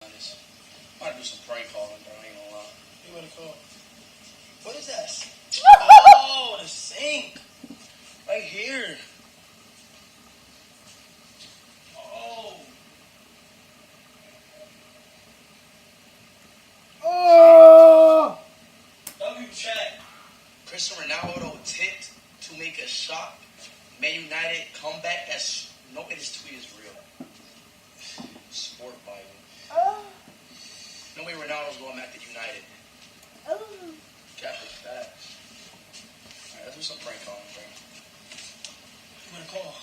Honest. I might do some prank calling, bro. I ain't gonna lie. You better call. What is that? Oh, the sink. Right here. Oh. Oh! W chat. Cristiano Ronaldo tipped to make a shot. Man United comeback. That's nobody. This tweet is real. Sport Bible. Oh! No way Ronaldo's going back to United. Oh! Got it fast. Alright, let's do some prank calling, bro. You better call.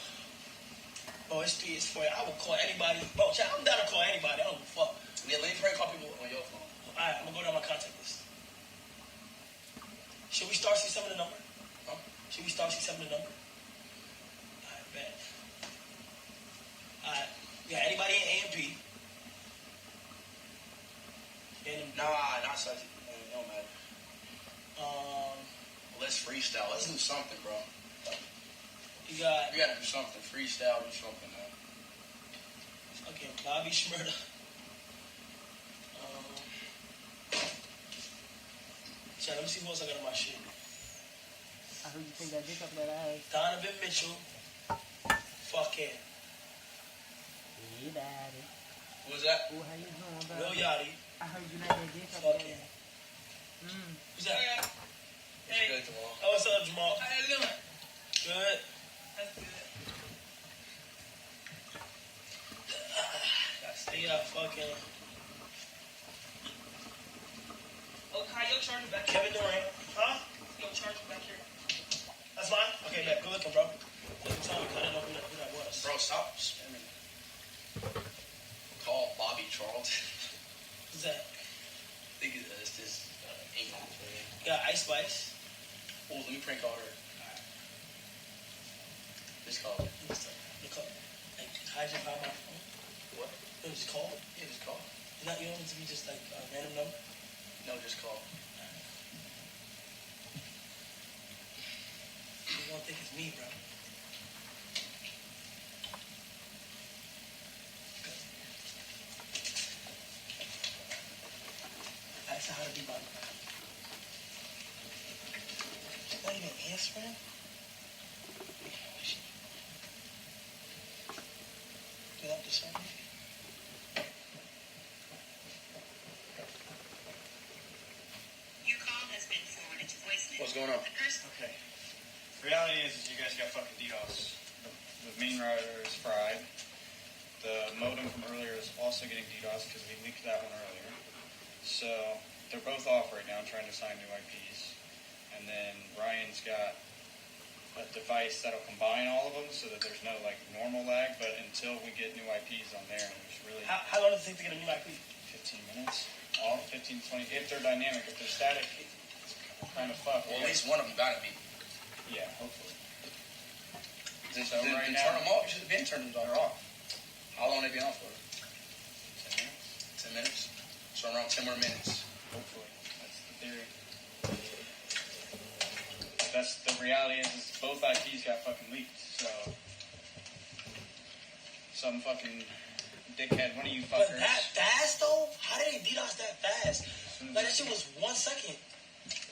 Oh, it's PS4. I will call anybody. Bro, chat, I'm down to call anybody. I don't give a fuck. Yeah, let me prank call people on your phone. Alright, I'm gonna go down my contact list. Should we start C7 the number? Huh? Should we start C7 the number? Alright, bet. Alright. Yeah, anybody in A and B? Nah, not such. It don't matter. Let's freestyle. Let's do something, bro. You got We gotta do something. Freestyle, do something, man. okay, Bobby Schmurda. Chat, let me see who else I got on my shit. I heard you take that dick up that ass. Donovan Mitchell. Fuck it. Hey, daddy. Who was that? Oh, how you doing, bro? Lil Yachty. I heard you like that dick up Fuck that it. ass. Who's that? Hey. Good, Jamal. Oh, what's up, Jamal? How you doing? Good. That's good. Gotta stay up, fucking. Oh, Kai, your charger back here. Kevin Durant. Huh? Your charger back here. That's mine? Okay, bet. Good looking, bro. Good time. I didn't know who that was. Bro, stop spamming. Call Bobby Charlton. Who's that? I think it's this England player. You got Ice Spice. Oh, let me prank call her. Just call her. Nicole. Like, hide your phone my phone. What? No, just call. Yeah, just call. You don't need to be just like a random number. No, just call. You don't think it's me, bro. Ask her how to be Bobby. She's not even answering. Get up to something. Your call has been forwarded to voicemail. What's going on? The person Okay. Reality is you guys got fucking DDoS. The main router is fried. The modem from earlier is also getting DDoS because we leaked that one earlier. So they're both off right now trying to sign new IPs. And then Ryan's got a device that'll combine all of them so that there's no like normal lag. But until we get new IPs on there, there's really How long does it take to get a new IP? 15 minutes. All 15, 20. If they're dynamic, if they're static, it's kind of fucked. Well, at least one of them gotta be. Yeah, hopefully. Then, So then, right then now- turn them off. You should have been turning them off. How long they been off for? 10 minutes. 10 minutes? So around 10 more minutes. Hopefully. That's the theory. That's the reality is both IPs got fucking leaked. So some fucking dickhead, one of you But fuckers. that fast though? How did they DDoS that fast? Like that shit was 1 second.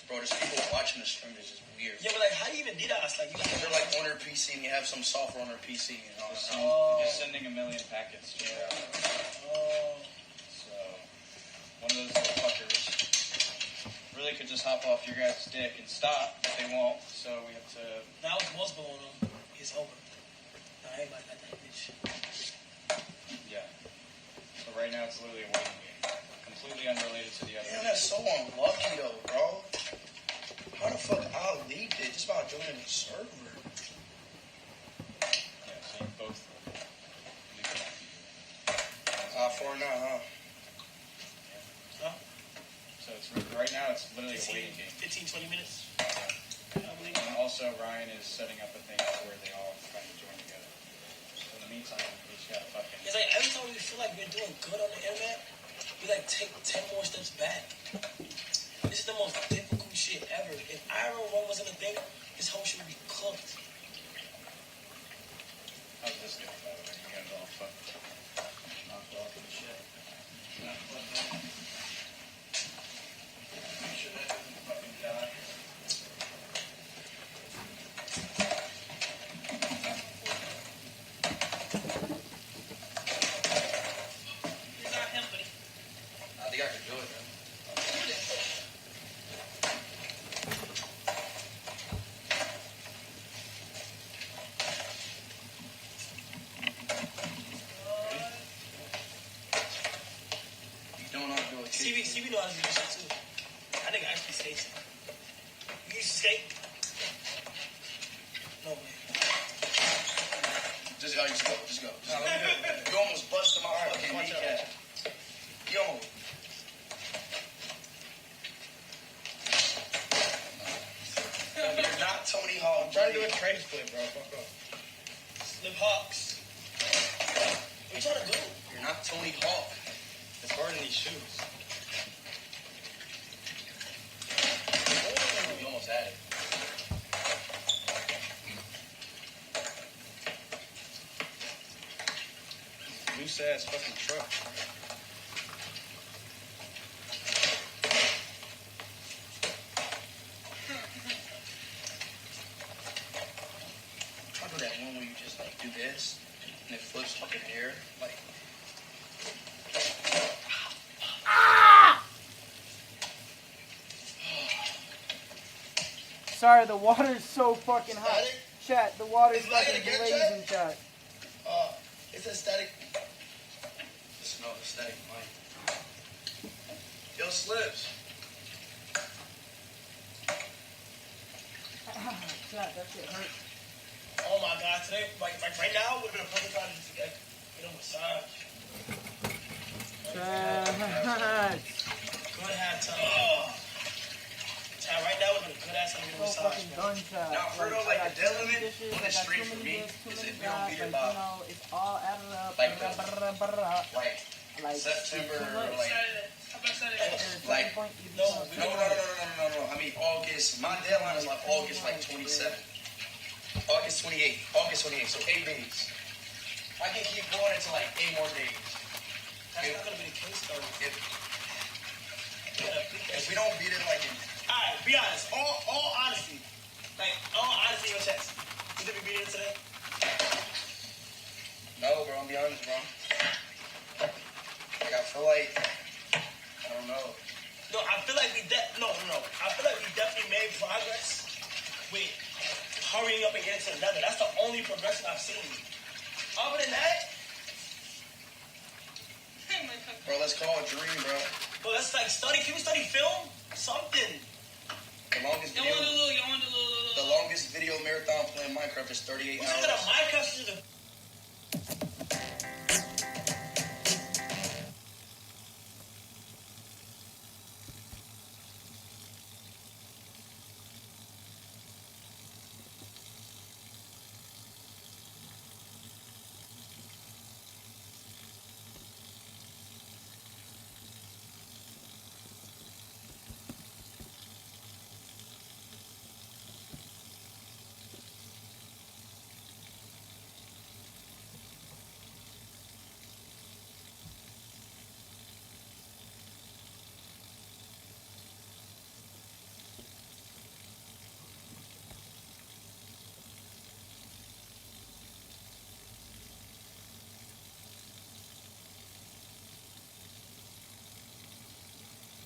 Bro, there's people watching the stream. It's just weird. Yeah, but like how do you even DDoS? Like you got They're like on their PC and you have some software on their PC and all that. Just sending a million packets. Yeah. Oh. So one of those little fuckers really could just hop off your guys' dick and stop, but they won't. So we have to. Now with multiple on them, it's over. Now everybody got that bitch. Yeah. So right now it's literally a waiting game. Completely unrelated to the other. Man, that's so unlucky though, bro. How the fuck I leaked it just by joining the server? Yeah, so you both. For now, huh? Huh? So it's right now it's literally a 15, waiting game. 15, 20 minutes. I believe. And also Ryan is setting up a thing where they all kind of join together. So in the meantime, we just gotta fucking. It's like every time we feel like we're doing good on the internet, we like take 10 more steps back. This is the most difficult shit ever. If Iron One wasn't a thing, this whole shit would be cooked. How's this going, by the way? You guys all fucking knocked off and shit. sure that doesn't fucking die. It's not him, buddy. I think I can do it, man. You don't know how to do a kick. CB know how to do this shit too. I think I actually skates. You used to skate? No way. Just go. Just go. No, let me do it. You almost busted my fucking watch out. kneecap. You almost. You're not Tony Hawk. I'm trying to do a trade split, bro. Fuck off. Slip Hawks. What you trying to do? You're not Tony Hawk. It's hard in these shoes. You almost had it. Loose ass fucking truck. I do that one where you just like do this and it flips up in the air. Like, Sorry, the water's so fucking hot. Static? Chat, the water's Is that fucking again, blazing, chat. It's a static. smell the static mic. Yo, Slips. Chat, that shit hurt. Oh my god, today, like right now, would have been a perfect time to get a massage. Chat. Good hat time. Chat, right now would have been a good ass time to get a So massage. fucking bro. done, chat. Now, for real, I like, got the deal too many limit dishes, on I the got street too for many me this, too is many if we don't that, beat it like, by, you know, it's all added up. like, like September, too much. like, Saturday. How about Saturday? At a certain like, point, you no, become no. I mean, August. My deadline is like August, like 27th. August 28th. August 28th. So 8 days. I can keep going until like 8 more days. That's not gonna be the case though. If, You gotta beat that if we shit. don't beat it like in, Alright, be honest. All honesty. Like, all honesty in your chest. You think we beat it today? no, bro, I'm be honest, bro. Like, I feel like, I don't know. No, I feel like no. I feel like we definitely made progress with hurrying up and getting to the leather. That's the only progression I've seen. Other than that, Bro, let's call it dream, bro. well, let's like study. Can we study film? Something. The longest Y'all video, want to do y'all want to do the longest video marathon playing Minecraft is 38 We should get a hours. Minecraft to the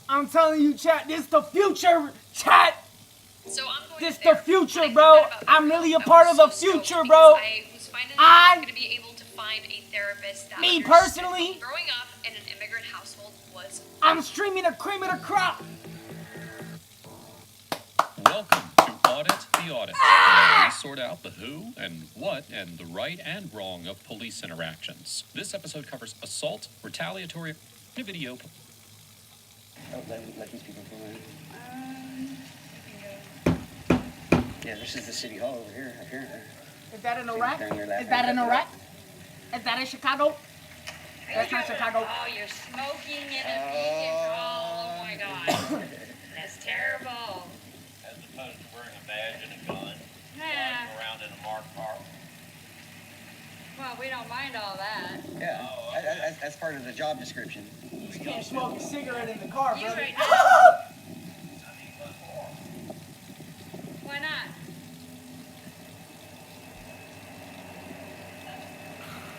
I'm telling you, chat, this the future, chat. So I'm going This there. the future, When I bro. found out about I'm therapy, really a I part was of the so stoked future, because bro. I was finally I- going to be able to find a therapist that Me understood personally? me. Growing up in an immigrant household was I'm streaming the cream of the crop. Welcome to Audit the Audit, where we sort out the who and what and the right and wrong of police interactions. This episode covers assault, retaliatory, video. Oh, let these people come in. Yeah, this is the city hall over here. Apparently. Is that in Iraq? Down there Is laughing that at in that Iraq? Is that in Chicago? That's not Chicago. Oh, you're smoking in a vegan. Oh my god. That's terrible. As opposed to wearing a badge and a gun, Yeah. flying around in a marked car. Well, we don't mind all that. Yeah, that's part of the job description. You can't smoke a cigarette in the car, You brother. right now. Why not?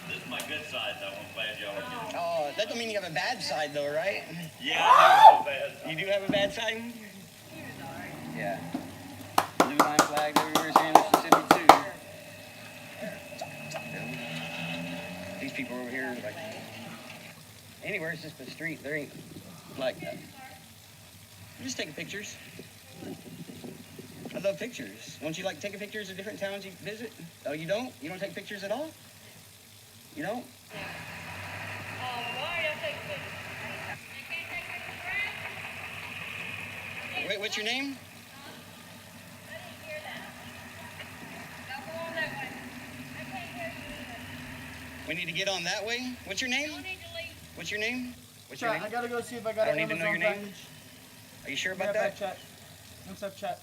This is my good side, though. I'm glad y'all are getting. Oh, that don't mean you have a bad side, though, right? Yeah, I do feel bad. You do have a bad side? Yeah. Blue line flag everywhere here in Mississippi, too. These people over here, like, anywhere, it's just the street. There ain't like that. I'm just taking pictures. I love pictures. Don't you like taking pictures of different towns you visit? Oh, you don't? You don't take pictures at all? You don't? Oh, why don't take pictures? You can't take pictures, right? Wait, what's your name? I didn't hear that. Now go on that way. I can't hear you either. We need to get on that way. What's your name? Don't need to leave. What's your name? What's your Chat, I name? gotta go see if I I got don't an need to know Amazon your name. package. Are you sure Be about right back, that? chat. What's up, chat?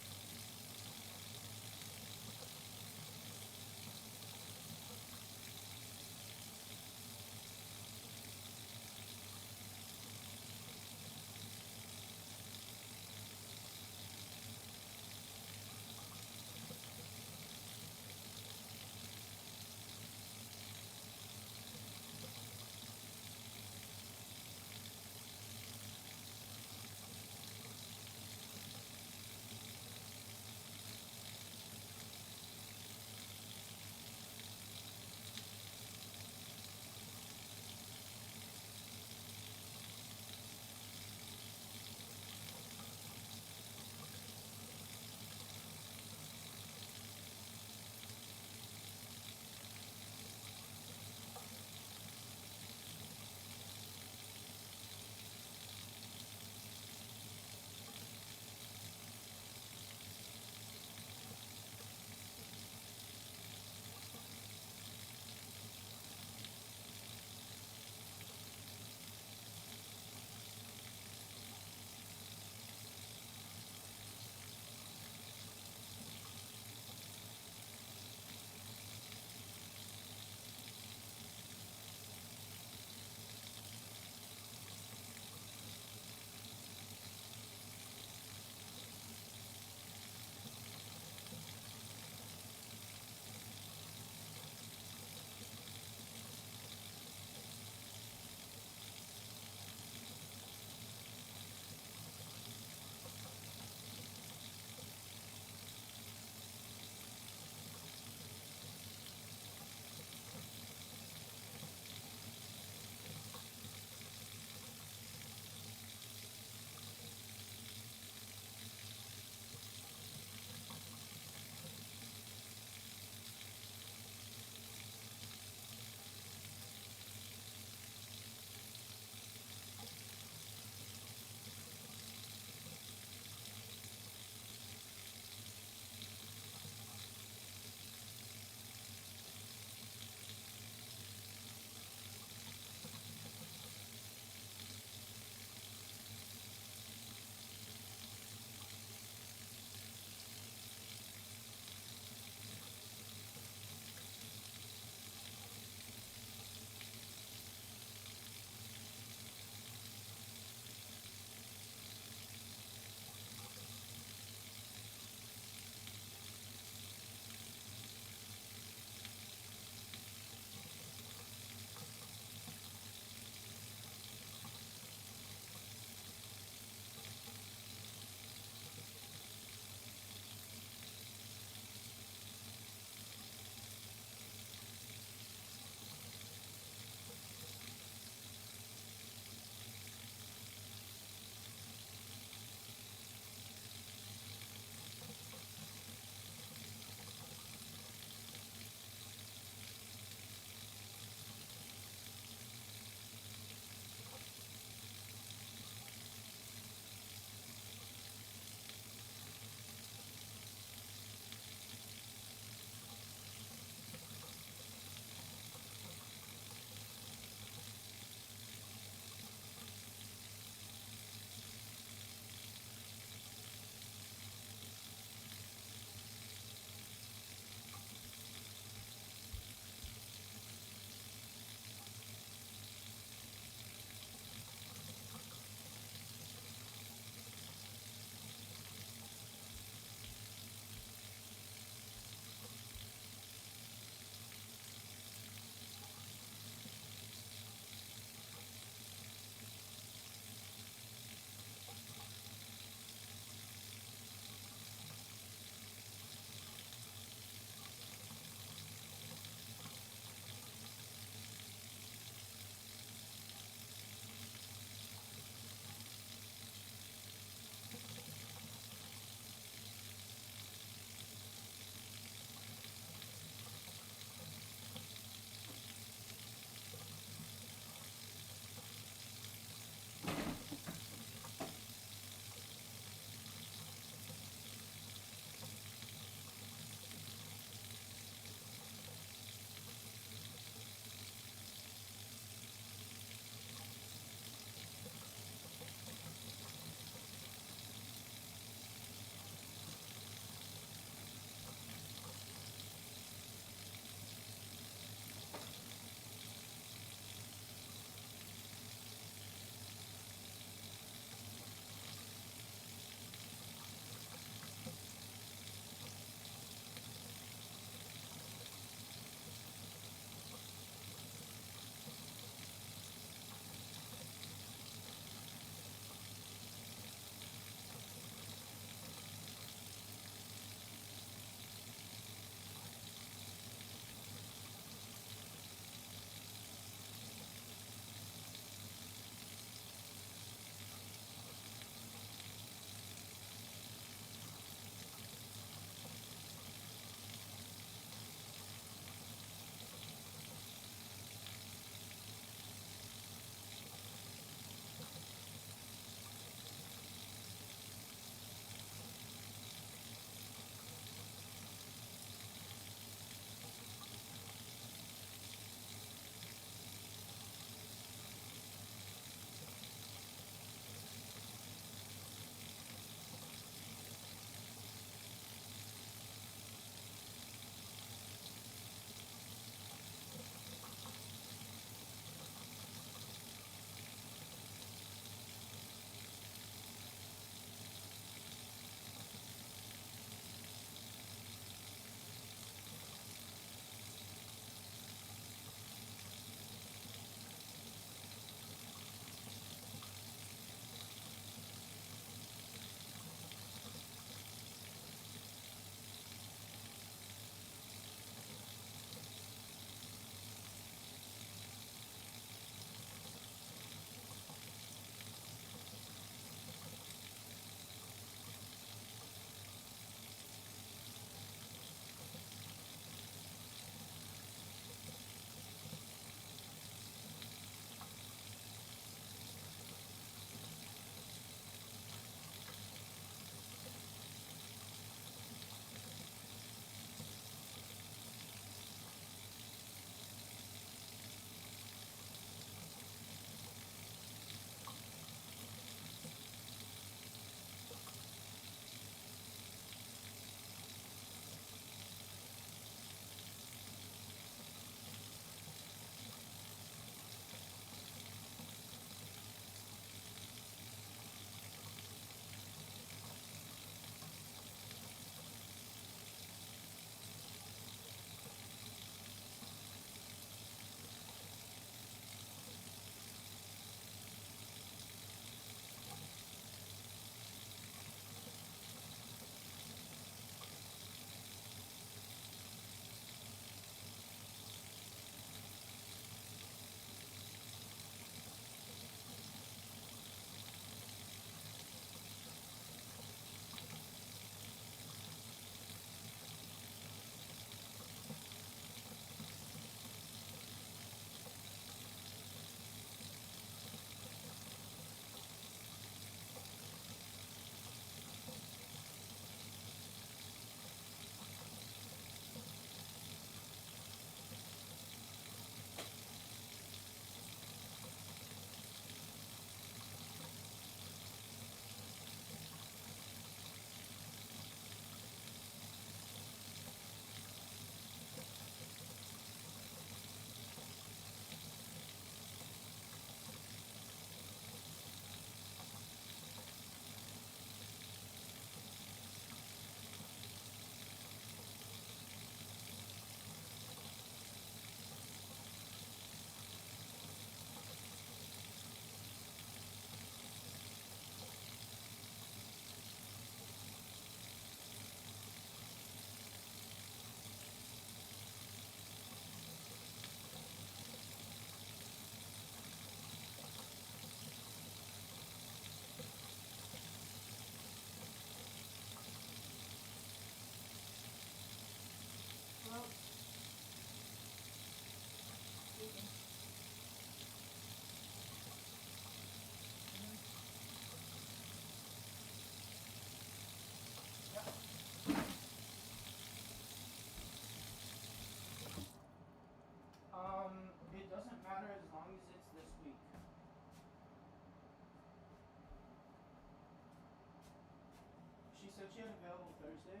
she had available Thursday?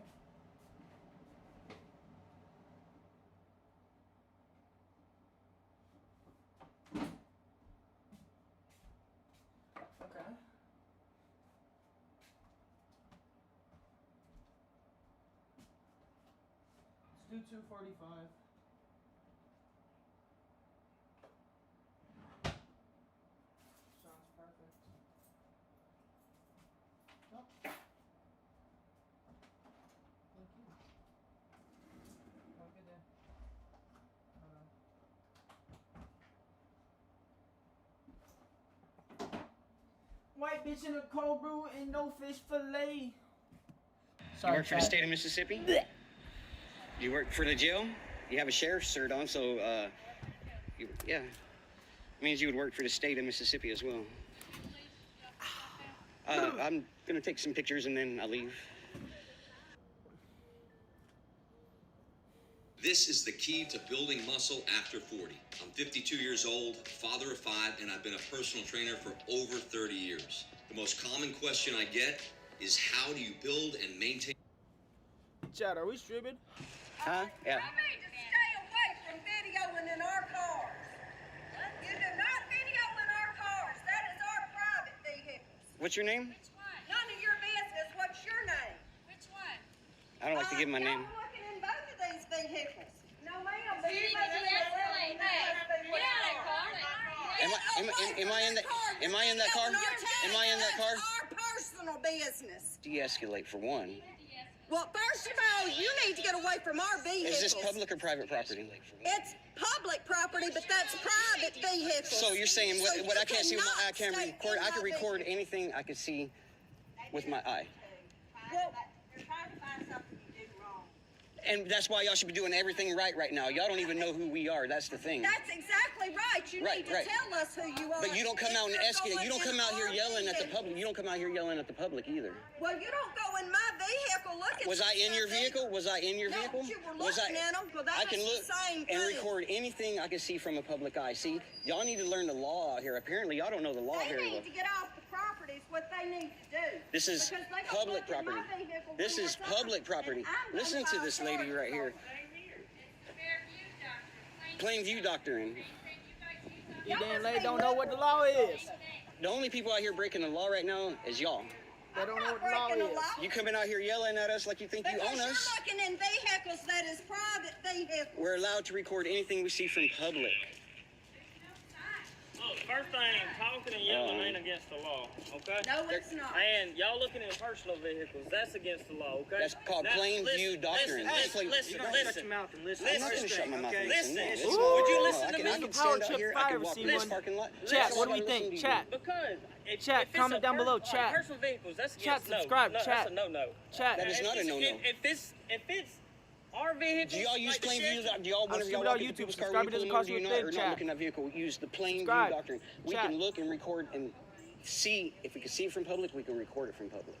Okay. Let's do 2:45. Sounds perfect. Oh. Thank you. Have a good day. White bitch in a cold brew and no fish fillet. You work for the state of Mississippi? You work for the jail? You have a sheriff's cert on, so, yeah. Means you would work for the state of Mississippi as well. I'm gonna take some pictures and then I'll leave. This is the key to building muscle after 40. I'm 52 years old, father of 5, and I've been a personal trainer for over 30 years. The most common question I get is how do you build and maintain... Chad, are we streaming? Huh? Yeah. I need to stay away from videoing in our cars. You do not video in our cars. That is our private vehicles. What's your name? Which one? None of your business. What's your name? Which one? I don't like to give my name. I'm looking in both of these vehicles. No, ma'am. You need to de-escalate. Hey, get out of that car. Am I in that car? Am I in that car? It's our personal business. De-escalate for one. Well, first of all, you need to get away from our vehicles. Is this public or private property? It's public property, but that's private vehicles. So you're saying what I can't see with my eye, I can't stay record. in I can my record vehicle. anything I can see with my eye. Well, you're trying to find something you did wrong. And that's why y'all should be doing everything right now. Y'all don't even know who we are. That's the thing. That's exactly right. You need to tell us who you are. But you don't come out and escalate. You don't come out here yelling at the vehicle. public. You don't come out here yelling at the public either. Well, you don't go in my vehicle looking. Was I in your vehicle? Was I in your No, vehicle? you were Was looking at 'em. Well, that I can was look the same and thing. record anything I can see from a public eye. See, y'all need to learn the law out here. Apparently, y'all don't know the law They very need well. to get off the property is what they need to do. This is Because they don't public look in my property. vehicle This when is we're talking. public property. And I'm gonna Listen to file this lady charges right here. on it. Plain view doctrine. You damn lady don't know what the law is. The only people out here breaking the law right now is y'all. They don't know what the law breaking the is. law. You coming out here yelling at us like you think you Because own you're us. looking in vehicles that is private vehicles. We're allowed to record anything we see from public. Look, first thing, talking and yelling ain't against the law, okay? No, it's not. And y'all looking in personal vehicles, that's against the law, okay? That's called plain view doctrine. Listen, Listen, listen. I'm not gonna Listen, shut my mouth. listen. Listen. Would you listen to I me? can stand out here. I Power can walk Trip in this Fire parking lot. Chat, what do we Nobody listen think? to you. Chat. Because Chat, if comment it's a down below, like chat. personal vehicles, that's Chat, against subscribe, no, chat. That's a no-no. Chat. That is not a no-no. If it's our vehicle, Do y'all use plain view? Do y'all, whenever stream y'all it on walk into YouTube. people's car, Subscribe, when it you doesn't pull cost in, you do a you not, thing, or chat. not looking at vehicle? Use the plain Subscribe. view doctrine. We Chat. can look and record and see. If we can see it from public, we can record it from public.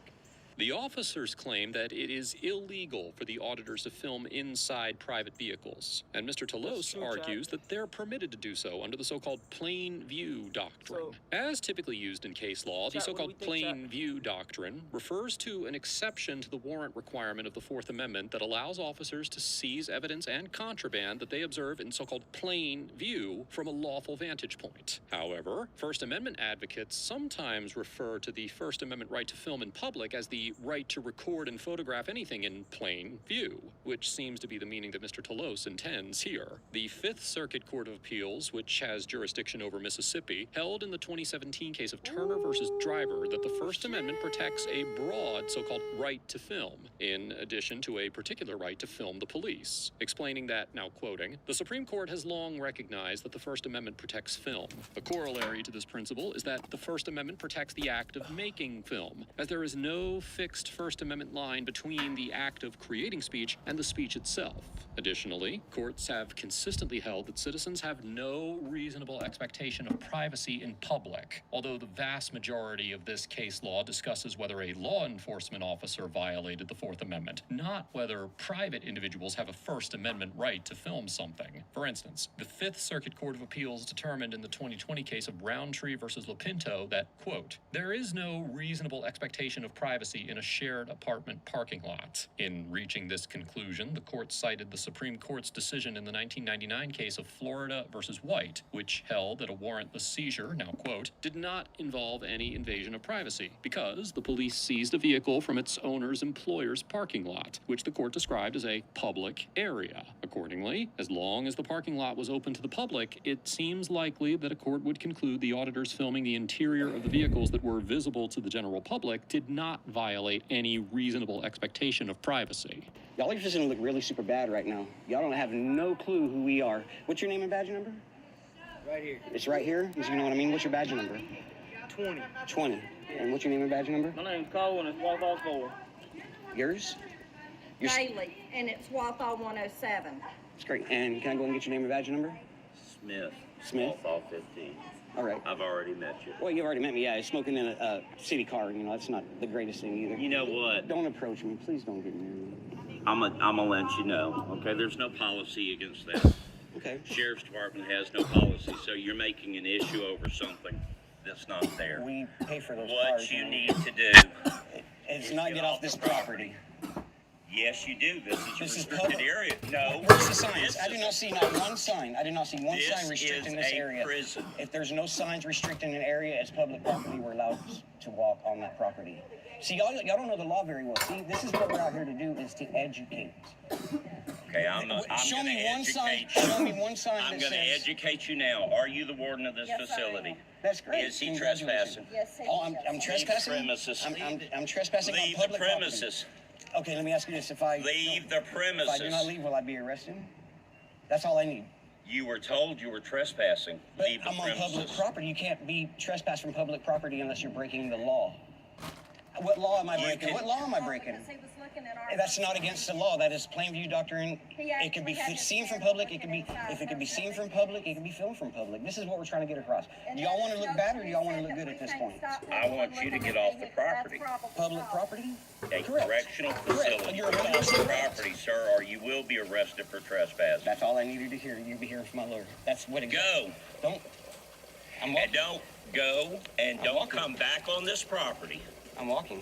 The officers claim that it is illegal for the auditors to film inside private vehicles, and Mr. Telos true, argues that they're permitted to do so under the so-called plain view doctrine. So- As typically used in case law, the Chat, what do we so-called think, plain chat? view doctrine refers to an exception to the warrant requirement of the Fourth Amendment that allows officers to seize evidence and contraband that they observe in so-called plain view from a lawful vantage point. However, First Amendment advocates sometimes refer to the First Amendment right to film in public as the right to record and photograph anything in plain view, which seems to be the meaning that Mr. Telos intends here. The Fifth Circuit Court of Appeals, which has jurisdiction over Mississippi, held in the 2017 case of Turner versus Driver that the First Amendment protects a broad so-called right to film, in addition to a particular right to film the police, explaining that, now quoting, "The Supreme Court has long recognized that the First Amendment protects film. The corollary to this principle is that the First Amendment protects the act of making film, as there is no fixed First Amendment line between the act of creating speech and the speech itself. Additionally, courts have consistently held that citizens have no reasonable expectation of privacy in public, although the vast majority of this case law discusses whether a law enforcement officer violated the Fourth Amendment, not whether private individuals have a First Amendment right to film something. For instance, the Fifth Circuit Court of Appeals determined in the 2020 case of Roundtree versus Lopinto that, quote, "There is no reasonable expectation of privacy property in a shared apartment parking lot. In reaching this conclusion, the court cited the Supreme Court's decision in the 1999 case of Florida versus White, which held that a warrantless seizure, now quote, did not involve any invasion of privacy because the police seized a vehicle from its owner's employer's parking lot, which the court described as a public area. Accordingly, as long as the parking lot was open to the public, it seems likely that a court would conclude the auditors filming the interior of the vehicles that were visible to the general public did not violate any reasonable expectation of privacy. Y'all are just gonna look really super bad right now. Y'all don't have no clue who we are. What's your name and badge number? Right here. It's right here? You know what I mean? What's your badge number? 20. 20. And what's your name and badge number? My name's Cole and it's Waffle 4. Yours? Daily, and it's Wathall 107. It's great. And can I go and get your name and badge number? Smith. Smith? Waffle 15. All right. I've already met you. Well, you've already met me. Yeah, smoking in a city car. You know, that's not the greatest thing either. You know what? Don't approach me. Please don't get near me. I'm gonna let you know. Okay, there's no policy against that. Okay. Sheriff's Department has no policy, so you're making an issue over something that's not there. We pay for those What cars. you man. need to do It's not get off this property. Yes, you do. This is your This is restricted public. area. No. Where's the signs? this I do is- not see not one sign. I did not see one This sign restricting is this a area. prison. If there's no signs restricting an area, it's public property. We're allowed to walk on that property. See, y'all don't know the law very well. See, this is what we're out here to do, is to educate. Okay, I'm Show gonna me one sign. educate you. Show me one sign I'm that gonna says. educate you now. Are you the warden of this Yes, I facility? am. That's great. Is he Congratulations. trespassing? Yes, he Oh, I'm is. trespassing. premises. I'm trespassing on Leave the public property. premises. Okay, let me ask you this: if I Leave the if I do not premises. leave, will I be arrested? That's all I need. You were told you were trespassing. But Leave the I'm on public premises. property. You can't be trespassed from public property unless you're breaking the law. What law am I You breaking? can- What law am I breaking? Because he was looking at our. That's not against the law. That is Plainview Doctrine. He It can be actually had his seen from camera public. It can be, looking inside. if it can be seen That's from public, it can be filmed from public. This is what we're trying to get across. And Do y'all then want to the look bad or judge do y'all want to said look that good at we this can't point? stop I people want from you to looking get at off the vehicles. That's property. probably Public false. property? A Correct. correctional Correct. facility. You're a Get member off of the the- property, sir, or you will be arrested for trespassing. That's all I needed to hear. You'll be hearing from my lawyer. That's what it Go. Don't. I'm And walking. don't go and I'm don't walking. come back on this property. I'm walking.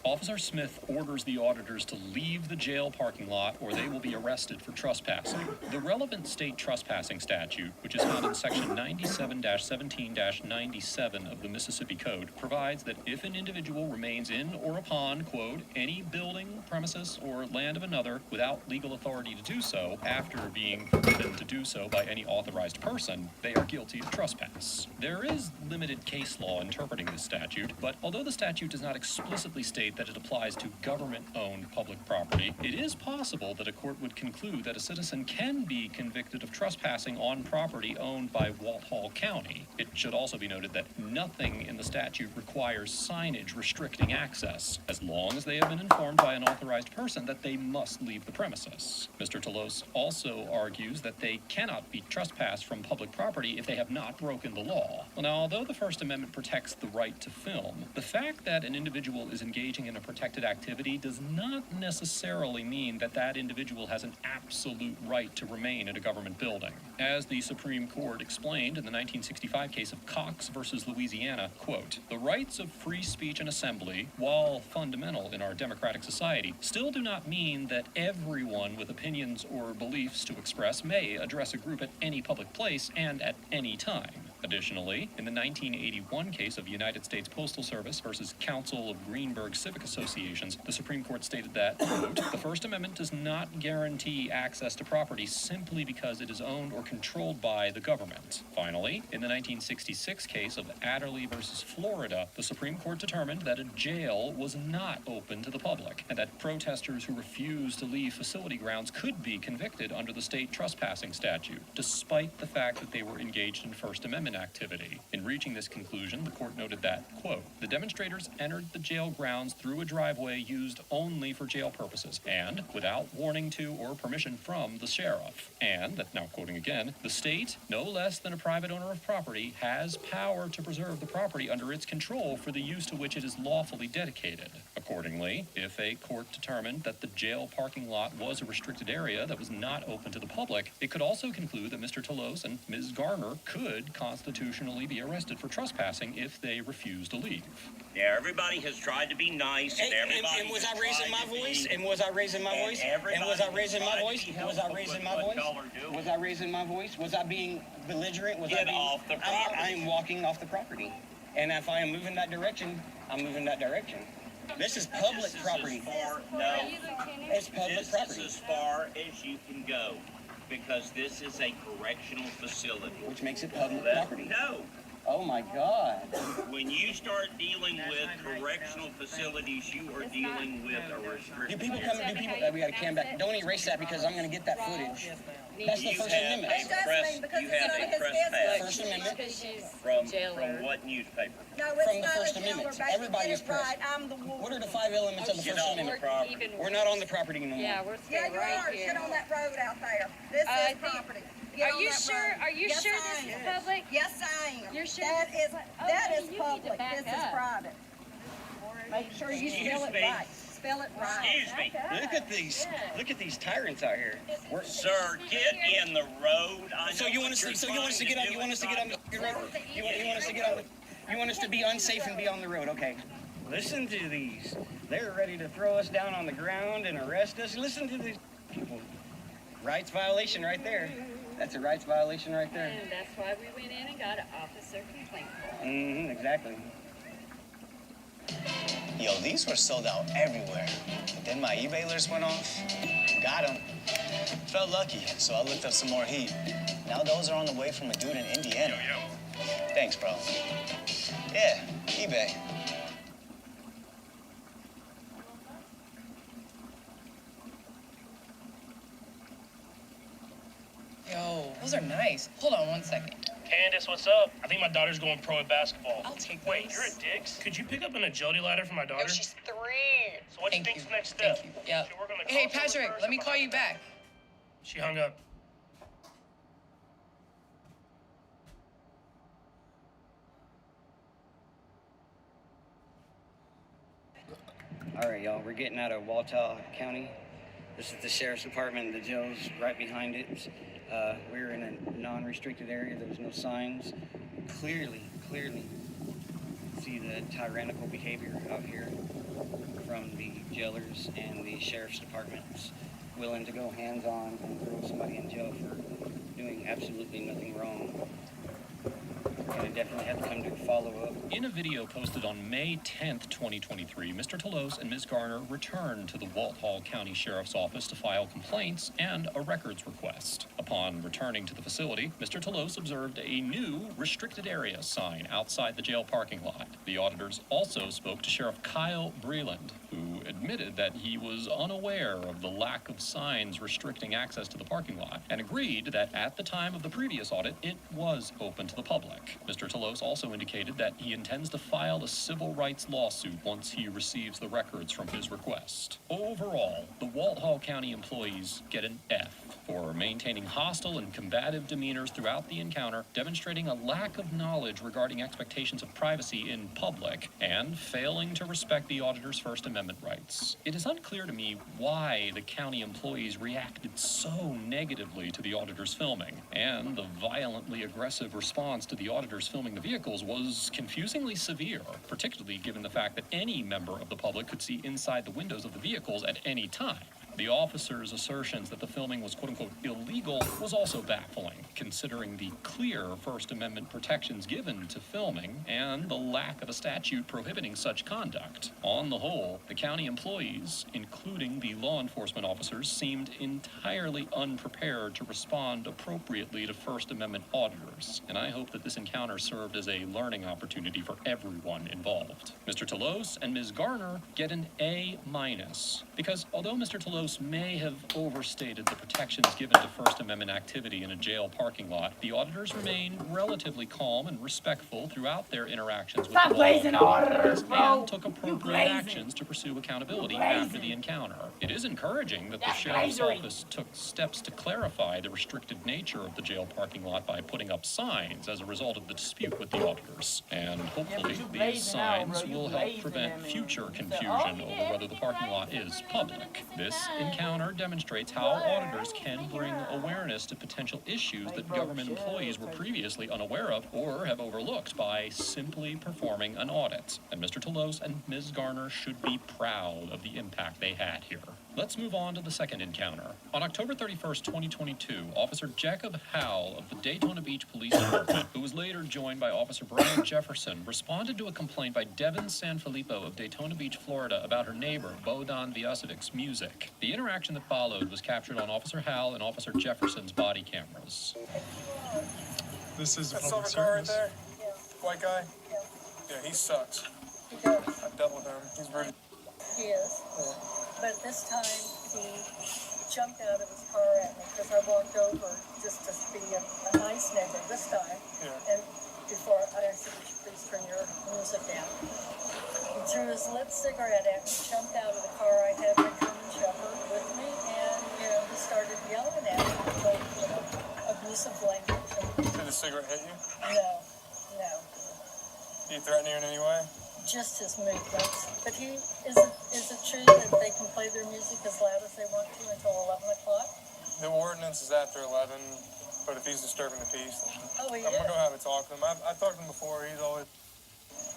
Officer Smith orders the auditors to leave the jail parking lot or they will be arrested for trespassing. The relevant state trespassing statute, which is found in section 97-17-97 of the Mississippi Code, provides that if an individual remains in or upon, quote, any building, premises, or land of another without legal authority to do so, after being forbidden to do so by any authorized person, they are guilty of trespass. There is limited case law interpreting this statute, but although the statute does not explicitly state that it applies to government-owned public property, it is possible that a court would conclude that a citizen can be convicted of trespassing on property owned by Walthall County. It should also be noted that nothing in the statute requires signage restricting access, as long as they have been informed by an authorized person that they must leave the premises. Mr. Telos also argues that they cannot be trespassed from public property if they have not broken the law. Well, now, although the First Amendment protects the right to film, the fact that an individual is engaging in a protected activity does not necessarily mean that that individual has an absolute right to remain in a government building. As the Supreme Court explained in the 1965 case of Cox versus Louisiana, quote, the rights of free speech and assembly, while fundamental in our democratic society, still do not mean that everyone with opinions or beliefs to express may address a group at any public place and at any time. Additionally, in the 1981 case of United States Postal Service versus Council of Greenberg Civic Associations, the Supreme Court stated that, quote, the First Amendment does not guarantee access to property simply because it is owned or controlled by the government. Finally, in the 1966 case of Adderley versus Florida, the Supreme Court determined that a jail was not open to the public and that protesters who refused to leave facility grounds could be convicted under the state trespassing statute, despite the fact that they were engaged in First Amendment activity. In reaching this conclusion, the court noted that, quote, the demonstrators entered the jail grounds through a driveway used only for jail purposes and without warning to or permission from the sheriff. And that, now quoting again, the state, no less than a private owner of property, has power to preserve the property under its control for the use to which it is lawfully dedicated. Accordingly, if a court determined that the jail parking lot was a restricted area that was not open to the public, it could also conclude that Mr. Toulouse and Ms. Garner could constitutionally be arrested for trespassing if they refuse to leave. Yeah, everybody has tried to be nice, and everybody. And was I raising my voice? And was I raising my voice? And was I raising my voice? Was I raising my voice? Was I raising my voice? Was I being belligerent? Was I being off the property? I am walking off the property. And if I am moving that direction, I'm moving that direction. This is public property. It's public property. This is as far as you can go, because this is a correctional facility. Which makes it public property. No. Oh my God. When you start dealing with correctional facilities, you are dealing with a restricted. We got to cam back. Don't erase that because I'm going to get that footage. That's the First Amendment. You have a press First Amendment. From what newspaper? No, From the First Amendment. Everybody is pressed. What are the 5 elements of the First Amendment? We're not on the property anymore. Yeah, we're staying right here. Get on that road out there. This is property. Are you sure? Are you sure this is public? Yes, I am. You're sure that this is you need to public. back This is up. private. Make sure you spell it right. Spell it right. Excuse me. Look at these tyrants out here. Sir, get in the road. So you want us to get on? You want us to get on the road? You want us to get on? You want us to be unsafe and be on the road? Okay. Listen to these. They're ready to throw us down on the ground and arrest us. Listen to these people. Rights violation right there. That's a rights violation right there. And that's why we went in and got an officer complaint form. Mm-hmm, exactly. Yo, these were sold out everywhere. But then my eBay list went off. Got them. Felt lucky, so I looked up some more heat. Now those are on the way from a dude in Indiana. Yo. Thanks, bro. Yeah, eBay. Yo, those are nice. Hold on one second. Candace, what's up? I think my daughter's going pro at basketball. I'll take Wait, those. you're at Dick's? Could you pick up an agility ladder for my daughter? No, she's 3. So what do you think's the next step? Thank you. Yeah. Should we work on the Hey, crossover Patrick, first let me or call you back. She hung up. All right, y'all. We're getting out of Waltall County. This is the Sheriff's Department. The jail's right behind it. We're in a non-restricted area. There's no signs. Clearly see the tyrannical behavior out here from the jailers and the Sheriff's Department's willing to go hands-on and throw somebody in jail for doing absolutely nothing wrong. We're going to definitely have to come to a follow-up. In a video posted on May 10th, 2023, Mr. Toulouse and Ms. Garner returned to the Walthall County Sheriff's Office to file complaints and a records request. Upon returning to the facility, Mr. Toulouse observed a new restricted area sign outside the jail parking lot. The auditors also spoke to Sheriff Kyle Breland, who admitted that he was unaware of the lack of signs restricting access to the parking lot and agreed that at the time of the previous audit, it was open to the public. Mr. Toulouse also indicated that he intends to file a civil rights lawsuit once he receives the records from his request. Overall, the Walthall County employees get an F for maintaining hostile and combative demeanors throughout the encounter, demonstrating a lack of knowledge regarding expectations of privacy in public, and failing to respect the auditor's First Amendment rights. It is unclear to me why the county employees reacted so negatively to the auditor's filming, and the violently aggressive response to the auditors filming the vehicles was confusingly severe, particularly given the fact that any member of the public could see inside the windows of the vehicles at any time. The officer's assertions that the filming was quote-unquote illegal was also baffling, considering the clear First Amendment protections given to filming and the lack of a statute prohibiting such conduct. On the whole, the county employees, including the law enforcement officers, seemed entirely unprepared to respond appropriately to First Amendment auditors, and I hope that this encounter served as a learning opportunity for everyone involved. Mr. Toulouse and Ms. Garner get an A-, because although Mr. Toulouse Toulouse may have overstated the protections given to First Amendment activity in a jail parking lot, the auditors remain relatively calm and respectful throughout their interactions with Stop the blazing law auditors, bro. and took You appropriate blazing. actions to pursue accountability You after blazing. the encounter. It is encouraging that the That's sheriff's blazing. office took steps to clarify the restricted nature of the jail parking lot by putting up signs as a result of the dispute with the auditors. And hopefully you these blazing out, signs bro. You will help blazing prevent them and future stuff. confusion Oh, over yeah, whether the parking lot is public. This encounter demonstrates how auditors can bring awareness to potential issues that government employees were previously unaware of or have overlooked by simply performing an audit. And Mr. Toulouse and Ms. Garner should be proud of the impact they had here. Let's move on to the second encounter. On October 31st, 2022, Officer Jacob Howell of the Daytona Beach Police Department, who was later joined by Officer Brian Jefferson, responded to a complaint by Devin Sanfilippo of Daytona Beach, Florida, about her neighbor, Bohdan Vyasevic's music. The interaction that followed was captured on Officer Howell and Officer Jefferson's body cameras. This is a That public silver car right service. there? White guy? Yeah, he sucks. I've dealt with him. He's very... He is. But this time he jumped out of his car at me because I walked over just to be a nice neighbor this time. Yeah. And before I said, would you please turn your music down? He threw his lit cigarette at me, jumped out of the car. I had my German Shepherd with me, and he started yelling at me, like, abusive language. Did the cigarette hit you? No. Did he threaten you in any way? Just his movements. But is it true that they can play their music as loud as they want to until 11 o'clock? The ordinance is after 11, but if he's disturbing the peace, then Oh, he I'm going to is? go have a talk to him. I've talked to him before. He's always...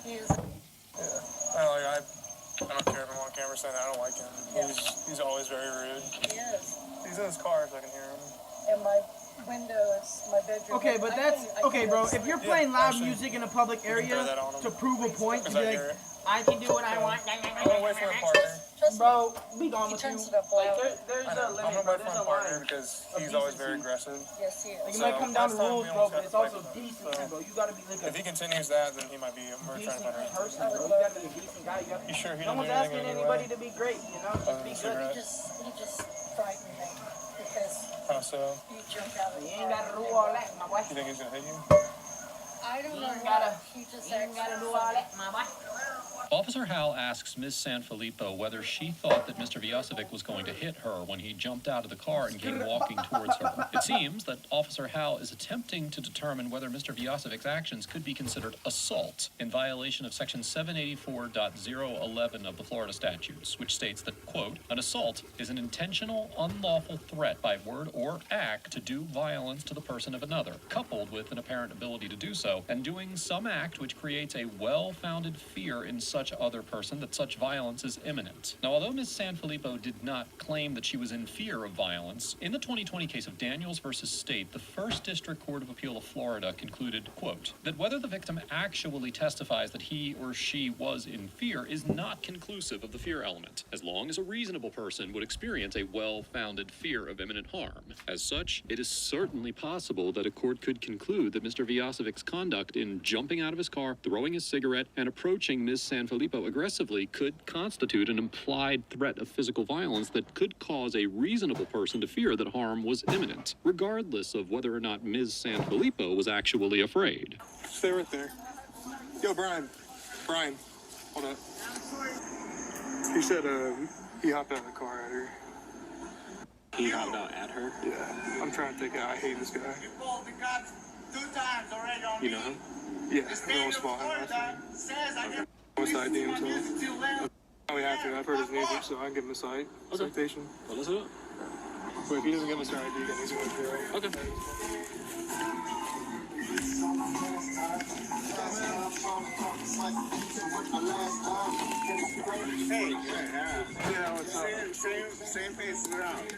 He is. Yeah. I don't care if I'm on camera saying that. I don't like him. He's always very rude. He is. He's in his car so I can hear him. And my window is my bedroom. Okay, but that's okay, bro. If you're playing loud music in a public throw area that on him. to prove a point, to be Because I like, hear it. I can do what I want. I'm going to wait for a partner. Bro, be gone with you. turns it up Like, loud. there's I a know. I'm limit, going to bro. wait There's for a a partner line. because of he's always very decency. aggressive. Yes, he is. Like, it So, might come down to last time rules, we bro, almost but had it's to also fight. decency, bro. You gotta be like If he continues that, then he might be a murder decent trying to person, hurt. bro. You gotta be a decent guy. You sure he No didn't one's do anything asking anyway? anybody to be great, you know? Just be good. He just frightened me because How so? he jumped out of the You ain't gotta do all that, my boy. You think he's going to hit you? I don't You know. ain't gotta- He just You ain't gotta do all that, my boy. Officer Howell asks Ms. Sanfilippo whether she thought that Mr. Vyasevic was going to hit her when he jumped out of the car and came walking towards her. It seems that Officer Howell is attempting to determine whether Mr. Vyasevic's actions could be considered assault in violation of Section 784.011 of the Florida statutes, which states that, quote, an assault is an intentional, unlawful threat by word or act to do violence to the person of another, coupled with an apparent ability to do so, and doing some act which creates a well-founded fear in such other person that such violence is imminent. Now, although Ms. Sanfilippo did not claim that she was in fear of violence, in the 2020 case of Daniels versus State, the First District Court of Appeal of Florida concluded, quote, that whether the victim actually testifies that he or she was in fear is not conclusive of the fear element, as long as a reasonable person would experience a well-founded fear of imminent harm. As such, it is certainly possible that a court could conclude that Mr. Vyasevic's conduct in jumping out of his car, throwing his cigarette, and approaching Ms. Sanfilippo aggressively could constitute an implied threat of physical violence that could cause a reasonable person to fear that harm was imminent, regardless of whether or not Ms. Sanfilippo was actually afraid. Stay right there. Yo, Brian, hold up. He said he hopped out of the car at her. He hopped out at her? Yeah. I'm trying to think. I hate this guy. You called the cops 2 times already on You know him? Yeah, The we state almost of fought him Florida last says I time. can Almost ID him, so music too loud. we have to. I've heard his music, so I can give him a citation. Well, let's do it. But if he doesn't give us our ID, then he's going to jail. Okay. Hey, yeah, what's up? Same face around.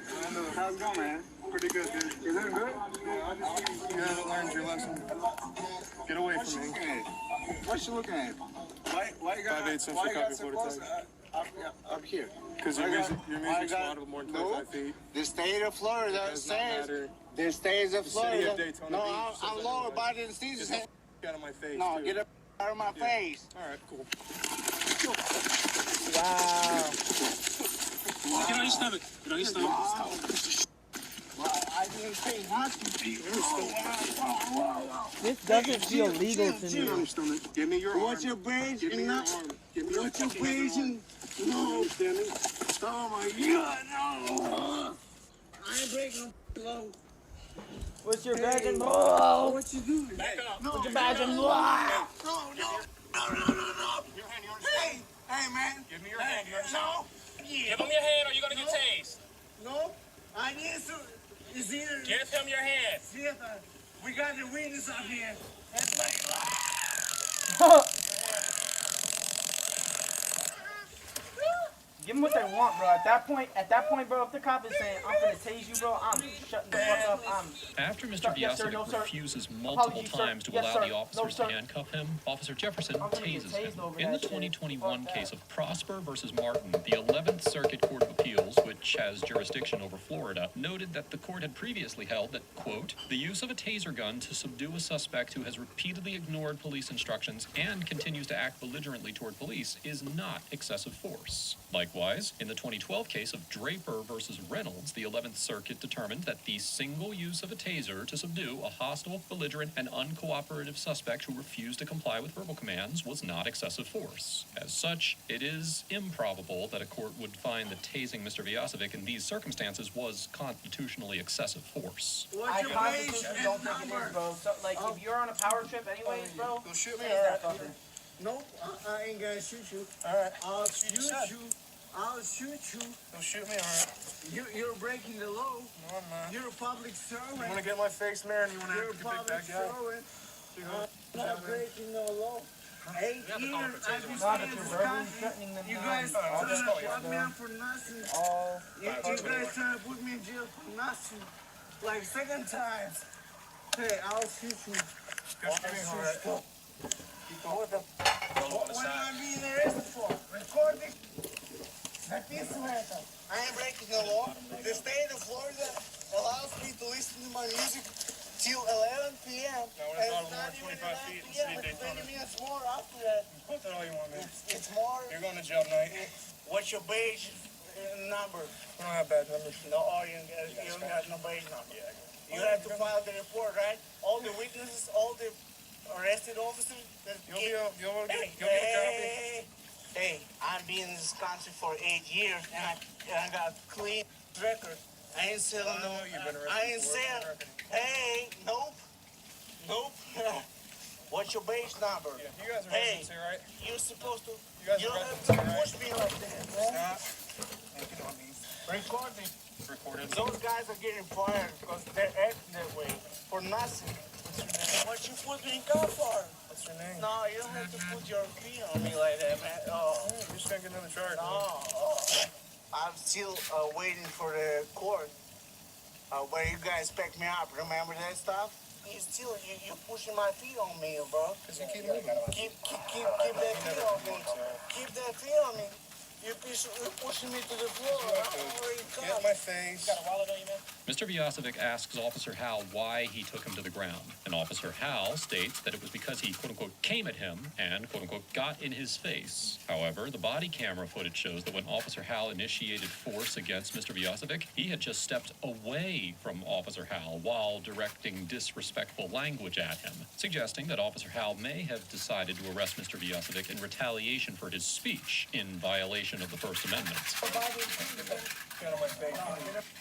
How's it going, man? Pretty good, dude. You doing good? Yeah, you haven't learned your lesson. Get away from me. What you looking at? Why you got 5/8 Central Copy Florida up here? Because your music's louder with more than 25 feet. The state of Florida does not says matter. the state of The city Florida. of Daytona No, Beach says I'm lower, otherwise. but I didn't see this. Get the out of my face. No, too. get up out of my face. All right, cool. Wow. Can I stomach. Get on your stomach. I didn't say not to be. This doesn't feel legal to Chill. me. Give me your arm. What's your beige? Give me your arm. Give me your What's your fucking beige? arm. No. Understand me? Oh my God, no. I ain't breaking no law. What's your badge and blow? What you doing? Back up. No, What's your badge and no, blow? no. Hey, man. Give me your hand. You understand? No. Give him your hand or you're going to get tased. No. I need to. It's either. Give him your hand. See if we got the witness up here. That's like. Give them what they want, bro. At that point, bro, if the cop is saying, I'm gonna tase you, bro, I'm shutting the fuck up. After Mr. Yes, sir, Vyasevic no, sir. refuses multiple Apologies, sir. times to Yes, allow sir. the No, officers sir. to handcuff him, Officer Jefferson I'm gonna get tases tased him. over In the that shit. 2021 Fuck case that. of Prosper versus Martin, the 11th Circuit Court of Appeals, which has jurisdiction over Florida, noted that the court had previously held that, quote, the use of a taser gun to subdue a suspect who has repeatedly ignored police instructions and continues to act belligerently toward police is not excessive force. Likewise, in the 2012 case of Draper versus Reynolds, the 11th Circuit determined that the single use of a taser to subdue a hostile, belligerent, and uncooperative suspect who refused to comply with verbal commands was not excessive force. As such, it is improbable that a court would find that tasing Mr. Vyasevic in these circumstances was constitutionally excessive force. I constitutionally don't think it is, bro. So, like, if you're on a power trip anyways, bro, Don't shoot me, tase that alright? fucker. No, I ain't gonna shoot you. Alright. I'll shoot you. I'll shoot you. Don't shoot me, alright? You're breaking the law. No, I'm not. You're a public servant. You want to get my face, man? You want to You're a act like a big public bad guy? servant. I'm not breaking no law. 8 years I've been Not staying that in you're this verbally country. threatening them You now. guys All trying that to shit, put me bro. out for nothing. All You guys trying to put me in jail for nothing. Like second times. Hey, I'll shoot you. Go shoot me, alright? What the? What am I being arrested for? Recording? I ain't breaking the law. The state of Florida allows me to listen to my music till 11 p.m. No, and it's it's not not more even than 25 11 feet in the p.m. city of It's Daytona. 20 minutes more after that. Put that all you want, man. It's more. You're going to jail tonight. What's your beige number? We don't have bad numbers. No, you don't got no beige number. You have to file the report, right? All the witnesses, all the arrested officers. You'll get a copy. Hey, I've been in this country for 8 years, and I got a clean record. I ain't selling no. You've been arrested I ain't before. selling. Hey, nope. What's your base number? Yeah, you guys are Hey, residents here, right? you're supposed to. You guys You are don't have residents to here, right? push me like that, man. Stop. Record me. Recorded. Those guys are getting fired because they're acting that way for nothing. What's your name? What you put me in car for? What's your name? No, you don't have to put your feet on me like that, man. Oh, You're just going to get another charge. no. I'm still waiting for the court where you guys pick me up. Remember that stuff? You pushing my feet on me, bro. Because you keep moving. Keep that feet on me. Keep that feet on me. You're pushing me to the floor. Get my face. Got a wallet on you, man? Mr. Vyasevic asks Officer Howell why he took him to the ground, and Officer Howell states that it was because he, quote-unquote, came at him and, quote-unquote, got in his face. However, the body camera footage shows that when Officer Howell initiated force against Mr. Vyasevic, he had just stepped away from Officer Howell while directing disrespectful language at him, suggesting that Officer Howell may have decided to arrest Mr. Vyasevic in retaliation for his speech in violation of the First Amendment. Get on my face.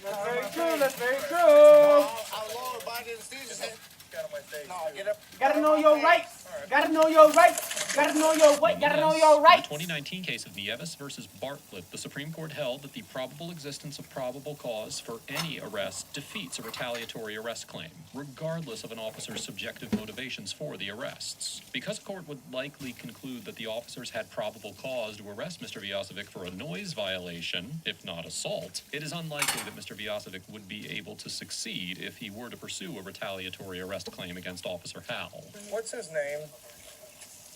That's very true. That's very true. I'm lower by the decision. Get on my face. No, get up. Gotta know your rights. Gotta know your rights. Gotta know your weight. Gotta know your In rights. the 2019 case of Nieves versus Bartlett, the Supreme Court held that the probable existence of probable cause for any arrest defeats a retaliatory arrest claim, regardless of an officer's subjective motivations for the arrests. Because a court would likely conclude that the officers had probable cause to arrest Mr. Vyasevic for a noise violation, if not assault, it is unlikely that Mr. Vyasevic would be able to succeed if he were to pursue a retaliatory arrest claim against Officer Howell. What's his name?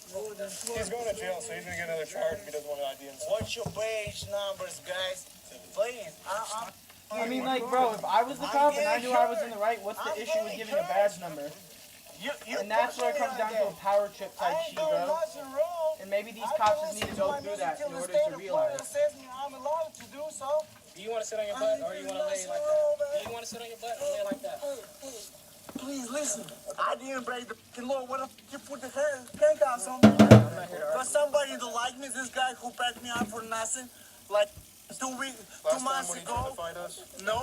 He's going to jail, so he's going to get another charge if he doesn't want to ID himself. What's your beige numbers, guys? Please. I mean, like, bro, if I was the cop and I knew I was in the right, what's the issue with giving a badge number? And that's where it comes down to a power trip type shit, bro. And maybe these cops just need to go through that in order to realize. Says me I'm allowed to do so. you want to sit on your butt or you want to lay like that? Do you want to sit on your butt or lay like that? Please listen. I didn't break the fucking law. What the fuck you put the handcuffs on me? Got somebody in the likeness, this guy who backed me up for nothing, like 2 months ago. No,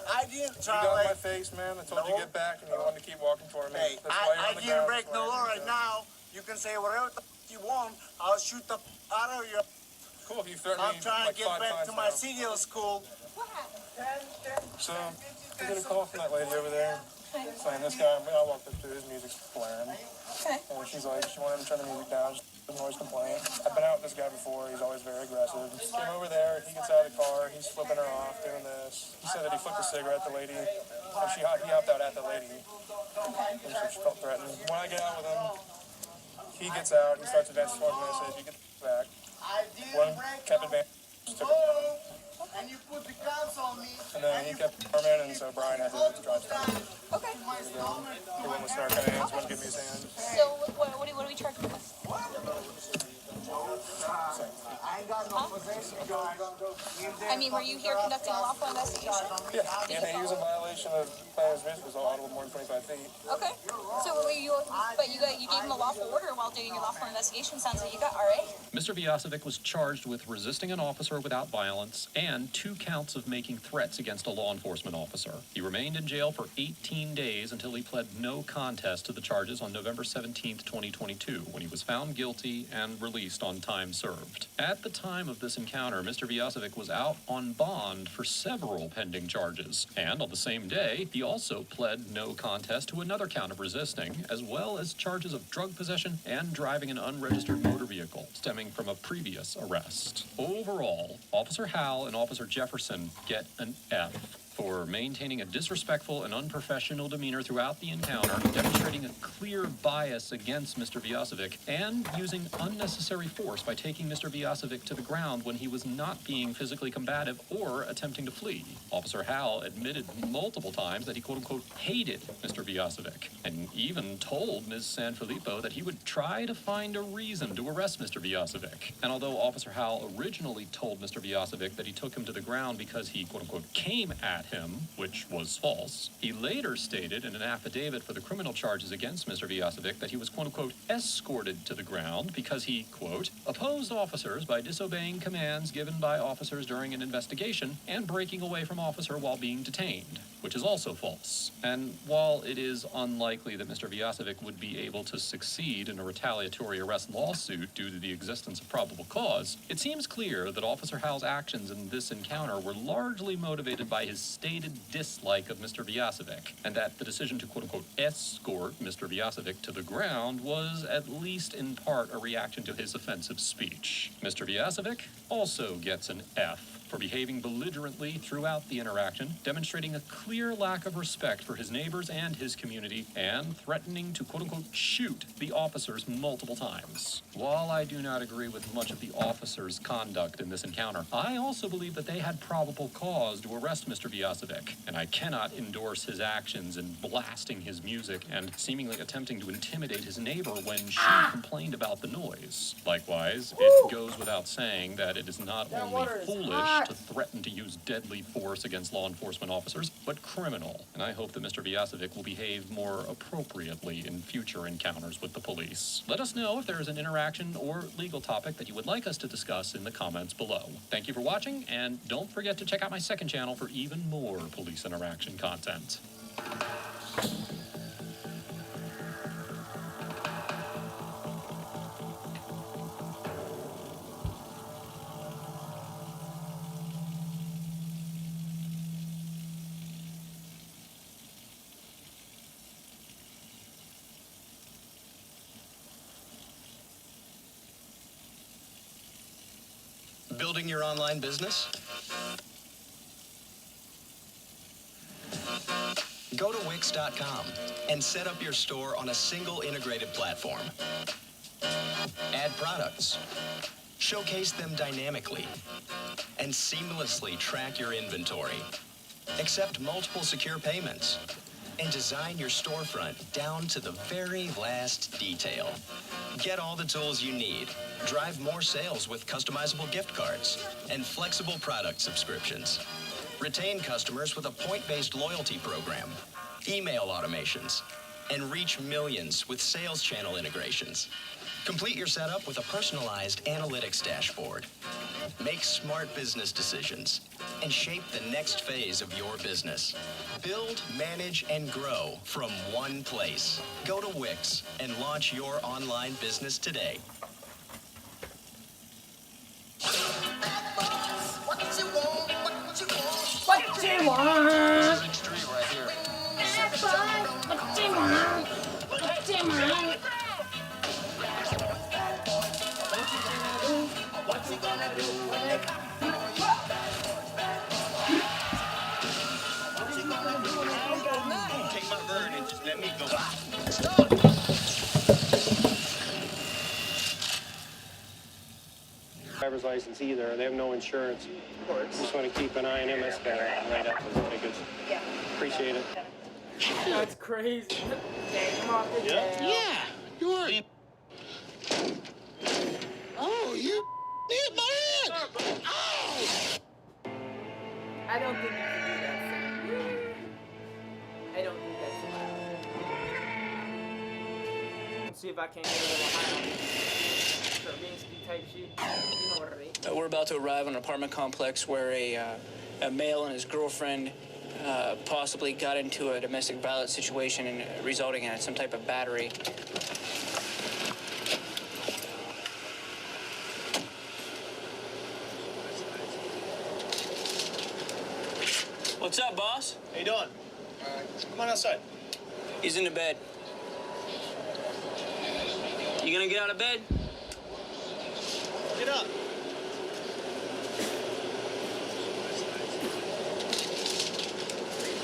I didn't You try. got Like, my face, man. I told you to get back, and you wanted to keep walking toward me. hey, That's why you're I on the didn't ground. break the law right now. You can say whatever the fuck you want. I'll shoot the out of you. Cool, if you threaten I'm me trying like to get 5 back times to my now. CDL school. So, I get a call from that lady over there saying this guy, I walked up to his music's blaring. And she's like, she wanted him to turn the music down, just a noise complaint. I've been out with this guy before, he's always very aggressive. Came over there, he gets out of the car, he's flipping her off, doing this. He said that he flipped a cigarette at the lady, and he hopped out at the lady. And so she felt threatened. When I get out with him, he gets out, he starts advancing towards me, I said, you get back. One kept advancing, took him. And you put the cuffs on me. And then he kept farming, and so Brian had to drive to him. Okay. He went with snark on hands, wouldn't give me his hand. So what are we charging with? I ain't got no possession. I mean, were you here conducting a lawful investigation? Yeah, and he was in violation of playing his music was audible more than 25 feet. Okay. So were you gave him a lawful order while doing your lawful investigation. Sounds like you got RA. Mr. Vyasevic was charged with resisting an officer without violence and 2 counts of making threats against a law enforcement officer. He remained in jail for 18 days until he pled no contest to the charges on November 17, 2022, when he was found guilty and released on time served. At the time of this encounter, Mr. Vyasevic was out on bond for several pending charges, and on the same day, he also pled no contest to another count of resisting, as well as charges of drug possession and driving an unregistered motor vehicle, stemming from a previous arrest. Overall, Officer Howell and Officer Jefferson get an F for maintaining a disrespectful and unprofessional demeanor throughout the encounter, demonstrating a clear bias against Mr. Vyasevic, and using unnecessary force by taking Mr. Vyasevic to the ground when he was not being physically combative or attempting to flee. Officer Howell admitted multiple times that he quote-unquote hated Mr. Vyasevic, and even told Ms. Sanfilippo that he would try to find a reason to arrest Mr. Vyasevic. And although Officer Howell originally told Mr. Vyasevic that he took him to the ground because he quote-unquote came at him, which was false, he later stated in an affidavit for the criminal charges against Mr. Vyasevic that he was quote-unquote escorted to the ground because he, quote, opposed officers by disobeying commands given by officers during an investigation and breaking away from officer while being detained, which is also false. And while it is unlikely that Mr. Vyasevic would be able to succeed in a retaliatory arrest lawsuit due to the existence of probable cause, it seems clear that Officer Howell's actions in this encounter were largely motivated by his stated dislike of Mr. Vyasevic, and that the decision to quote-unquote escort Mr. Vyasevic to the ground was at least in part a reaction to his offensive speech. Mr. Vyasevic also gets an F for behaving belligerently throughout the interaction, demonstrating a clear lack of respect for his neighbors and his community, and threatening to quote-unquote shoot the officers multiple times. While I do not agree with much of the officers' conduct in this encounter, I also believe that they had probable cause to arrest Mr. Vyasevic, and I cannot endorse his actions in blasting his music and seemingly attempting to intimidate his neighbor when she complained about the noise. Likewise, it goes without saying that it is not only foolish to threaten to use deadly force against law enforcement officers, but criminal. And I hope that Mr. Vyasevic will behave more appropriately in future encounters with the police. Let us know if there is an interaction or legal topic that you would like us to discuss in the comments below. Thank you for watching, and don't forget to check out my second channel for even more police interaction content. Building your online business? Go to Wix.com and set up your store on a single integrated platform. Add products, showcase them dynamically, and seamlessly track your inventory. Accept multiple secure payments, and design your storefront down to the very last detail. Get all the tools you need. Drive more sales with customizable gift cards and flexible product subscriptions. retain customers with a point-based loyalty program, email automations, and reach millions with sales channel integrations. Complete your setup with a personalized analytics dashboard. Make smart business decisions and shape the next phase of your business. Build, manage, and grow from one place. Go to Wix and launch your online business today. What you want? Take my bird and just let me go. Driver's license either. They have no insurance. Just want to keep an eye on MS guy right up those tickets. Yeah. Appreciate it. That's crazy. Take him off the jail. Yeah, you are. Oh, you hit my head. Oh! I don't think you can do that, sir. I don't think that's allowed. Let's see if I can get a little high on this. Stravinsky type shit. You know what I mean? We're about to arrive on an apartment complex where a male and his girlfriend possibly got into a domestic violence situation and resulting in some type of battery. What's up, boss? How you doing? Come on outside. He's in the bed. You gonna get out of bed? Get up.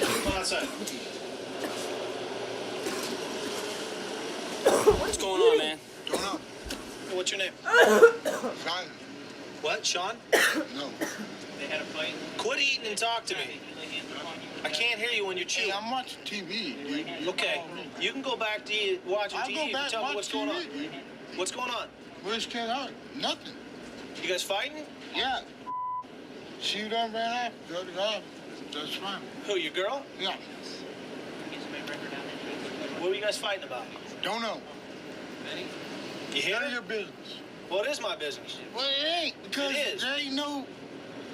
Come on outside. What's going on, man? Don't know. Hey, what's your name? Sean. What, Sean? No. They had a fight. Quit eating and talk to me. I can't hear you when you're chewing. Hey, I'm watching TV, dude. Okay, you can go back to watching I'll TV go and back tell me watch what's going on. TV, dude. What's going on? Where's Ken Hart? Nothing. You guys fighting? Yeah. She done ran off. Drove it off. That's fine. Who, your girl? Yeah. What were you guys fighting about? Don't know. You hear None of her? your business. Well, it is my business. Well, it ain't, because It is. there ain't no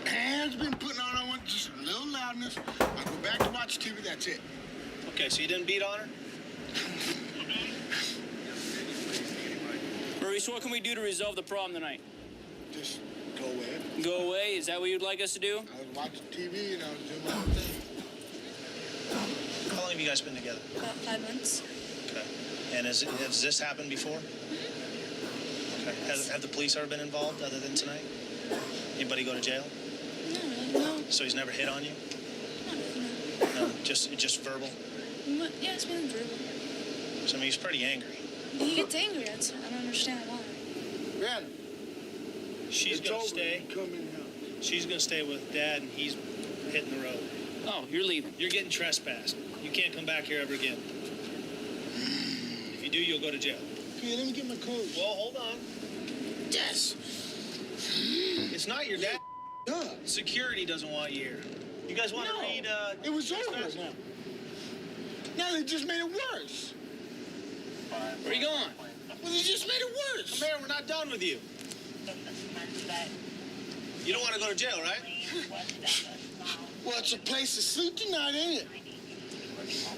hands been putting on. I want just a little loudness. I go back to watch TV, that's it. Okay, so you didn't beat on her? Maurice, what can we do to resolve the problem tonight? Just go away. Go away? Is that what you'd like us to do? I was watching TV and I was doing my own thing. How long have you guys been together? About 5 months. Okay. And has this happened before? Okay. Have the police ever been involved other than tonight? Anybody go to jail? No. So he's never hit on you? No, just verbal? Yeah, it's been verbal. So I mean, he's pretty angry. He gets angry. I don't understand why. Ben, She's it's gonna over. stay. Come in now. She's gonna stay with Dad, and he's hitting the road. Oh, you're leaving. You're getting trespassed. You can't come back here ever again. If you do, you'll go to jail. Okay, let me get my coat. Well, hold on. Yes. It's not your dad. Yeah. Security doesn't want you here. You guys want to read? It was over now. Now they just made it worse. Where are you going? Well, they just made it worse. Mayor, we're not done with you. You don't want to go to jail, right? Well, it's a place to sleep tonight, ain't it?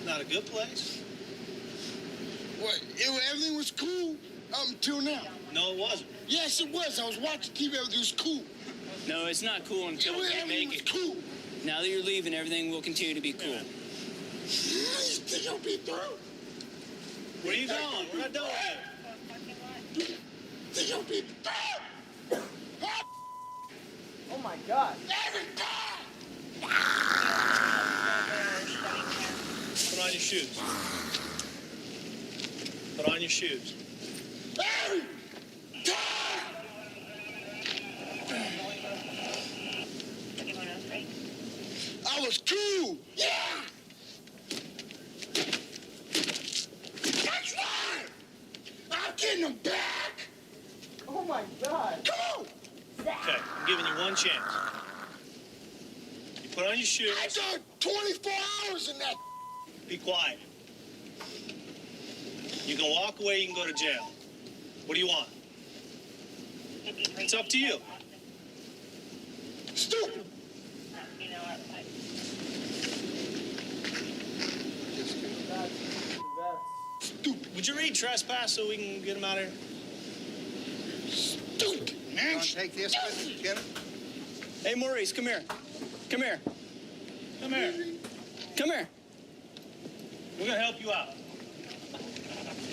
Not a good place. What? Everything was cool up until now. No, it wasn't. Yes, it was. I was watching TV. Everything was cool. No, it's not cool until we Everything make was it. cool. Now that you're leaving, everything will continue to be cool. You think I'll be through? Where are you going? We're not done with you. Think I'll be through? Oh my god. Put on your shoes. Put on your shoes. I was cool. Yeah. That's right. I'm getting them back. Oh my god. Come on. Okay, I'm giving you one chance. You Put on your shoes. I done 24 hours in that. Be quiet. You can walk away, you can go to jail. What do you want? It's up to you. Stupid. Stupid. Would you read trespass so we can get him out of here? Stupid, man. You want to take this with you, Kenny? Hey, Maurice, come here. Come here. Come here. Come here. We're gonna help you out.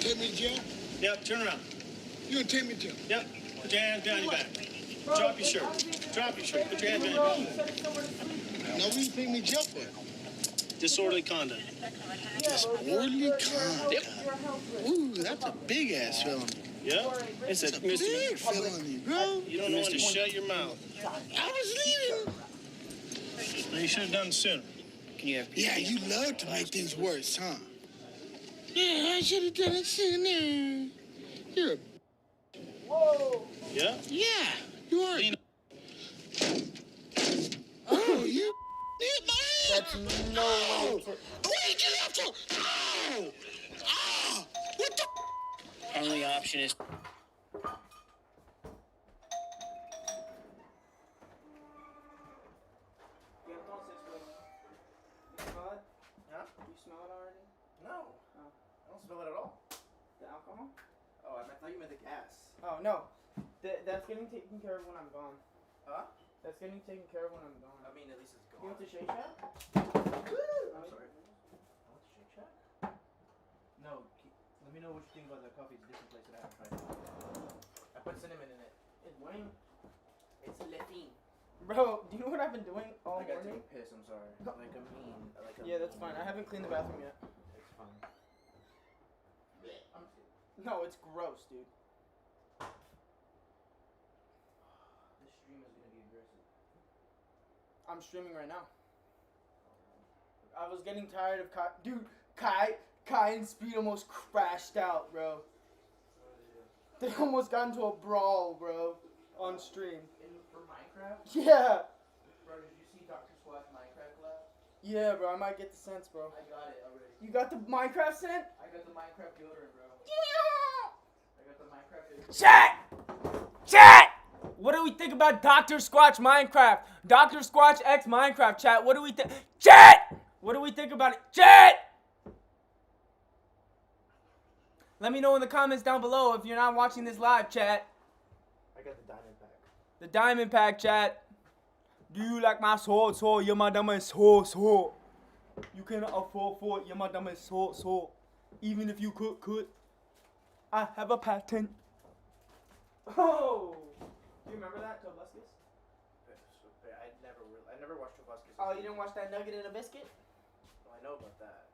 Take me to jail? Yep, turn around. You gonna take me to jail? Yep. Put your hands behind your back. Drop your shirt. Drop your shirt. Put your hands behind your back. Now, what do you take me to jail for? Disorderly conduct. Disorderly conduct. Ooh, that's a big ass felony. Yep. It's a big misdemeanor. felony, bro. You don't know when to shut your mouth. I was leaving. Well, you should have done it sooner. Can you have Yeah, you love to make things worse, huh? Yeah, I should have done it sooner. You're a... Whoa. Yeah? Yeah, you are. Oh, you hit my hand. That's no way to... What did you have to? Oh! Ah! What the? Only option is. You smell it already? No. Oh. I don't smell it at all. The alcohol? Oh, I thought you meant the gas. Oh, no. That's getting taken care of when I'm gone. Huh? That's getting taken care of when I'm gone. I mean, at least it's You gone. want to Shake Shack? I'm sorry. I want to Shake Shack? No. Let me know what you think about that coffee. It's a different place that I haven't tried. I put cinnamon in it. It's lame. It's Latin. Bro, do you know what I've been doing all I got to morning? take a piss. I'm sorry. Like a mean. Like a Yeah, that's mean- fine. I haven't cleaned the bathroom yet. It's fine. No, it's gross, dude. This stream is gonna be aggressive. I'm streaming right now. I was getting tired of Kai. Dude, Kai and Speed almost crashed out, bro. They almost got into a brawl, bro, on stream. For Minecraft? Yeah. Bro, did you see Dr. Squat's Minecraft lab? Yeah, bro, I might get the sense, bro. I got it already. You got the Minecraft scent? I got the Minecraft deodorant, bro. Yeah. I got the Minecraft deodorant. Chat! Chat! What do we think about Dr. Squatch Minecraft? Dr. Squatch X Minecraft, chat. What do we think? Chat! What do we think about it? Chat! Let me know in the comments down below if you're not watching this live, chat. I got the diamond pack. The diamond pack, chat. Do you like my sword? Sword, your madam is sword. You cannot afford it. Your madam is sword. Even if you could. I have a patent. Oh! Do you remember that, Tobuscus? I never watched Tobuscus. Oh, you didn't watch that Nugget and a Biscuit? Well, I know about that.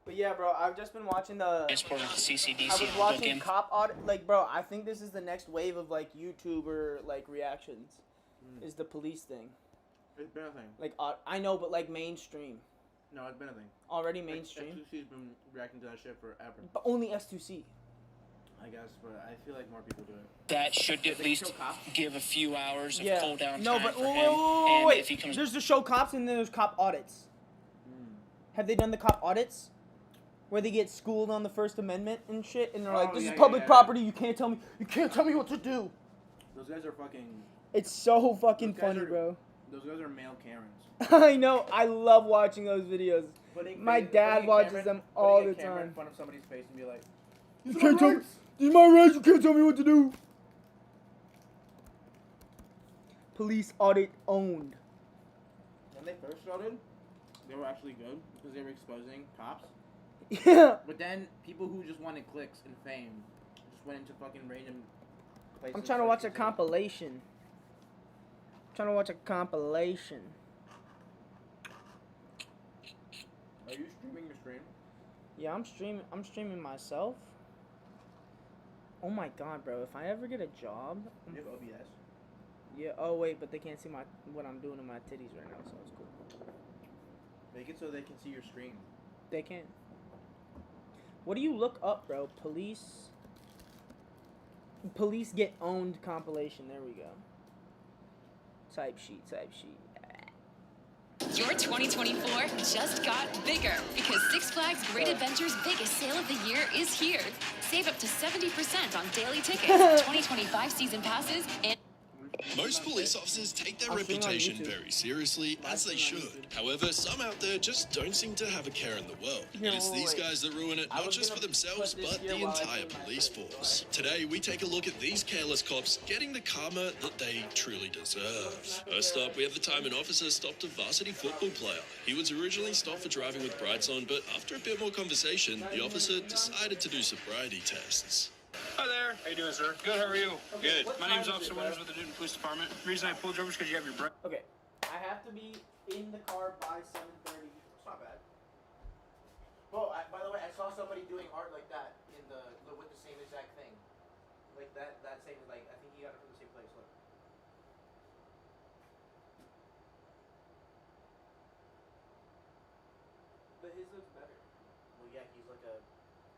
But yeah, bro, I've just been watching the... Transport with the CCDC. I was watching cop audit. Like, bro, I think this is the next wave of, like, YouTuber, like, reactions. Is the police thing. It's been a thing. Like, I know, but, like, mainstream. No, it's been a thing. Already mainstream? S2C's been reacting to that shit forever. But only S2C. I guess, but I feel like more people do it. That should at least give a few hours of cool down No, time but for him. And wait. if he comes, There's the show cops and then there's cop audits. Have they done the cop audits? Where they get schooled on the First Amendment and shit, and they're like, "This is public property. You can't tell me what to do." Those guys are fucking. It's so fucking funny, bro. Those guys are male Karens. I know. I love watching those videos. My dad watches them all the time. In front of somebody's face and be like, You can't tell me. These are my rights. You can't tell me what to do. Police audit owned. when they first started, they were actually good because they were exposing cops. Yeah. But then people who just wanted clicks and fame just went into fucking random places. I'm trying to watch a compilation. Are you streaming your stream? Yeah, I'm streaming myself. Oh my god, bro! If I ever get a job, You have OBS. Yeah. Oh wait, but they can't see what I'm doing to my titties right now, so it's cool. Make it so they can see your stream. They can't. What do you look up, bro? Police get owned compilation. There we go. Type sheet. Your 2024 just got bigger because Six Flags Great Adventure's biggest sale of the year is here. Save up to 70% on daily tickets, 2025 season passes, and Most police officers take their reputation very seriously, as they should. However, some out there just don't seem to have a care in the world. And it's these guys that ruin it, not just for themselves, but the entire police force. Today, we take a look at these careless cops getting the karma that they truly deserve. First up, we have the time an officer stopped a varsity football player. He was originally stopped for driving with brights on, but after a bit more conversation, the officer decided to do sobriety tests. Hi there. How you doing, sir? Good. How are you? Good. My name's Officer Winters with the Newton Police Department. The reason I pulled you over is because you have your break. Okay, I have to be in the car by 7:30. It's not bad. Well, by the way, I saw somebody doing art like that with the same exact thing. Like that same, like, I think he got it from the same place. Look. But his looks better. Well, yeah, he's like a.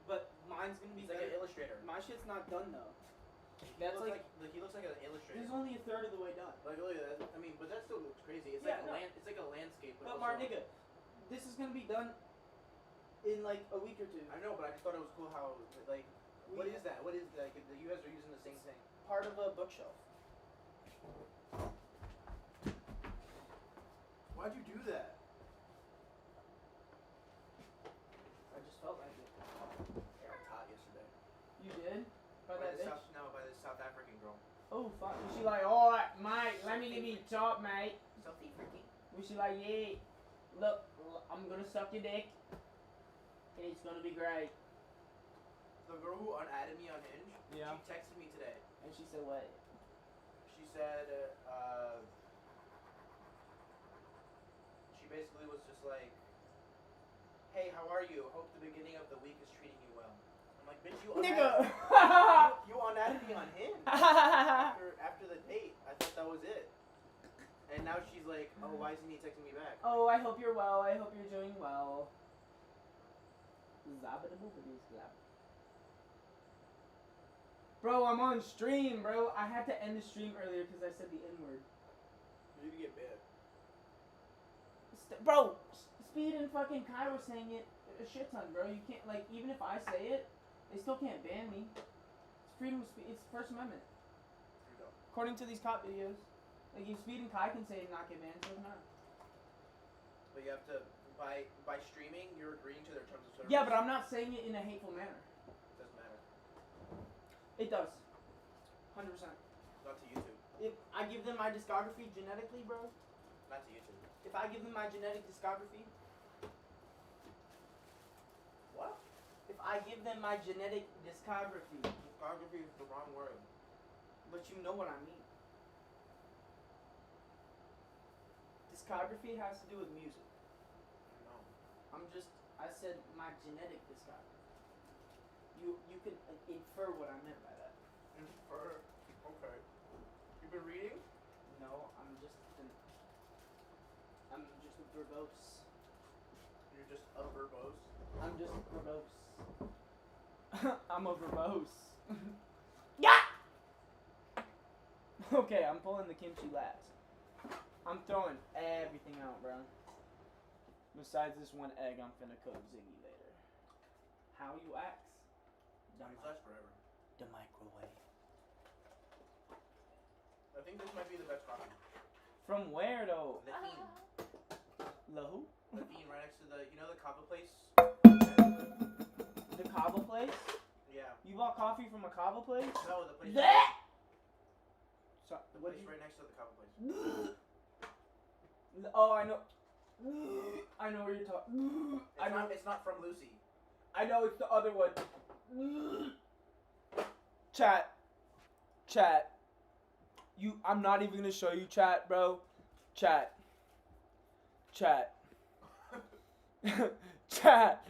But mine's gonna be He's like better. an illustrator. My shit's not done though. He looks like an illustrator. This is only a third of the way done. Like, look at that. I mean, but that still looks crazy. It's Yeah, like no. it's like a landscape. But also- my nigga, this is gonna be done in like a week or two. I know, but I just thought it was cool how like. What is that? What is that? You guys are using the same thing. Part of a bookshelf. Why'd you do that? I just felt like it. I got taught yesterday. You did? By that bitch? By this South African girl. Oh fuck. Was she like, alright, mate, let me give you a top, mate. South African. Was she like, yeah, look, I'm gonna suck your dick, and it's gonna be great. The girl who unadded me on Hinge, Yeah. she texted me today. And she said what? She said, she basically was just like, hey, how are you? Hope the beginning of the week is treating you well. I'm like, bitch, you Nigga! you unadded me on Hinge after the date. I thought that was it. And now she's like, oh, why isn't he texting me back? Oh, I hope you're well. I hope you're doing well. Zabba-da-boobity slap. Bro, I'm on stream, bro. I had to end the stream earlier because I said the N-word. You need to get banned. Bro, Speed and fucking Kai were saying it a shit ton, bro. You can't, like, even if I say it, they still can't ban me. It's freedom of speech. It's First Amendment. According to these cop videos. Like, if Speed and Kai can say it and not get banned, so not. But you have to, by streaming, you're agreeing to their terms of service. Yeah, but I'm not saying it in a hateful manner. Doesn't matter. It does. 100%. Not to YouTube. If I give them my discography genetically, bro. Not to YouTube. If I give them my genetic discography. What? If I give them my genetic discography. Discography is the wrong word. But you know what I mean. Discography has to do with music. No. I said my genetic discography. You can infer what I meant by that. Infer? Okay. You've been reading? No, I'm just verbose. You're just a verbose? I'm just verbose. I'm a verbose. Yeah! Okay, I'm pulling the kimchi last. I'm throwing everything out, bro. Besides this one egg I'm finna cook Ziggy later. How you ask? These last forever. The microwave. I think this might be the best coffee. From where though? The Fiend. The who? The Fiend right next to the, you know the kava place? The kava place? Yeah. You bought coffee from a kava place? No, the place. So, The what place you... right next to the kava place. Oh, I know. I know where you're talking. It's not from Lucy. I know it's the other one. Chat. I'm not even gonna show you chat, bro. Chat. Chat. Chat,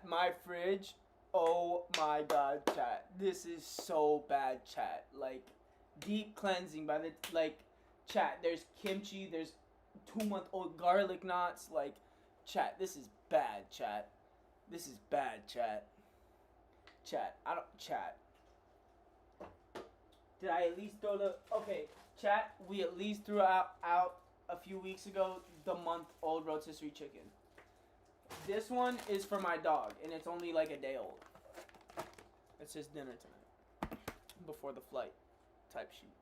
my fridge. Oh my god, chat. This is so bad, chat. Like, deep cleansing by the, like, chat. There's kimchi, there's 2-month-old garlic knots. Like, chat, this is bad, chat. This is bad, chat. Chat, Did I at least throw the... Okay, chat, we at least threw out a few weeks ago the month-old rotisserie chicken. This one is for my dog, and it's only like a day old. It's his dinner tonight. Before the flight type sheet.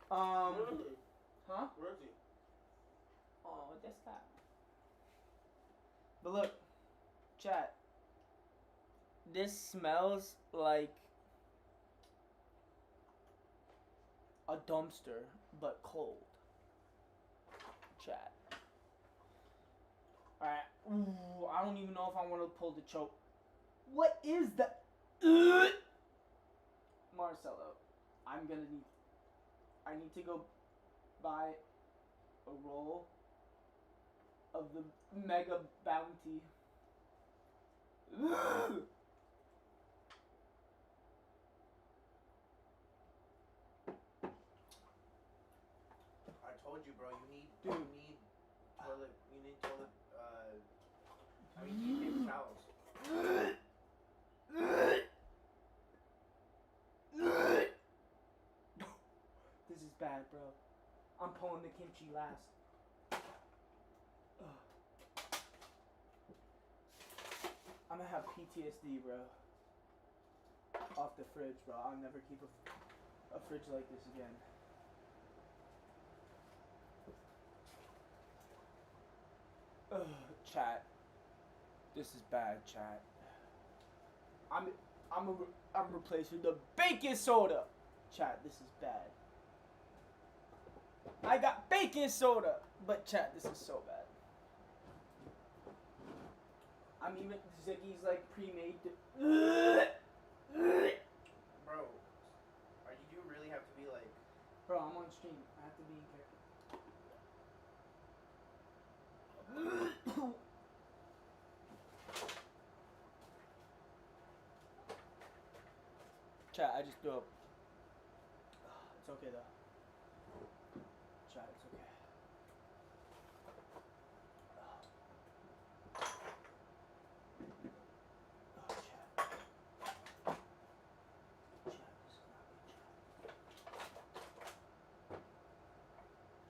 Huh? Where is he? Oh, that's that. But look, chat. This smells like a dumpster, but cold. Chat. Alright. Ooh, I don't even know if I want to pull the choke. What is that? Marcelo, I need to go buy a roll of the Mega Bounty. I told you, bro. You need toilet. You need paper towels. This is bad, bro. I'm pulling the kimchi last. Ugh. I'm gonna have PTSD, bro. Off the fridge, bro. I'll never keep a fridge like this again. Ugh, chat. This is bad, chat. I'm replacing the baking soda. Chat, this is bad. I got baking soda, but chat, this is so bad. I'm even Ziggy's like pre-made. Bro, you really have to be like. Bro, I'm on stream. I have to be in character. Chat, I just threw up. It's okay though. Chat, it's okay. Oh, chat. Chat, this is not good, chat.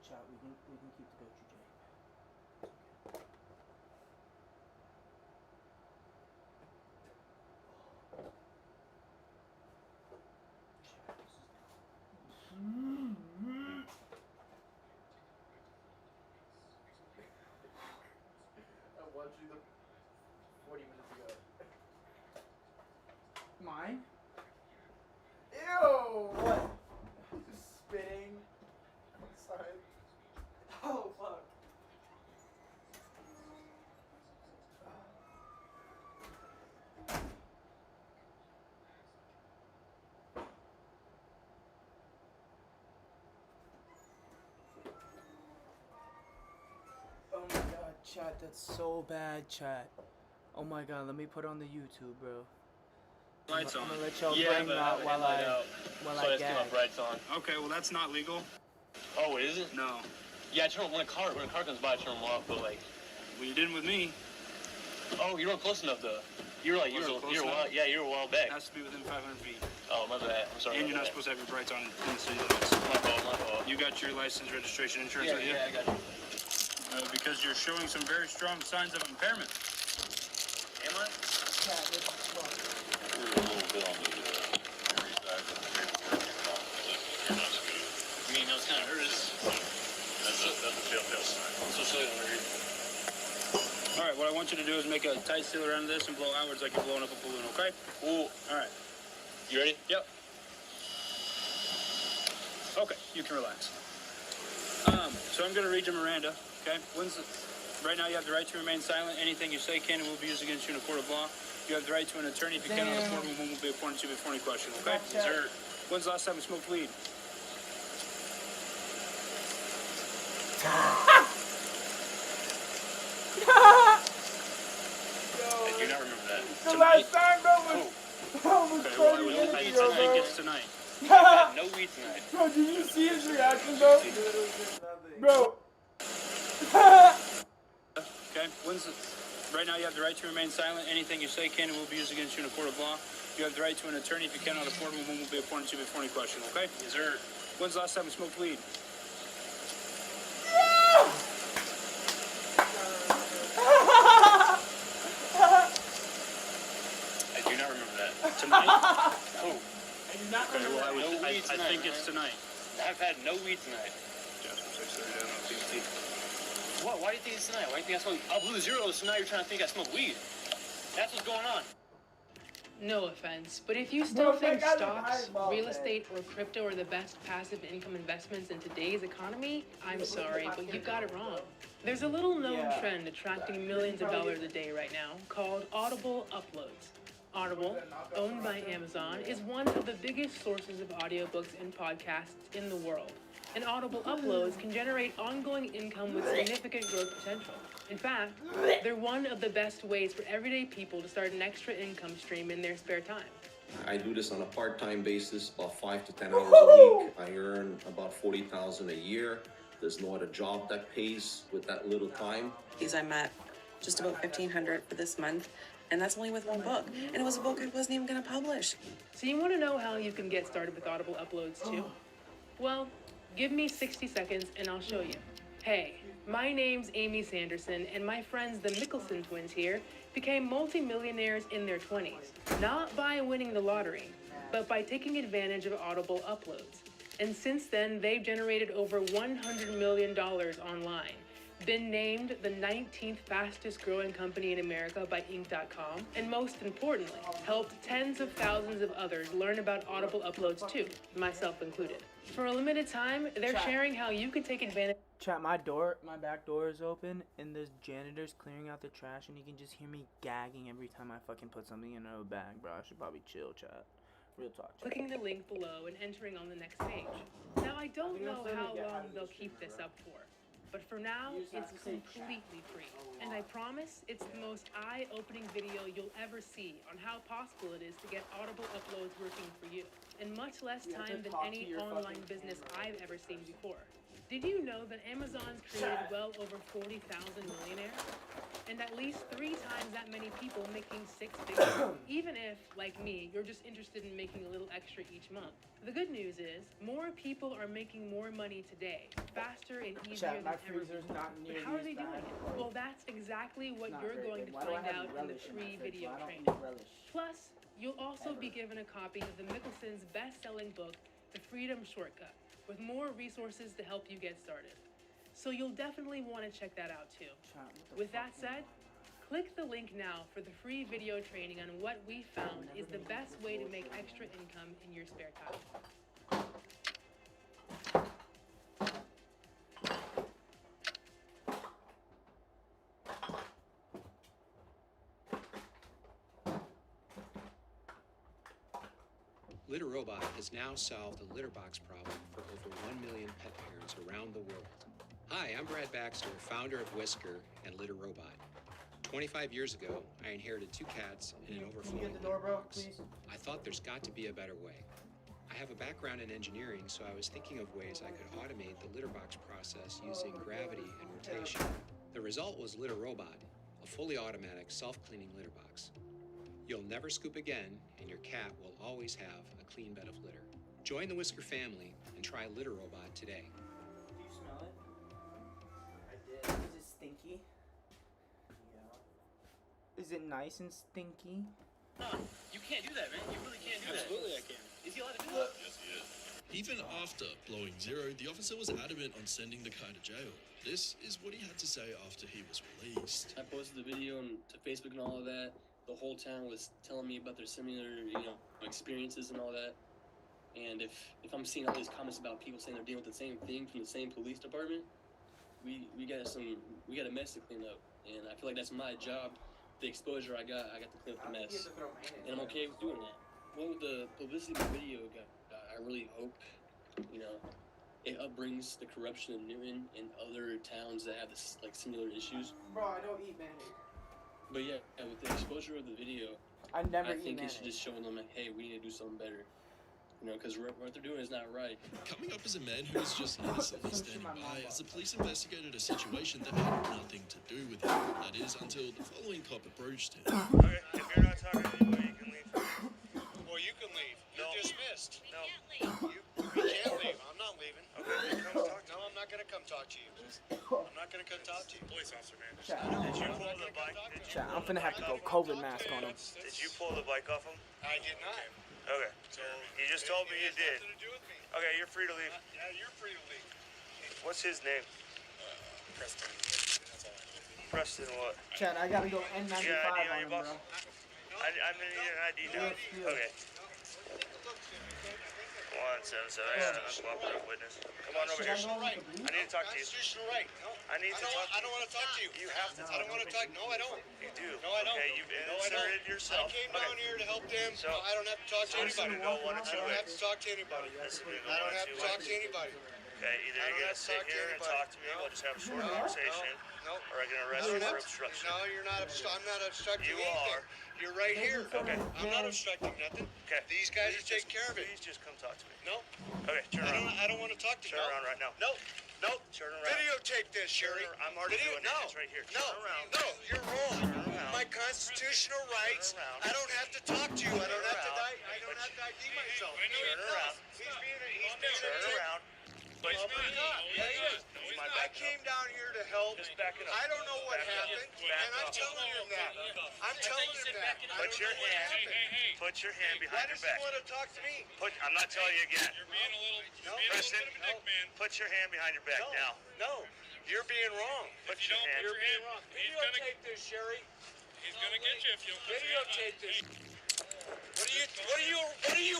Chat, we can keep the gochujang. I watched you 40 minutes ago. Mine? Ew! What? Spitting. Outside. Oh, fuck. Oh my god, chat, that's so bad, chat. Oh my god, let me put on the YouTube, bro. Lights on. I'm gonna let y'all Yeah, bring but that while I gag. brights on. Okay, well that's not legal. Oh, is it? No. Yeah, I turn when a car comes by, I turn them off. But like, Well, you didn't with me. oh, you weren't close enough though. You were like, you were a while back. It has to be within 500 feet. Oh, my bad. I'm sorry. And you're not supposed to have your brights on in the city limits. My fault. You got your license, registration, insurance with you? Yeah, I got you. Because you're showing some very strong signs of impairment. Am I? Chat, this is fun. A little bit on the side. I mean, those kind of hurts. That's a telltale sign. So say it over here. All right, what I want you to do is make a tight seal around this and blow outwards like you're blowing up a balloon, okay? Ooh. All right. You ready? Yep. Okay, you can relax. So I'm going to read you Miranda, okay? Right now you have the right to remain silent. Anything you say can and will be used against you in a court of law. You have the right to an attorney. If you cannot afford one, will be appointed to you before any question, okay? Sir. When's the last time you smoked weed? I do not remember that. The last time, bro, was Okay, well, 30 I minutes think ago, bro. it's tonight. No weed tonight. Bro, did you see his reaction, bro? Bro. Okay, right now you have the right to remain silent. Anything you say can and will be used against you in a court of law. You have the right to an attorney. If you cannot afford one, one will be appointed to you before any question, okay? Yes, sir. When's the last time you smoked weed? I do not remember that. Tonight? No. I do not remember well, I think it's tonight. I've had no weed tonight. What? Why do you think it's tonight? Why do you think I smoke? I blew zeros, so now you're trying to think I smoke weed. That's what's going on. No offense, but if you still think stocks, real estate, or crypto are the best passive income investments in today's economy, I'm sorry, but you've got it wrong. There's a little known trend attracting millions of dollars a day right now called Audible uploads. Audible, owned by Amazon, is one of the biggest sources of audiobooks and podcasts in the world. And Audible uploads can generate ongoing income with significant growth potential. In fact, they're one of the best ways for everyday people to start an extra income stream in their spare time. I do this on a part-time basis, about 5 to 10 hours a week. I earn about $40,000 a year. There's no other job that pays with that little time. I'm at just about $1,500 for this month, and that's only with one book. And it was a book I wasn't even going to publish. So you want to know how you can get started with Audible uploads too? Well, give me 60 seconds and I'll show you. Hey, my name's Amy Sanderson, and my friends the Mickelson twins here became multimillionaires in their 20s. Not by winning the lottery, but by taking advantage of Audible uploads. And since then, they've generated over $100 million online. Been named the 19th fastest growing company in America by Inc.com, and most importantly, helped tens of thousands of others learn about Audible uploads too, myself included. For a limited time, they're sharing how you can take advantage. Chat, my back door is open, and there's janitors clearing out the trash, and you can just hear me gagging every time I fucking put something in a bag, bro. I should probably chill, chat. Real talk, chat. Clicking the link below and entering on the next page. Now, I don't know how long they'll keep this up for. But for now, it's completely free. And I promise it's the most eye-opening video you'll ever see on how possible it is to get Audible uploads working for you. In much less time than any online business I've ever seen before. Did you know that Amazon's created well over 40,000 millionaires? And at least 3 times that many people making 6 figures, even if, like me, you're just interested in making a little extra each month. The good news is, more people are making more money today, faster and easier than ever before. But how are they doing it? Well, that's exactly what you're going to find out in the free video training. Plus, you'll also be given a copy of the Mickelson's best-selling book, The Freedom Shortcut, with more resources to help you get started. So you'll definitely want to check that out too. With that said, click the link now for the free video training on what we found is the best way to make extra income in your spare time. Litter Robot has now solved the litter box problem for over 1 million pet parents around the world. Hi, I'm Brad Baxter, founder of Whisker and Litter Robot. 25 years ago, I inherited 2 cats and an overflowing litter box. I thought there's got to be a better way. I have a background in engineering, so I was thinking of ways I could automate the litter box process using gravity and rotation. The result was Litter Robot, a fully automatic, self-cleaning litter box. You'll never scoop again, and your cat will always have a clean bed of litter. Join the Whisker family and try Litter Robot today. Do you smell it? I did. Is it stinky? Yeah. Is it nice and stinky? No, you can't do that, man. You really can't do that. Absolutely, I can. Is he allowed to do that? Yes, he is. Even after blowing zero, the officer was adamant on sending the guy to jail. This is what he had to say after he was released. I posted the video to Facebook and all of that. The whole town was telling me about their similar, experiences and all that. And if I'm seeing all these comments about people saying they're dealing with the same thing from the same police department, we got a mess to clean up. And I feel like that's my job. The exposure I got to clean up the mess. And I'm okay with doing that. Well, with the publicity of the video, I really hope, it upbrings the corruption in Newton and other towns that have this, similar issues. Bro, I don't eat mayonnaise. But yeah, with the exposure of the video, I think it should just show them, hey, we need to do something better. Because what they're doing is not right. Coming up as a man who was just innocently standing by as the police investigated a situation that had nothing to do with him. That is, until the following cop approached him. Okay, if you're not talking to anybody, you can leave. dismissed. No. You can't leave. I'm not leaving. Okay, come talk to me. No, I'm not going to come talk to you. I'm not going to come talk to you. Police officer, man. Did you pull the bike? Chat, I'm finna have to go COVID mask on him. Did you pull the bike off him? I did not. Okay. So you just told me you did. Nothing to do with me. Okay, you're free to leave. Yeah, you're free to leave. What's his name? Preston. That's all I know. Preston what? Chat, I gotta go N95 You got ID on on your him, boss? bro. I'm gonna need an ID now. Okay. 177. I got a cooperative witness. Come on over here. I need to talk to you. Constitutional right. No. I need to talk. I don't want to talk to you. You have to. I don't want to talk. No, I don't. You do. No, I don't. Okay, you've inserted yourself. I came down here to help them. So I don't have to talk to anybody. Go one or two ways. I don't have to talk to anybody. I don't have to talk to anybody. Okay, either you're gonna sit here and talk to me, we'll just have a short conversation, or I'm gonna arrest you for obstruction. No, you're not. I'm not obstructing anything. You are. You're right here. Okay. I'm not obstructing nothing. Okay. These guys are taking care of it. Please just come talk to me. No. Okay, turn around. I don't want to talk to you. Turn around right now. No. No. Turn around. Videotape this, Sherry. I'm already doing it. It's right here. Turn around. No, you're wrong. My constitutional rights. I don't have to talk to you. I don't have to ID myself. Turn around. Turn around. But yeah, he is. I came down here to help. Just back it up. I don't know what happened, and I'm telling him that. I'm telling him that. Put your hand behind your back. Why does he want to talk to me? I'm not telling you again. You're being a little. Preston, put your hand behind your back now. No, you're being wrong. Put your hand. You're being wrong. Videotape this, Sherry. He's gonna get you if you don't. Videotape this. What are you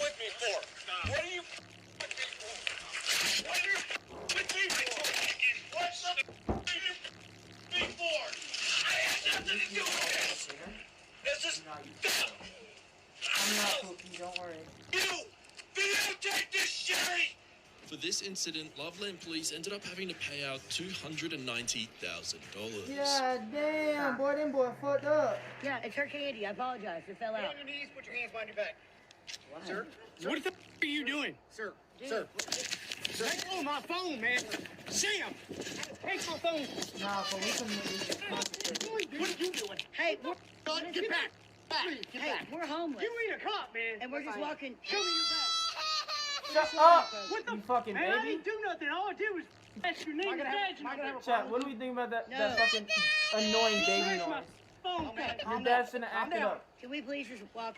with me for? What are you with me for? What are you with me for? What the are you me for? I have nothing to do with this. This is dumb. I'm not cookie, don't worry. You videotape this, Sherry. For this incident, Loveland police ended up having to pay out $290,000. Yeah, damn, boy, them boy fucked up. Yeah, it's her candy. I apologize. It fell out. Get on your knees, put your hands behind your back. What? Sir? What the f are you doing? Sir. Dude. Sir. Let go of my phone, man. Sam, take my phone. Nah, but we can concentrate. What are you doing? Hey, Get back. Get back. We're homeless. You ain't a cop, man. And we're just walking. Show me your back. Shut up, What the you fucking man, I baby. didn't do nothing. All I did was ask your name and badge. Chat, what do we think about that fucking annoying baby noise? Phone, Your dad's finna act it up. Can we please just walk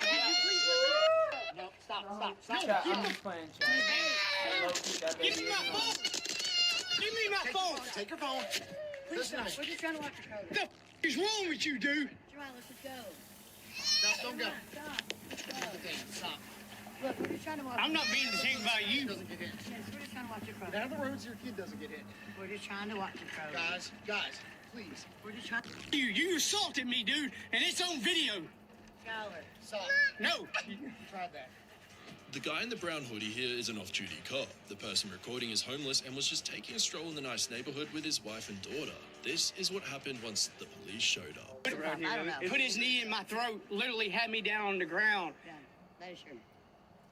No, stop. Chat, I'm just playing, chat. Give me my phone. Give me my phone. Take your phone. Listen to me. We're just trying to watch your car. What the f is wrong with you, dude? Jerron, let's just go. Stop, don't go. Stop. Look, we're just trying to watch. I'm not being detained by you. Doesn't get hit. Yes, we're just trying to watch your car. Down the road so your kid doesn't get hit. We're just trying to watch your car. Guys, please. We're just trying. You assaulted me, dude, and it's on video. Skylar. Stop. No. Try that. The guy in the brown hoodie here is an off-duty cop. The person recording is homeless and was just taking a stroll in the nice neighborhood with his wife and daughter. This is what happened once the police showed up. I don't know. Put his knee in my throat, literally had me down on the ground. Yeah, that is true.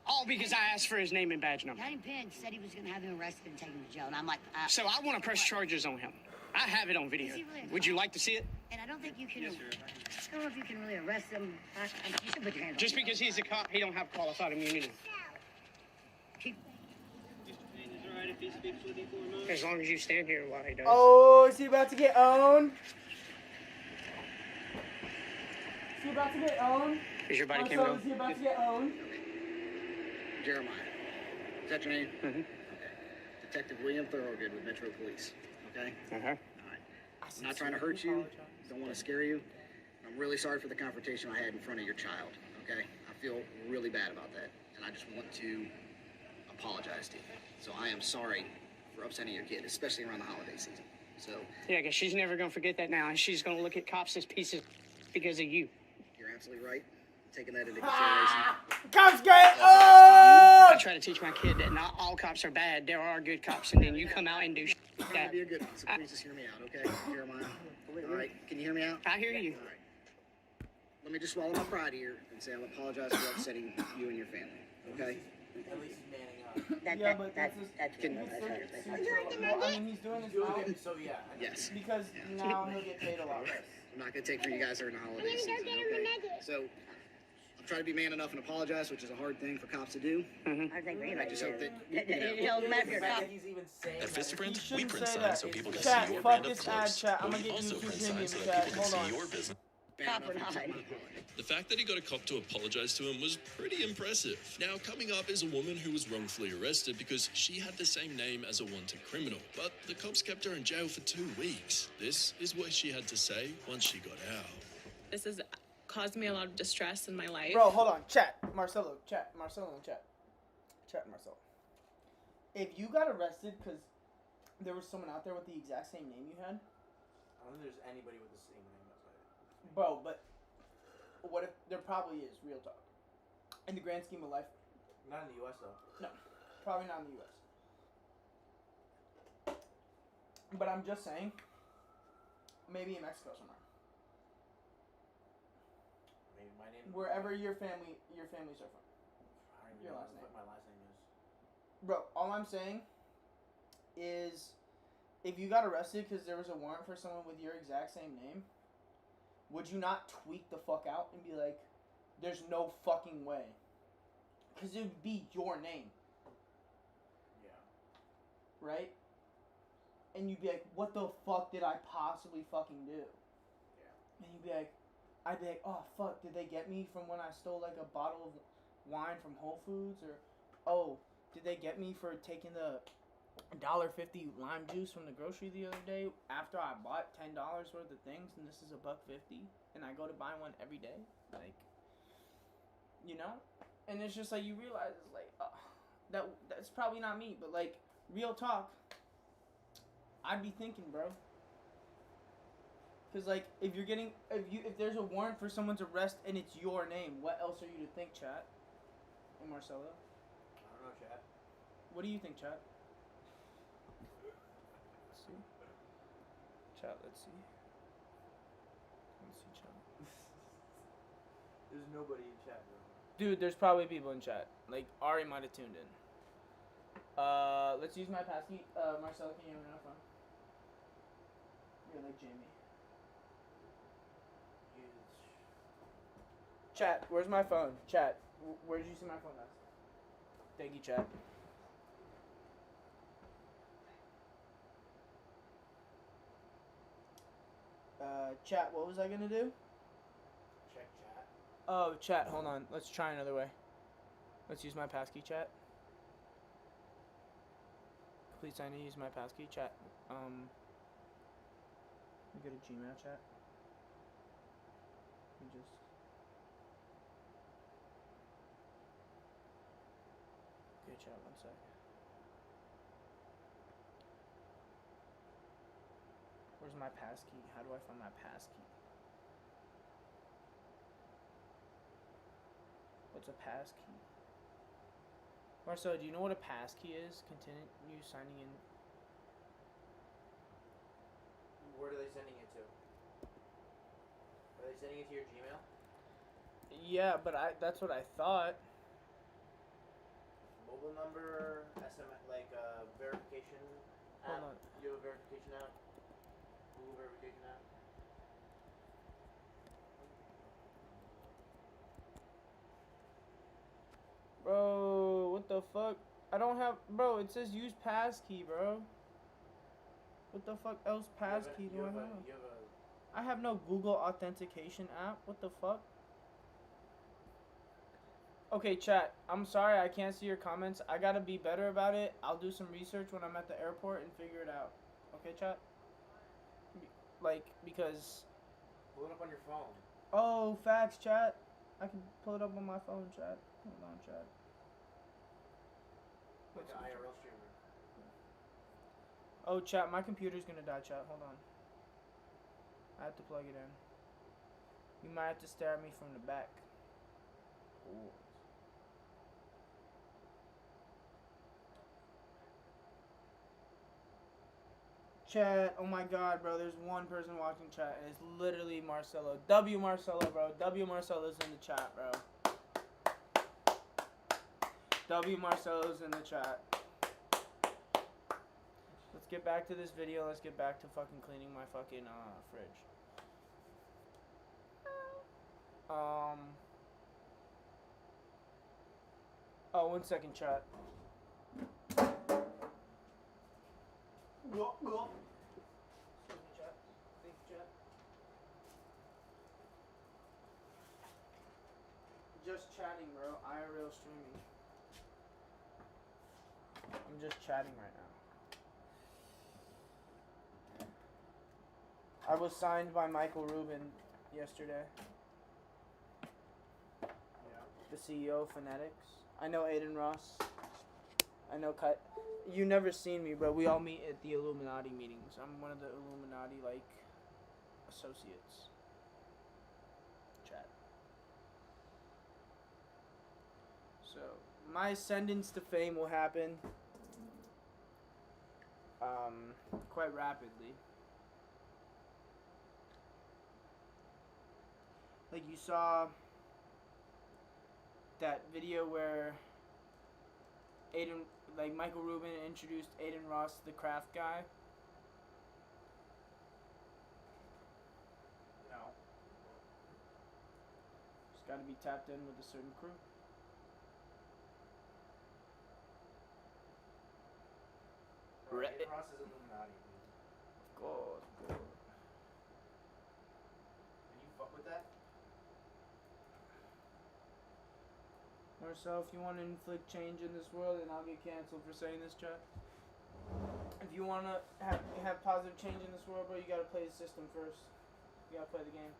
All because I asked for his name and badge number. Patty Penn said he was going to have him arrested and taken to jail, and I'm like, So I want to press charges on him. I have it on video. Is he really Would you like to see it? and I don't think you can. I don't know if you can really arrest him. You should put your hands on Just him. because he's a cop, he don't have qualified immunity. As long as you stand here while he does. Oh, is he about to get owned? Is he about to get owned? Is your body Is camera he about to get owned? Jeremiah. Is that your name? Mm-hmm. Okay. Detective William Thorogood with Metro Police. Okay? Uh-huh. All right. I'm not trying to hurt you. Don't want to scare you. I'm really sorry for the confrontation I had in front of your child. Okay? I feel really bad about that. And I just want to apologize to you. So I am sorry for upsetting your kid, especially around the holiday season. So Yeah, because she's never going to forget that now, and she's going to look at cops as pieces because of you. you're absolutely right. Taking that into consideration. Cops get owned! I try to teach my kid that not all cops are bad. There are good cops, and then you come out and do I'm gonna be a good one, so please just hear me out, okay? Jeremiah. All right, can you hear me out? I hear you. All right. Let me just swallow my pride here and say I apologize for upsetting you and your family, okay? At least he's manning up. That's Can- Well, I mean, he's doing his job. So yeah. Yes. Because now he'll get paid a lot less. I'm not gonna take for you guys during the holiday season, okay? So, I'm tried to be man enough and apologize, which is a hard thing for cops to do. I think I just hope that It'll matter your cop. He's even saying At that. Vistaprint, we print say signs that. so people can Chat, see your fuck brand up this ad, close. chat. I'm But gonna we get also YouTube print Premium, signs so that chat. people can Hold on. see your business. Cop or not. The fact that he got a cop to apologize to him was pretty impressive. Now, coming up is a woman who was wrongfully arrested because she had the same name as a wanted criminal, but the cops kept her in jail for 2 weeks. This is what she had to say once she got out. This has caused me a lot of distress in my life. Bro, hold on. Chat. Marcelo. Chat. Marcelo in chat. Chat, Marcelo. If you got arrested because there was someone out there with the exact same name you had, I don't think there's anybody with the same name as I. bro, but what if there probably is, real talk. In the grand scheme of life, Not in the U.S. though. no. Probably not in the US. But I'm just saying, maybe in Mexico somewhere. Maybe my name. Wherever your families are from. I don't even Your know last what name. my last name is. Bro, all I'm saying is if you got arrested because there was a warrant for someone with your exact same name, would you not tweak the fuck out and be like, there's no fucking way? Because it would be your name. Yeah. Right? And you'd be like, what the fuck did I possibly fucking do? Yeah. And you'd be like, I'd be like, oh fuck, did they get me from when I stole like a bottle of wine from Whole Foods? Or, oh, did they get me for taking the $1.50 lime juice from the grocery the other day after I bought $10 worth of things and this is $1.50 and I go to buy one every day? Like, you know? And it's just like you realize it's like, that's probably not me, but like real talk, I'd be thinking, bro. Cause like if there's a warrant for someone's arrest and it's your name, what else are you to think, chat? And Marcelo? I don't know, chat. What do you think, chat? Let's see. Chat, let's see. Let's see, chat. There's nobody in chat, bro. Dude, there's probably people in chat. Like Ari might have tuned in. Let's use my passkey. Marcelo, can you hear me on the phone? You're like Jamie. Chat, where's my phone? Chat, where did you see my phone at? Thank you, chat. Chat, what was I gonna do? Check chat. Oh, chat, hold on. Let's try another way. Let's use my passkey, chat. Please sign in, use my passkey, chat. Let me go to Gmail, chat. Let me just... Okay, chat, one sec. Where's my passkey? How do I find my passkey? What's a passkey? Marcelo, do you know what a passkey is? Continue signing in. Where are they sending it to? Are they sending it to your Gmail? Yeah, but that's what I thought. Mobile number, SMS, like verification app. Hold on. You have a verification app? Google verification app? Bro, what the fuck? I don't have... Bro, it says use passkey, bro. What the fuck else passkey do I have? I have no Google authentication app. What the fuck? Okay, chat. I'm sorry I can't see your comments. I gotta be better about it. I'll do some research when I'm at the airport and figure it out. Okay, chat? Like, because... Pull it up on your phone. Oh, facts, chat. I can pull it up on my phone, chat. Hold on, chat. Like an IRL streamer. Oh, chat, my computer's gonna die, chat. Hold on. I have to plug it in. You might have to stare at me from the back. Ooh. Chat, oh my god, bro, there's one person watching chat, and it's literally Marcelo. W Marcelo, bro. W Marcelo's in the chat, bro. W Marcelo's in the chat. Let's get back to this video. Let's get back to fucking cleaning my fucking fridge. Oh, 1 second, chat. Go. Excuse me, chat. Thank you, chat. Just chatting, bro. IRL streaming. I'm just chatting right now. I was signed by Michael Rubin yesterday. The CEO of Fanatics. I know Aiden Ross. I know Kai. You never seen me, bro. We all meet at the Illuminati meetings. I'm one of the Illuminati, like, associates. Chat. So, my ascendance to fame will happen quite rapidly. Like, you saw that video where Aiden, like, Michael Rubin introduced Aiden Ross, the craft guy. No. Just gotta be tapped in with a certain crew. Aiden Ross is Illuminati, dude. Of course, bro. And you fuck with that? Marcel, if you want to inflict change in this world, then I'll get canceled for saying this, chat. If you want to have positive change in this world, bro, you gotta play the system first. You gotta play the game.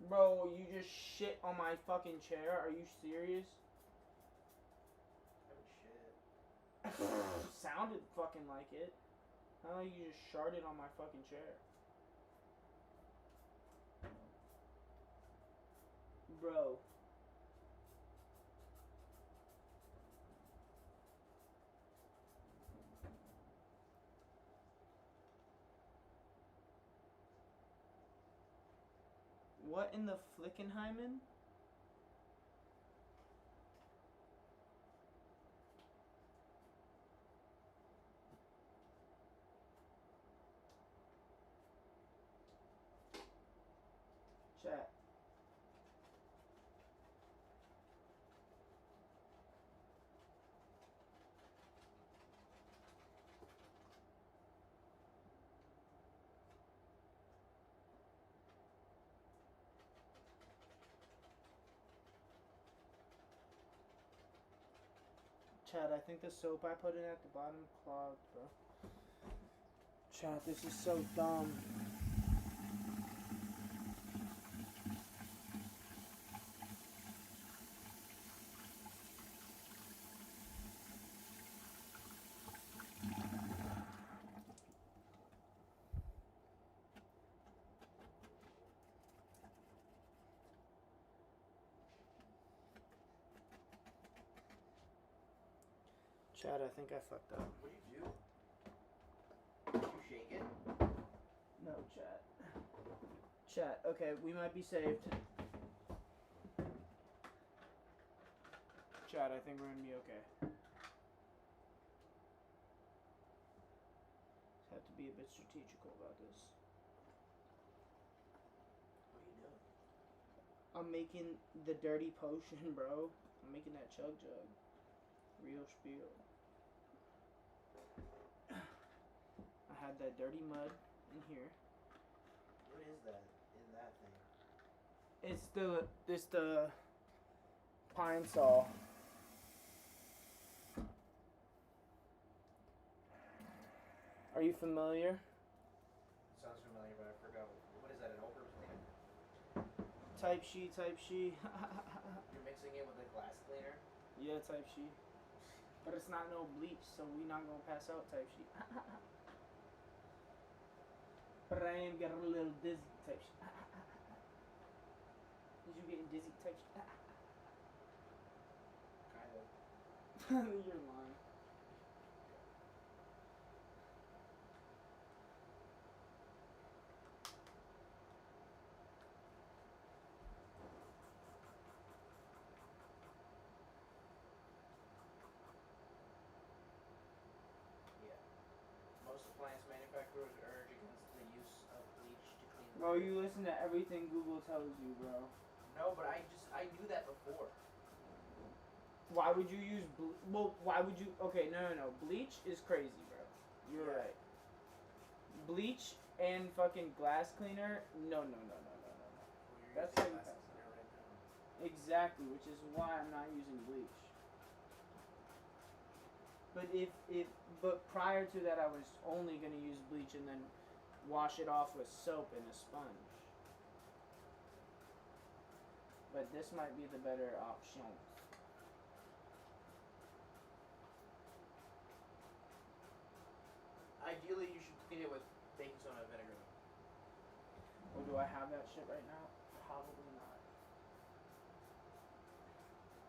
Bro, you just shit on my fucking chair? Are you serious? Shit. Sounded fucking like it. How about you just sharted on my fucking chair? Bro. What in the Flickenheimen? Chat. Chad, I think the soap I put in at the bottom clogged, bro. Chad, this is so dumb. Chad, I think I fucked up. What do you do? Did you shake it? No, chat. Chat, okay, we might be saved. Chat, I think we're gonna be okay. Just have to be a bit strategical about this. What are you doing? I'm making the dirty potion, bro. I'm making that chug jug. Real spiel. I had that dirty mud in here. What is that in that thing? It's the Pine Sol. Are you familiar? Sounds familiar, but I forgot. What is that, an ochre cleaner? Type she. You're mixing it with a glass cleaner? Yeah, type she. But it's not no bleach, so we not gonna pass out type she. But I am getting a little dizzy type she. Is you getting dizzy type she? Kind of. You're lying. manufacturers urge against the use of bleach to clean. Bro, you listen to everything Google tells you, bro. No, but I knew that before. Why would you use well, why would you? Okay, no. Bleach is crazy, bro. You're right. Bleach and fucking glass cleaner? No. That's like exactly, which is why I'm not using bleach. But prior to that, I was only gonna use bleach and then wash it off with soap and a sponge. But this might be the better option. Ideally, you should clean it with baking soda and vinegar. Or do I have that shit right now? Probably not.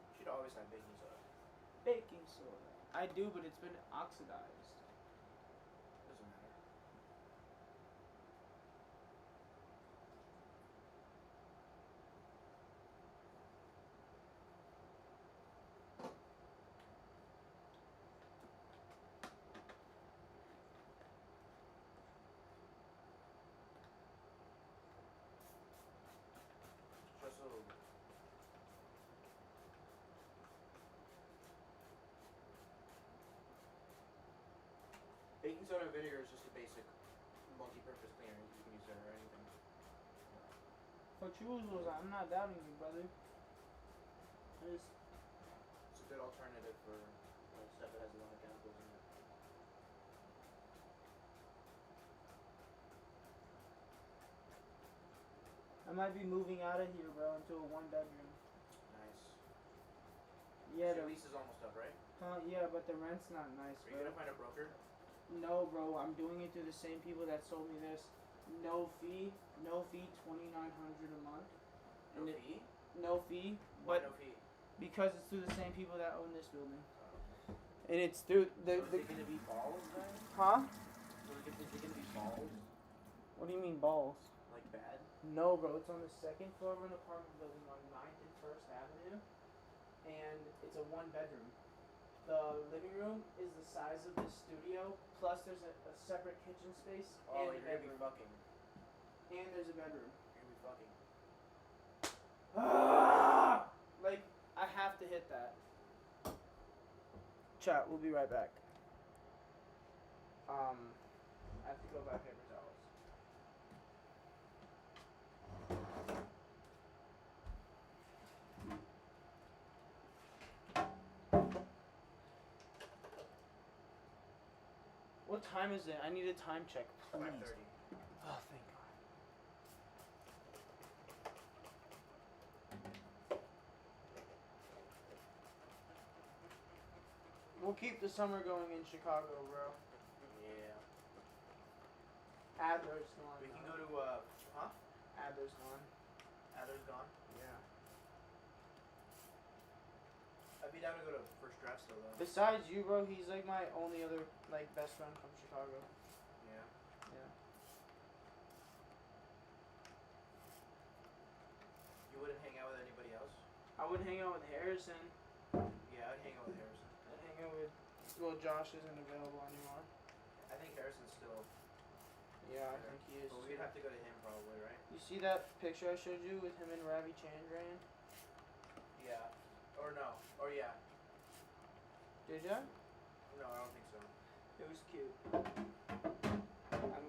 You should always have baking soda. Baking soda. I do, but it's been oxidized. Doesn't matter. Also, baking soda and vinegar is just a basic multi-purpose cleaner. You can use it or anything. For choosers, I'm not doubting you, brother. It's a good alternative for stuff that has a lot of chemicals in it. I might be moving out of here, bro, into a one-bedroom. Nice. Yeah, So the your lease is almost up, right? yeah, but the rent's not nice, Are you bro. gonna find a broker? No, bro, I'm doing it through the same people that sold me this. No fee, $2,900 a month. No And fee? No fee, Why but no fee? because it's through the same people that own this building. And it's through So is it gonna be balls then? Huh? So is it gonna be balls? What do you mean balls? Like bad? No, bro, it's on the second floor of an apartment building on 9th and 1st Avenue, and it's a one-bedroom. The living room is the size of this studio, plus there's a separate kitchen space Oh, and a you're gonna be bedroom. fucking. And there's a bedroom. You're gonna be fucking. Like, I have to hit that. Chat, we'll be right back. I have to go buy paper towels. What time is it? I need a time check, please. 5:30. Oh, thank God. We'll keep the summer going in Chicago, bro. Yeah. Adler's gone. We can though. go to huh? Adler's gone. Adler's gone. Yeah. I'd be down to go to first draft still though. Besides you, bro, he's like my only other like best friend from Chicago. Yeah. Yeah. You wouldn't hang out with anybody else? I would hang out with Harrison. Yeah, I'd hang out with Harrison. I'd hang out with. Well, Josh isn't available anymore. I think Harrison's still. Yeah, I there. think he is. But we'd have to go to him probably, right? You see that picture I showed you with him and Ravi Chandran? Yeah. Or no. Or yeah. Did ya? No, I don't think so. It was cute. I'm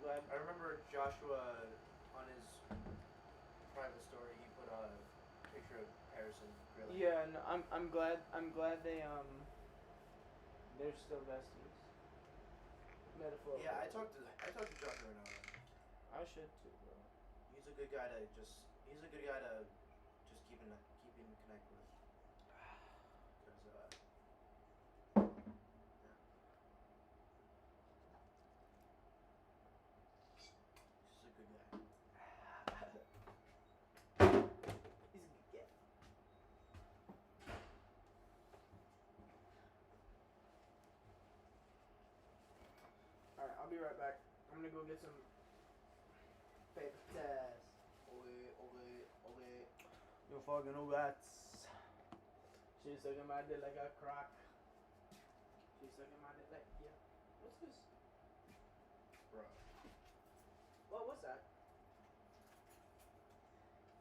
glad. I remember Joshua on his private story. He put a picture of Harrison grilling. Yeah, no, I'm glad they they're still besties. Metaphor. Yeah, I talked to Joshua right now. I should too, bro. He's a good guy to just keep in connect with. Cause he's a good guy. He's a good guy. Alright, I'll be right back. I'm gonna go get some paper towels. Okay. You fucking nuggets. She's sucking my dick like a crock. She's sucking my dick like, yeah. What's this? Bruh. What was that?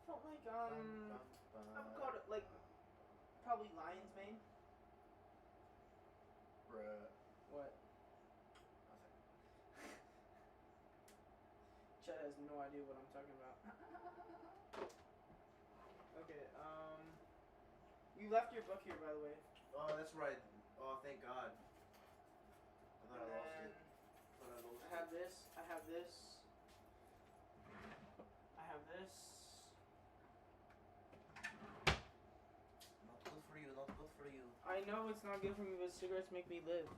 Felt like I would call it like probably lion's mane. Bruh. What? Chad has no idea what I'm talking about. Okay, you left your book here, by the way. Oh, that's right. Oh, thank God. I thought And I lost then it. Thought I lost I have this. I have this. I have this. Not good for you. Not good for you. I know it's not good for me, but cigarettes make me live.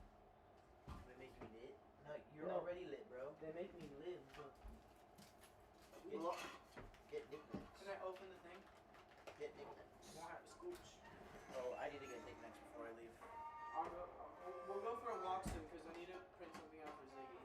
They make you lit? No, you're No. already lit, bro. They make me live. Get knickknacks. Can I open the thing? Get knickknacks. I have a scooch. Oh, I need to get knickknacks before I leave. We'll go for a walk soon because I need to print something out for Ziggy.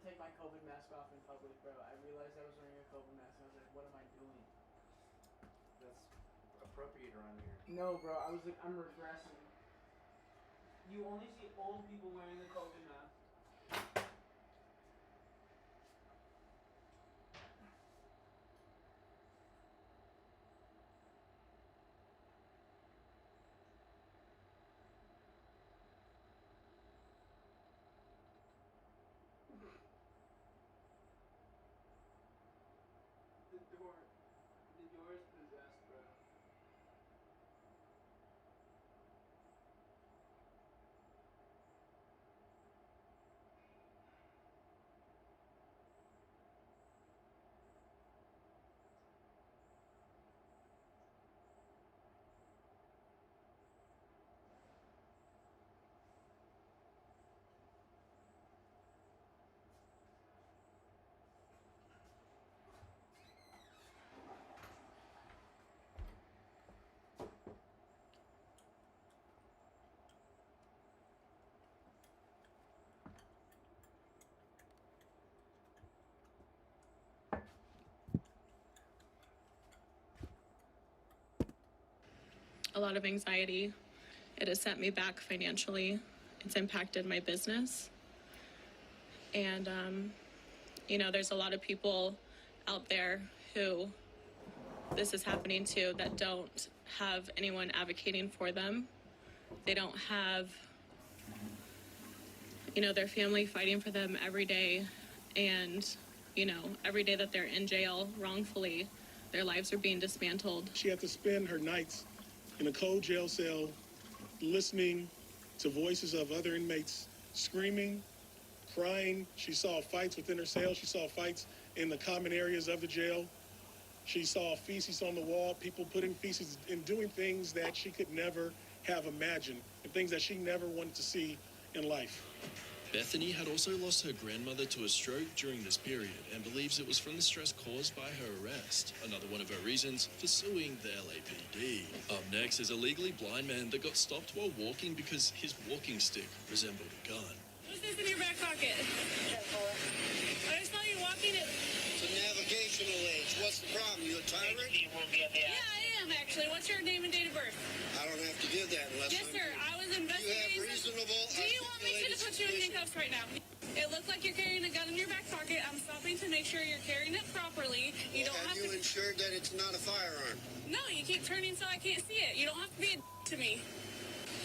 take my COVID mask off in public, bro. I realized I was wearing a COVID mask. I was like, what am I doing? That's appropriate around here. No, bro. I was like, I'm regressing. You only see old people wearing the COVID mask. The door is possessed, bro. A lot of anxiety. It has set me back financially. It's impacted my business. And, you know, there's a lot of people out there who this is happening to that don't have anyone advocating for them. They don't have, you know, their family fighting for them every day. And, you know, every day that they're in jail wrongfully, their lives are being dismantled. She had to spend her nights in a cold jail cell, listening to voices of other inmates screaming, crying. She saw fights within her cell. She saw fights in the common areas of the jail. She saw feces on the wall, people putting feces and doing things that she could never have imagined, and things that she never wanted to see in life. Bethany had also lost her grandmother to a stroke during this period and believes it was from the stress caused by her arrest. Another one of her reasons for suing the LAPD. Up next is a legally blind man that got stopped while walking because his walking stick resembled a gun. What's this in your back pocket? I just saw you walking it. It's a navigational aid. What's the problem? You a tyrant? Yeah, I am actually. What's your name and date of birth? I don't have to give that unless Yes, sir. I was investigating. You have reasonable. Do you want me to put you in handcuffs right now? It looked like you're carrying a gun in your back pocket. I'm stopping to make sure you're carrying it properly. You don't have you to. ensured that it's not a firearm? No, you keep turning so I can't see it. You don't have to be a to me.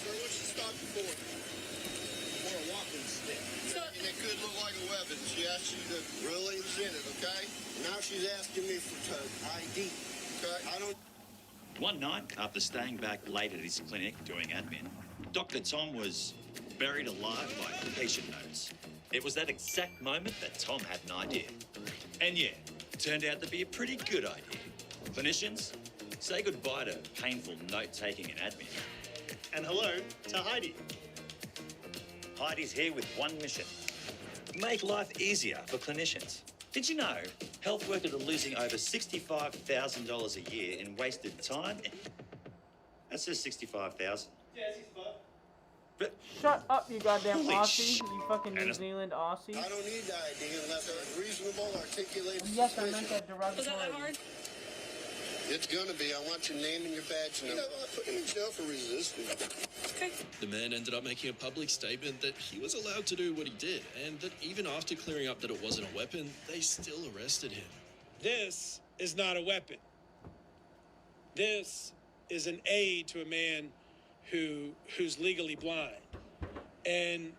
Sir, what's she stop you for? For a walking stick. And it could look like a weapon. She asked you to really present it, okay? Now she's asking me for ID. Okay? I don't. One night, after staying back late at his clinic doing admin, Dr. Tom was buried alive by patient notes. It was that exact moment that Tom had an idea. And yeah, it turned out to be a pretty good idea. Clinicians, say goodbye to painful note-taking and admin. And hello to Heidi. Heidi's here with one mission. Make life easier for clinicians. Did you know health workers are losing over $65,000 a year in wasted time? That says $65,000. But shut up, you goddamn Holy Aussie. shit. You fucking New Zealand Aussie. I don't need the ID unless it's reasonable, articulated. Yes, I meant that derogatory. Was that hard? It's gonna be. I want your name and your badge number. I put him in jail for resisting. Okay. The man ended up making a public statement that he was allowed to do what he did, and that even after clearing up that it wasn't a weapon, they still arrested him. This is not a weapon. This is an aid to a man who's legally blind. And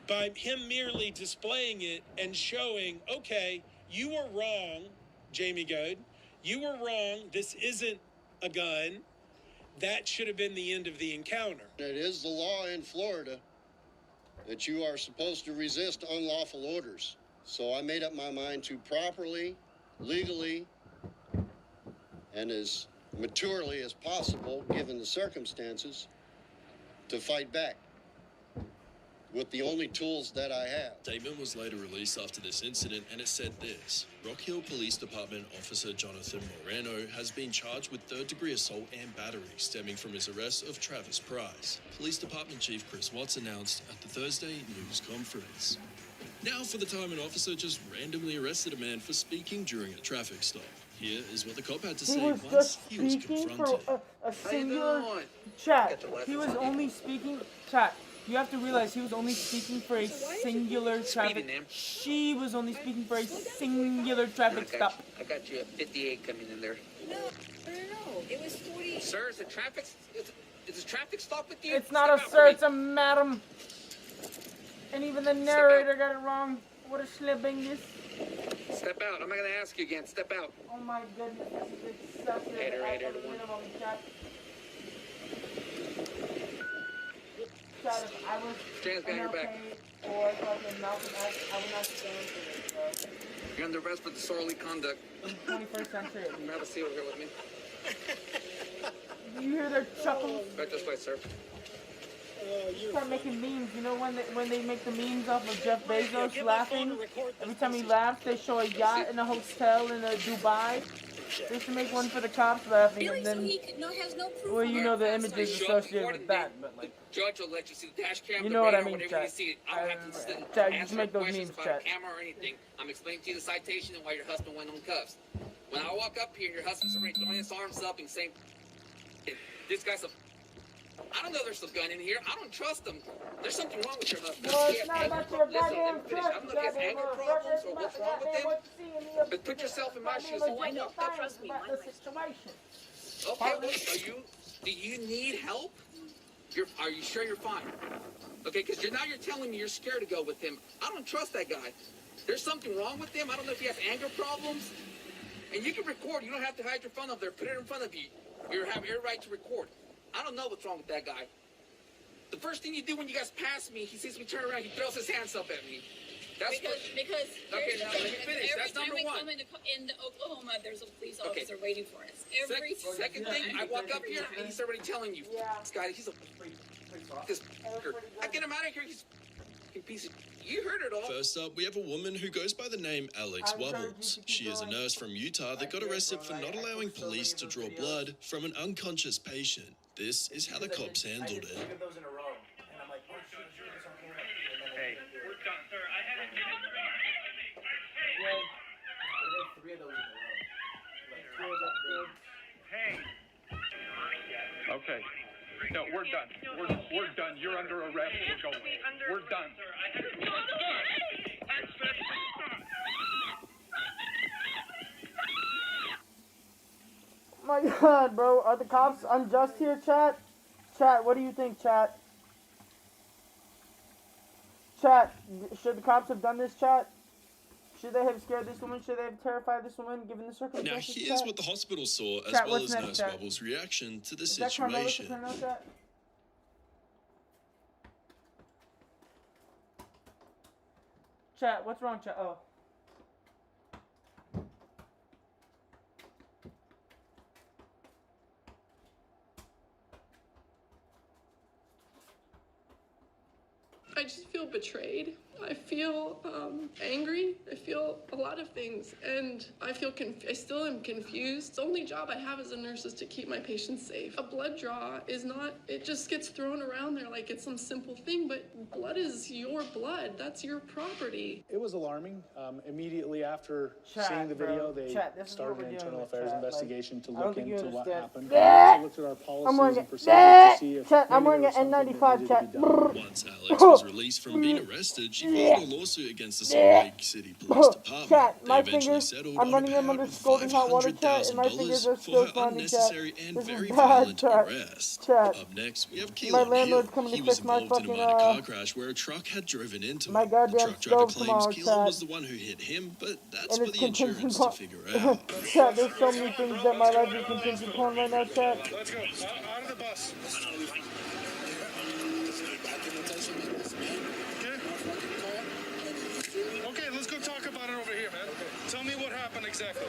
by him merely displaying it and showing, okay, you were wrong, Jamie Goad. You were wrong. This isn't a gun. That should have been the end of the encounter. It is the law in Florida that you are supposed to resist unlawful orders. So I made up my mind to properly, legally, and as maturely as possible, given the circumstances, to fight back with the only tools that I have. Statement was later released after this incident, and it said this: Rock Hill Police Department Officer Jonathan Moreno has been charged with third-degree assault and battery stemming from his arrest of Travis Price. Police Department Chief Chris Watts announced at the Thursday news conference. Now for the time an officer just randomly arrested a man for speaking during a traffic stop. Here is what the cop had to He say was once just he was speaking for confronted. a singular chat. He was only speaking chat. You have to realize he was only speaking for a singular traffic. She was only speaking for a singular traffic stop. I got you a 58 coming in there. No. It was 40. Sir, is a traffic stop with you? It's not a sir, it's a madam. And even the narrator got it wrong. What a schlibbingus. Step out. I'm not going to ask you again. Step out. Oh my goodness, this is excessive. Hater, At hater, the one. minimum, chat. Chat, if I was Stands behind your back. MLK or fucking Malcolm X, I would not stand for this, bro. You're under arrest for disorderly conduct. In the 21st century, at least. Have a seat over here with me. You hear their chuckles? Right this way, sir. Start making memes. You know when they make the memes off of Jeff Bezos laughing? Every time he laughs, they show a yacht in a hotel in Dubai. They should make one for the cops laughing, and then has no proof. well, you know the images associated with that, but like. Judge will let you see the dash cam, You the know what I radar, mean, whatever you chat. see. I don't have to sit and Chat, you answer just make those questions memes, about chat. a camera or anything. I'm explaining to you the citation and why your husband went on cuffs. When I walk up here, your husband's already throwing his arms up and saying, "This guy's a." I don't know there's a gun in here. I don't trust him. There's something wrong with your husband. Well, He it's has not anger about your problems. Listen, goddamn let me finish. I don't know if he has anger problems or what's wrong with him. But put yourself in my shoes. Oh, I know. Trust me. About the situation. Okay, well, do you need help? Are you sure you're fine? Okay, because you're telling me you're scared to go with him. I don't trust that guy. There's something wrong with him. I don't know if he has anger problems. And you can record. You don't have to hide your phone up there. Put it in front of you. You have every right to record. I don't know what's wrong with that guy. The first thing you do when you guys pass me, he sees me turn around, he throws his hands up at me. That's because okay, now let me finish. every That's time number we one. come into Oklahoma, there's a police Okay. officer waiting for us. Every Second thing, I walk up here and he's already telling you, this guy, he's a this I get him out of here. He's a piece of. You heard it all. First up, we have a woman who goes by the name Alex Wubbles. She is a nurse from Utah that got arrested for not allowing police to draw blood from an unconscious patient. This is how the cops handled it. Hey. Hey. Okay. No, we're done. We're done. You're under arrest. We're going. We're done. My God, bro, are the cops unjust here, chat? Chat, what do you think, chat? Chat, should the cops have done this, chat? Should they have scared this woman? Should they have terrified this woman, given the Now circumstances? here's chat? what the hospital saw, as Chat, well what's as next, Nurse chat? Wubbles' reaction to the Is that Carmela situation. Soprano, chat? Chat, what's wrong, chat? Oh. I just feel betrayed. I feel angry. I feel a lot of things, and I still am confused. The only job I have as a nurse is to keep my patients safe. A blood draw is not. It just gets thrown around there like it's some simple thing, but blood is your blood. That's your property. It was alarming. Immediately after Chat, seeing the video, bro. they Chat, this is started what an we're internal dealing with, affairs chat. Like, investigation to I don't look think you into what understand. happened. Yeah. They looked at our I'm policies wearing and it. procedures to see if Chat, I'm maybe wearing there an was something N95, that needed chat. to be done. Once Alex was released from being arrested, she filed a lawsuit against the Salt Lake City Police Department. Chat, They my eventually fingers, settled I'm on running a them payout under of scalding hot water, chat, and my fingers are $500,000 still for her slimy, chat. unnecessary and This very is bad, violent chat. arrest. Chat. Up next, we have My Keelan Hill. landlord's coming to He was fix my involved in a fucking, minor car crash where a truck had driven into my him. The goddamn truck driver stove claims tomorrow, Keelan chat. was the one who hit him, but that's And for it's the contingent insurance upon. to figure out. Chat, there's so many things that my life is contingent upon right now, chat. Let's go. Out of the bus. Okay, let's go talk about it over here, man. Tell me what happened exactly.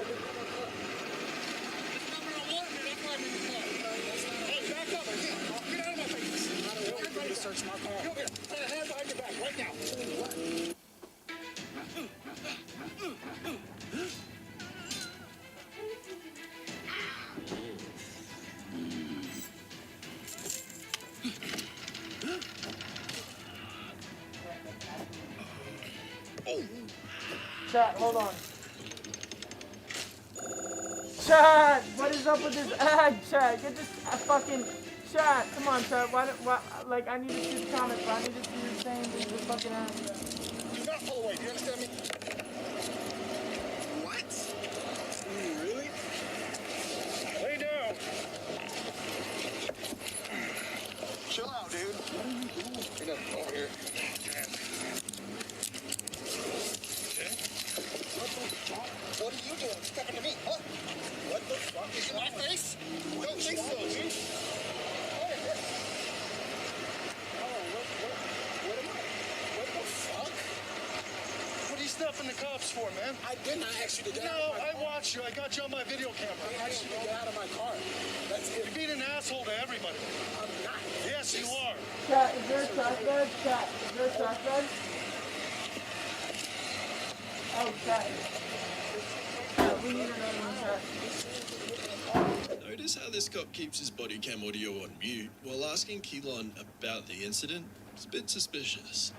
Hey, back up. Get out of my face. Everybody search my car. Come here. Put a hand behind your back right now. chat, hold on. Chat, what is up with this ad, chat? Get this fucking chat. Come on, chat. Why, like, I need to see the comments, but I need to see you saying this fucking ad. Do not pull away. Do you understand me? What? Really? Lay down. Chill out, dude. What are you doing? Get up over here. Okay. What the fuck? What are you doing? Stepping to me, huh? What the fuck? Is in my face? Don't think so, dude. Stuffing the cops for, man? I did not ask you to get out of my car. No, I watched you. I got you on my video camera. I asked you to get out of my car. That's it. You're being an asshole to everybody. I'm not. Yes, you are. Chat, is there a trash bag? Chat, is there a trash bag? Oh, chat. Chat, we need another one, chat. Notice how this cop keeps his body cam audio on mute while asking Keelan about the incident? It's a bit suspicious.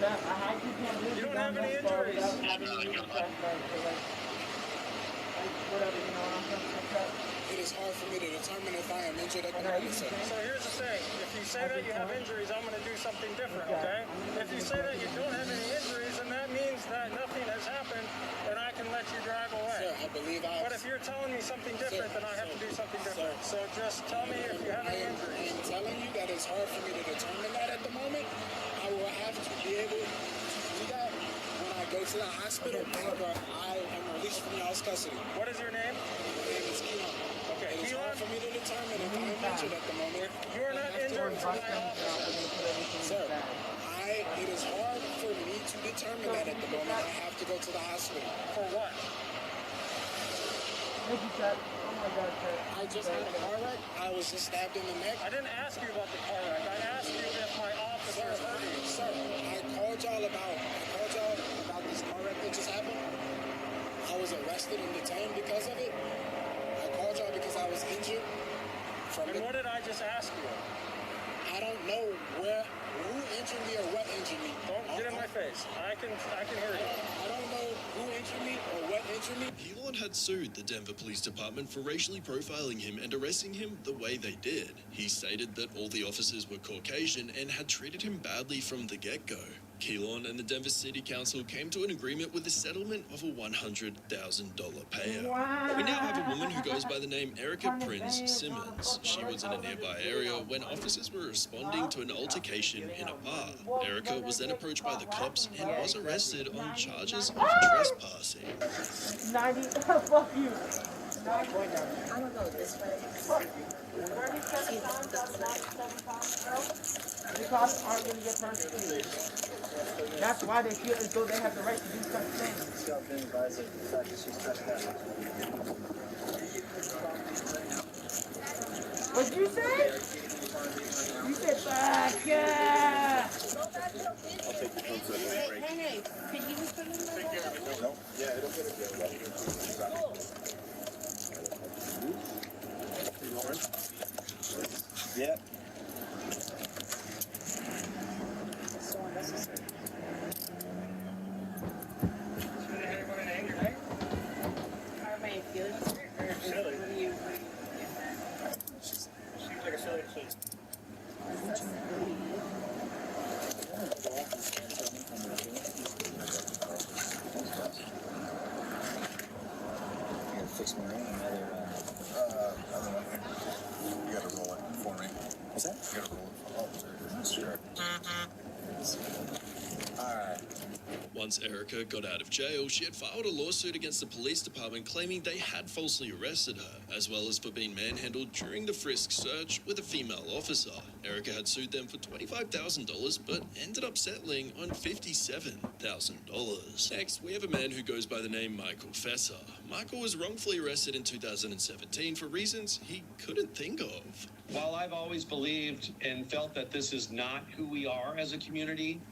You don't have any injuries. It is hard for me to determine if I am injured at the moment, sir. So here's the thing. If you say that you have injuries, I'm going to do something different, okay? If you say that you don't have any injuries, then that means that nothing has happened, and I can let you drive away. Sir, I believe I have... But if you're telling me something different, then I have to do something different. So just tell me if you have any injuries. I am telling you that it's hard for me to determine that at the moment. I will have to be able to do that when I go to the hospital after I am released from y'all's custody. What is your name? My name is Keelan. Okay, it is hard for me to determine if I am injured at the moment. You are not injured to my office. Sir, it is hard for me to determine that at the moment. I have to go to the hospital. For what? Thank you, chat. Oh my god, chat. I just had a car wreck. I was just stabbed in the neck. I didn't ask you about the car wreck. I asked you if my officer hurt you. Sir, I called y'all about this car wreck that just happened. I was arrested and detained because of it. I called y'all because I was injured. And what did I just ask you? I don't know who injured me or what injured me. Don't get in my face. I can hear you. I don't know who injured me or what injured me. Keelan had sued the Denver Police Department for racially profiling him and arresting him the way they did. He stated that all the officers were Caucasian and had treated him badly from the get-go. Keelan and the Denver City Council came to an agreement with a settlement of a $100,000 payout. Wow. We now have a woman who goes by the name Erica Prince Simmons. She was in a nearby area when officers were responding to an altercation in a bar. Erica was then approached by the cops and was arrested on charges of trespassing. 90, fuck you. I'm gonna go this way. The cops aren't going to get persecuted. That's why they feel as though they have the right to do such things. What'd you say? You said fuck yeah! I'll take the phone to the break. Hey, can you just put it in the Take care of it. No? Yeah, it'll get it. Yeah. so unnecessary. How am I feeling? Silly. What do you? Seems like a silly thing. Fix my own other one here. You gotta roll it for me. What's that? You gotta roll it. Oh, sure. Alright. Once Erica got out of jail, she had filed a lawsuit against the police department claiming they had falsely arrested her, as well as for being manhandled during the frisk search with a female officer. Erica had sued them for $25,000, but ended up settling on $57,000. Next, we have a man who goes by the name Michael Fesser. Michael was wrongfully arrested in 2017 for reasons he couldn't think of. While I've always believed and felt that this is not who we are as a community,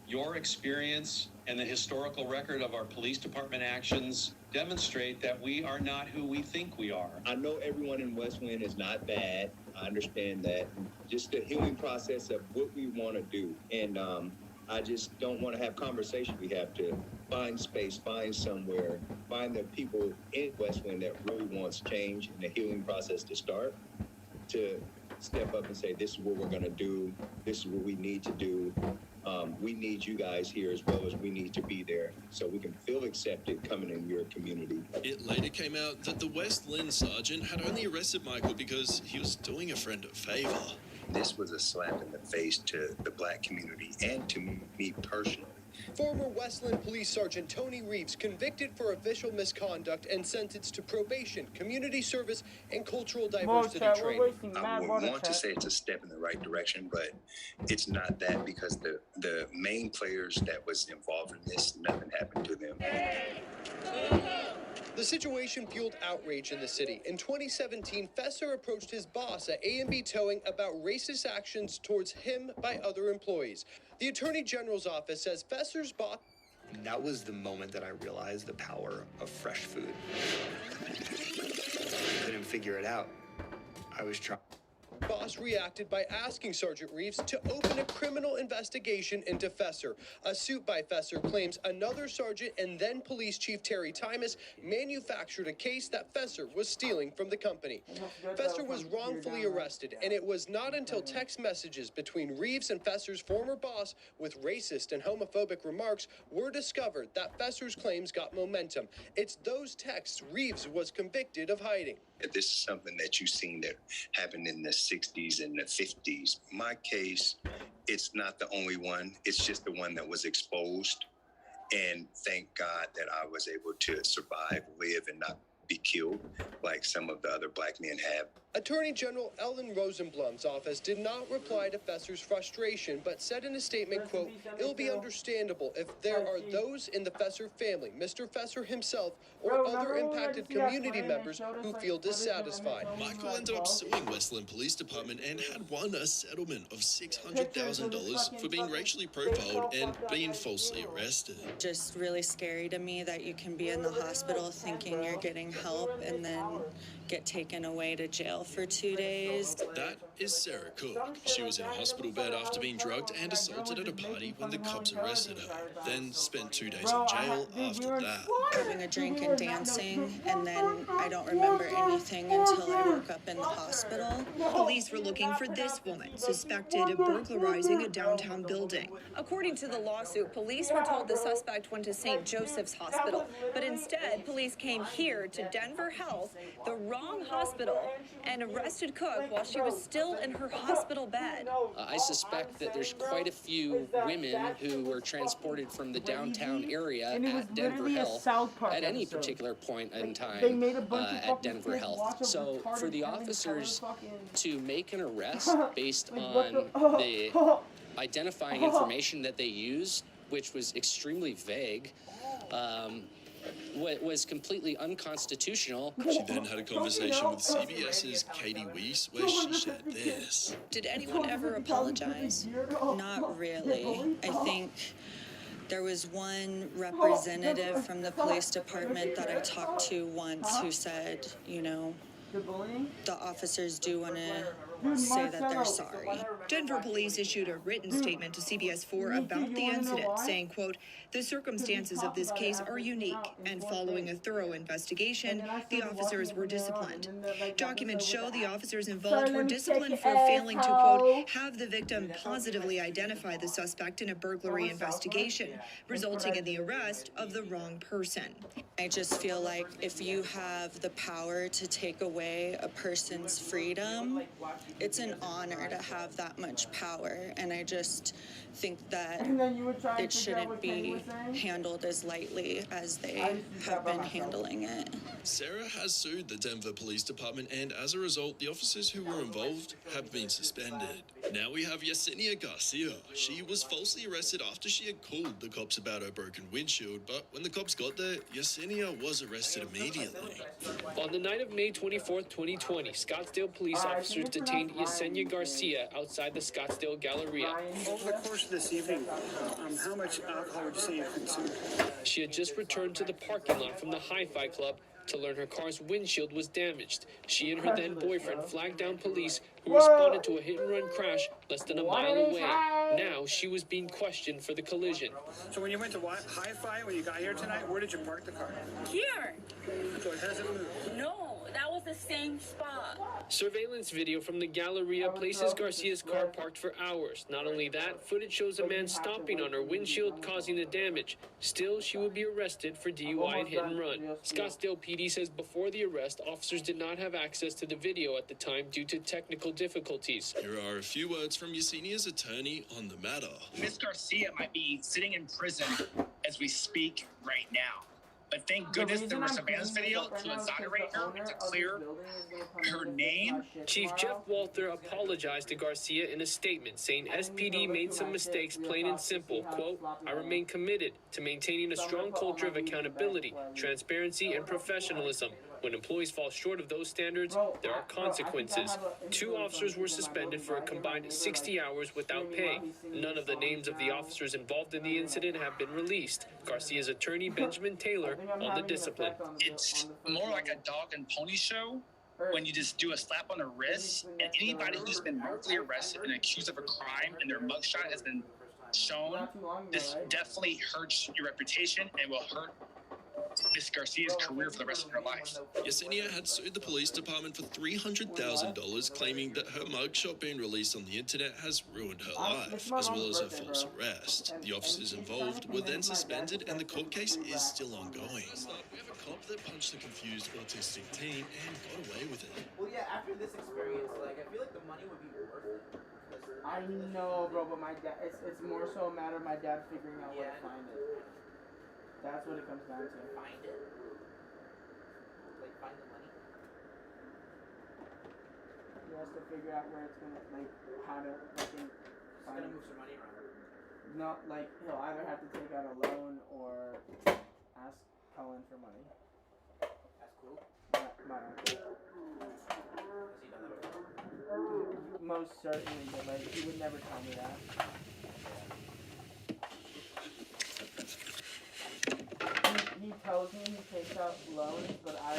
Your experience and the historical record of our police department actions demonstrate that we are not who we think we are. I know everyone in Westwind is not bad. I understand that. Just the healing process of what we want to do. And I just don't want to have conversations. We have to find space, find somewhere, find the people in Westwind that really wants change and the healing process to start, to step up and say, this is what we're going to do. This is what we need to do. We need you guys here as well as we need to be there so we can feel accepted coming in your community. It later came out that the West Lynn sergeant had only arrested Michael because he was doing a friend a favor. This was a slap in the face to the black community and to me personally. Former Westland Police Sergeant Tony Reeves convicted for official misconduct and sentenced to probation, community service, and cultural diversity training. I would want to say it's a step in the right direction, but it's not that because the main players that was involved in this, nothing happened to them. The situation fueled outrage in the city. In 2017, Fesser approached his boss at A&B Towing about racist actions towards him by other employees. The Attorney General's office says Fesser's boss... That was the moment that I realized the power of fresh food. I couldn't figure it out. I was trying. Boss reacted by asking Sergeant Reeves to open a criminal investigation into Fesser. A suit by Fesser claims another sergeant and then Police Chief Terry Timus manufactured a case that Fesser was stealing from the company. Fesser was wrongfully arrested, and it was not until text messages between Reeves and Fesser's former boss with racist and homophobic remarks were discovered that Fesser's claims got momentum. It's those texts Reeves was convicted of hiding. This is something that you've seen that happened in the 60s and the 50s. My case, it's not the only one. It's just the one that was exposed. And thank God that I was able to survive, live, and not be killed like some of the other black men have. Attorney General Ellen Rosenblum's office did not reply to Fesser's frustration, but said in a statement, quote, "It'll be understandable if there are those in the Fesser family, Mr. Fesser himself, or other impacted community members who feel dissatisfied." Michael ended up suing Westland Police Department and had won a settlement of $600,000 for being racially profiled and being falsely arrested. Just really scary to me that you can be in the hospital thinking you're getting help and then get taken away to jail for 2 days. That is Sarah Cook. She was in a hospital bed after being drugged and assaulted at a party when the cops arrested her, then spent 2 days in jail after that. Having a drink and dancing, and then I don't remember anything until I woke up in the hospital. Police were looking for this woman, suspected of burglarizing a downtown building. According to the lawsuit, police were told the suspect went to St. Joseph's Hospital, but instead, police came here to Denver Health, the wrong hospital, and arrested Cook while she was still in her hospital bed. I suspect that there's quite a few women who were transported from the downtown area at Denver Health at any particular point in time at Denver Health. So for the officers to make an arrest based on the identifying information that they used, which was extremely vague, was completely unconstitutional. She then had a conversation with CBS's Katie Weiss where she shared this. Did anyone ever apologize? Not really. I think there was one representative from the police department that I talked to once who said, you know, the officers do want to say that they're sorry. Denver police issued a written statement to CBS 4 about the incident, saying, quote, "The circumstances of this case are unique, and following a thorough investigation, the officers were disciplined. Documents show the officers involved were disciplined for failing to, quote, have the victim positively identify the suspect in a burglary investigation, resulting in the arrest of the wrong person." I just feel like if you have the power to take away a person's freedom, it's an honor to have that much power, and I just think that it shouldn't be handled as lightly as they have been handling it. Sarah has sued the Denver Police Department, and as a result, the officers who were involved have been suspended. Now we have Yesenia Garcia. She was falsely arrested after she had called the cops about her broken windshield, but when the cops got there, Yesenia was arrested immediately. On the night of May 24th, 2020, Scottsdale police officers detained detained Yesenia Garcia outside the Scottsdale Galleria. Over the course of this evening, how much alcohol would you say you've consumed? She had just returned to the parking lot from the Hi-Fi Club to learn her car's windshield was damaged. She and her then boyfriend flagged down police who responded to a hit-and-run crash less than a mile away. Now she was being questioned for the collision. So when you went to Hi-Fi, when you got here tonight, where did you park the car? Here. So it hasn't moved? No, that was the same spot. Surveillance video from the Galleria places Garcia's car parked for hours. Not only that, footage shows a man stomping on her windshield, causing the damage. Still, she will be arrested for DUI and hit and run. Scottsdale PD says before the arrest, officers did not have access to the video at the time due to technical difficulties. Here are a few words from Yesenia's attorney on the matter. Miss Garcia might be sitting in prison as we speak right now. But thank goodness there was surveillance video to exonerate her and to clear her name. Chief Jeff Walter apologized to Garcia in a statement, saying SPD made some mistakes, plain and simple. Quote, I remain committed to maintaining a strong culture of accountability, transparency, and professionalism. When employees fall short of those standards, there are consequences. 2 officers were suspended for a combined 60 hours without pay. None of the names of the officers involved in the incident have been released. Garcia's attorney, Benjamin Taylor, on the discipline. It's more like a dog and pony show when you just do a slap on the wrist, and anybody who's been wrongfully arrested and accused of a crime and their mugshot has been shown, this definitely hurts your reputation and will hurt Miss Garcia's career for the rest of her life. Yesenia had sued the police department for $300,000, claiming that her mugshot being released on the internet has ruined her life, as well as her false arrest. The officers involved were then suspended, and the court case is still ongoing. We have a cop that punched the confused autistic teen and got away with it. Well, yeah, after this experience, like, I feel like the money would be worth it. I know, bro, but my dad, it's more so a matter of my dad figuring out where to find it. That's what it comes down to. Find it. Like, find the money. He has to figure out where it's gonna, like, how to fucking find Gonna move some money around. No, like, he'll either have to take out a loan or ask Cullen for money. That's cool. My uncle. Has he done that before? Most certainly, but, like, he would never tell me that. He tells me he takes out loans, but I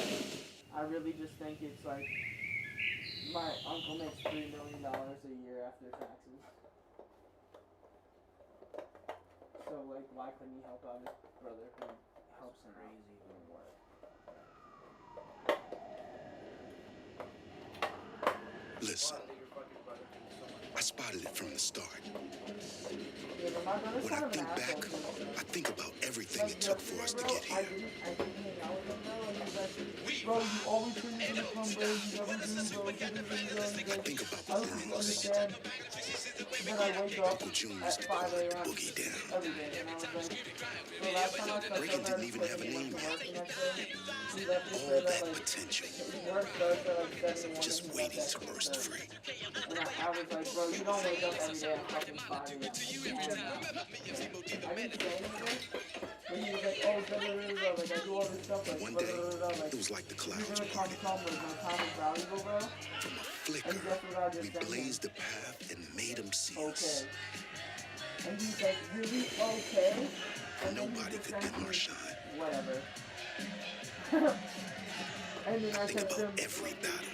really just think it's like my uncle makes $3 million a year after taxes. So like, why couldn't he help out his brother who helps him out even more? Listen, I spotted it from the start. Yeah, but my brother's When I kind of an think back, asshole. I think about everything it took for us to get I here. didn't hang out with him, bro, and he's like, bro, you always bring me to come, bro, you never do, bro, I think about I the don't rumors. understand. Then I wake up Uncle June at used to call 5 it the a.m. boogie down. every day, and I was like, so last time I slept Reagan over, didn't even have a name to yet. work the next day, he left me All said that like, potential, his work starts at like 7 in the morning, just he waiting left to at burst 6:30. free. And I was like, bro, you don't wake up every day at fucking 5 a.m. I didn't say anything, but he was like, oh, blah, blah, blah, blah, like, I do all this stuff, like, One blah, day, blah, blah, blah, like, it was like the you're clouds gonna parted. come with my time is valuable, bro. From a And flicker, guess what I just we said? blazed the path and made them see Okay. us. And he's like, really? Okay. And then he Nobody just could sends dim me, our shine. whatever. And then I Think said to him, about every battle,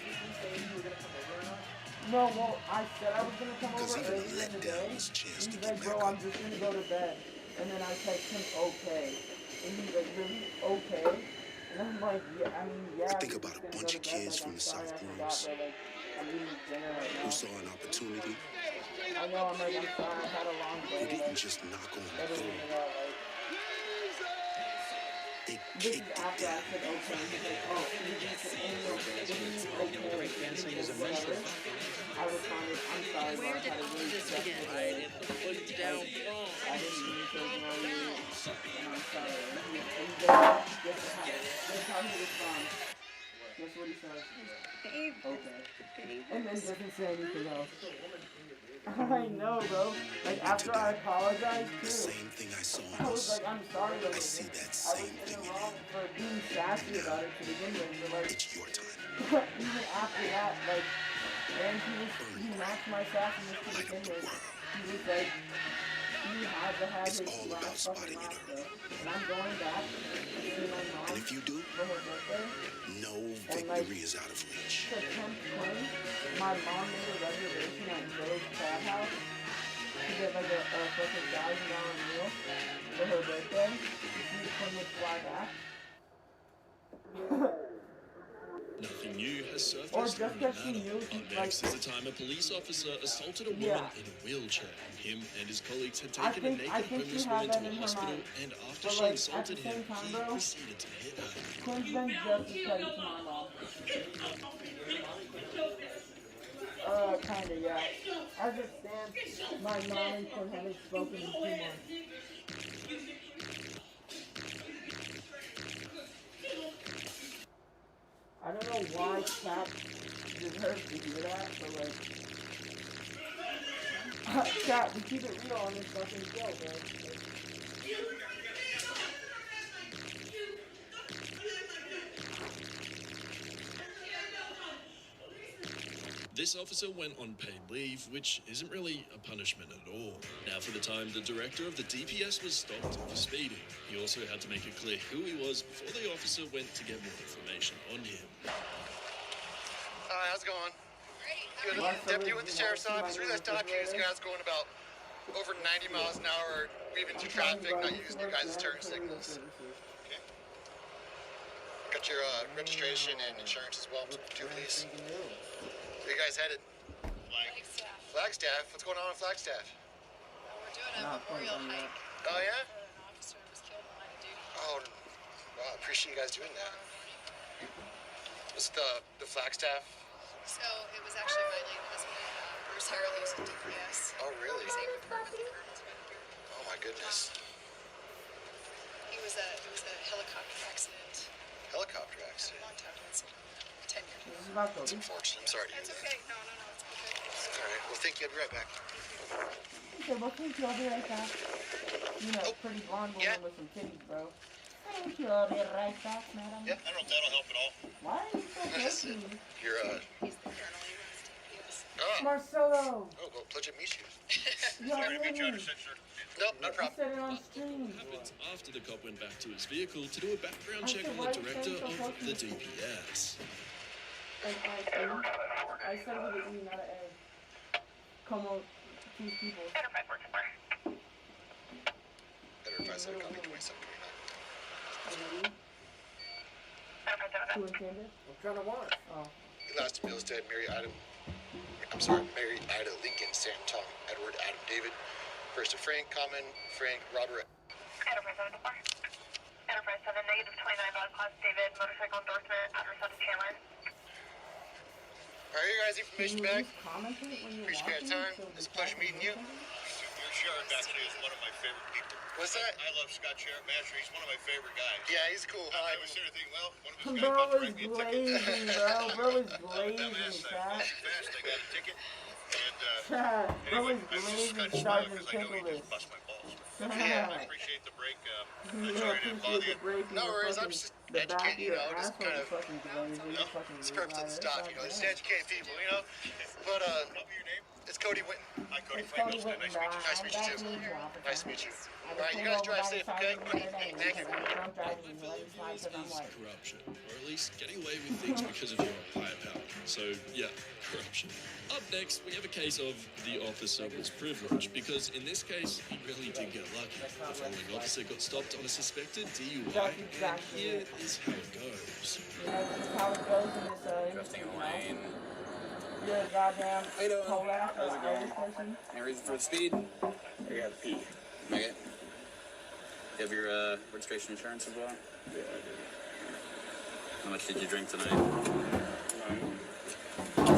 no, well, I said I was gonna come because over even a earlier in the day. letdown was a chance He's to like, get bro, back I'm up. just gonna go to bed. And then I text him, okay. And he's like, really? Okay. And I'm like, yeah, I mean, yeah. I think I'm about just a gonna bunch go of to bed. kids Like, from I'm the sorry, South I forgot, Bronx but, like, I'm eating dinner right now. who saw an opportunity I know, I'm like, I'm sorry, I had a long who day. didn't Like, just knock on the everything door, about, like, they this is kicked it after I down. said, okay. He's like, oh, you just said, okay. I responded, I'm sorry, Where but did I had a all really this stressful begin? day. Put it down wrong. I didn't mean to ignore you, and I'm sorry. And guess how he responds. Guess what he says? Okay. And then doesn't say anything else. I know, bro. Like, after I apologized, The too. same thing I saw I in was us. like, I'm sorry, I like, see that I was same in thing the in wrong you. for being sassy about it to begin with, but like, It's your time. even after that, like, And he matched my assassination within his. He was like, he had to have his last fucking lap though. And I'm going back to see my mom And if you do, for her birthday. no And like, victory is out of reach. to attempt 20, my mom made a reservation at Village Crab House to get like a fucking $1,000 meal for her birthday. She would fly back. Nothing new has surfaced Or in just the because she matter. knew, Up like, next is the time a police officer assaulted a woman Yeah. in a wheelchair. Him and his colleagues had I taken a think naked she homeless had woman that to a in her hospital, mind. and after But she like, at insulted the him, same time, he bro, proceeded to hit her. Quinn's been just as petty to my mom. Kinda, yeah. As it stands, my mom and Quinn haven't spoken in 2 months. I don't know why Cat deserves to hear that, but like... Cat, we keep it real on this fucking show, bro. This officer went on paid leave, which isn't really a punishment at all. Now, for the time, the director of the DPS was stopped for speeding. He also had to make it clear who he was before the officer went to get more information on him. How's it going? Good. Deputy with the sheriff's office. Reason I stopped you is you guys going about over 90 miles an hour, weaving through traffic, not using your guys' turn signals. Okay. Got your registration and insurance as well, too, please. Where you guys headed? Flagstaff. Flagstaff? What's going on in Flagstaff? We're doing a memorial hike. Oh, yeah? An officer was killed in line of duty. Oh, wow. I appreciate you guys doing that. What's the Flagstaff? So it was actually my late husband, Bruce Harrell, who's in DPS. Oh, really? Same department, the colonel's right here. Oh, my goodness. It was a helicopter accident. Helicopter A accident? long time ago. 10 years. It's unfortunate. I'm sorry to hear That's that. okay. No, it's okay. All right. Well, thank you. I'll be right back. Okay, well, thank you. I'll be right back. You know, pretty blonde woman with some titties, bro. Thank you. I'll be right back, madam. Yeah, I don't know if that'll help at all. Why are you so crazy? You're, He's the colonel. He runs DPS. Marcelo! Oh, well, pleasure to meet you. Sorry to meet you. Nope, no I problem. said it on stream. Happened after the cop went back to his vehicle to do a background I check said, on why the are you director saying so of the close? DPS. And I said with an E, not an A. Como two people. Enterprise said copy 2729. Who intended? I'm trying to watch. Oh. Last meal is dead. Mary Ida Lincoln, Sam, Tom, Edward, Adam, David. First to Frank, Common, Frank, Robert. Enterprise 74. Enterprise 7, negative 29, body class, David, motorcycle endorsement, address on Chandler. All right, you guys, information back. Commenting when you're Appreciate your time. It's a pleasure meeting you. Your sheriff actually is one of my favorite people. What's that? I love Scott Sheriff Masher. He's one of my favorite guys. Yeah, he's cool. I was sitting there thinking, well, one of his guys Bro about to is write me a blazing, ticket. bro is blazing, Dumbass, I chat. was fast. I got a ticket. And, Chat, bro anyway, is I was just kind blazing, of smiling Sergeant because I know he Pickles. just bust my balls. Yeah. I appreciate the break. I'm You sorry to bother appreciate you. the break in No your worries, I'm fucking, just the back of educating, your you know, just asshole kind is of- fucking glazing, you fucking It's perfect realize stock, you know, just to educate people, you know? But, it's Cody Winton. Hi, Cody. It's Frank Cody Milstead. Whitten, Nice to meet you. bro. Nice to meet you, too. Nice to meet you. I All right, just you guys pulled drive over safe, by okay? the side of the road Thank you. because I'm drunk driving, My you fellow let me slide viewers because I'm is white. corruption, or at least getting away with things because of your higher power. So, yeah, corruption. Up next, we have a case of the officer was privileged, because in this case, he really did get lucky. The following officer got stopped on a suspected DUI, That's and exactly here it. is how it goes. You know, this is how it goes in this, Drifting industry, in you know? lane. You're a goddamn How you doing? pole ass How's it Irish going? person. Any reason for the speed? I got to pee. Okay. You have your registration insurance as well? Yeah, I do. How much did you drink tonight?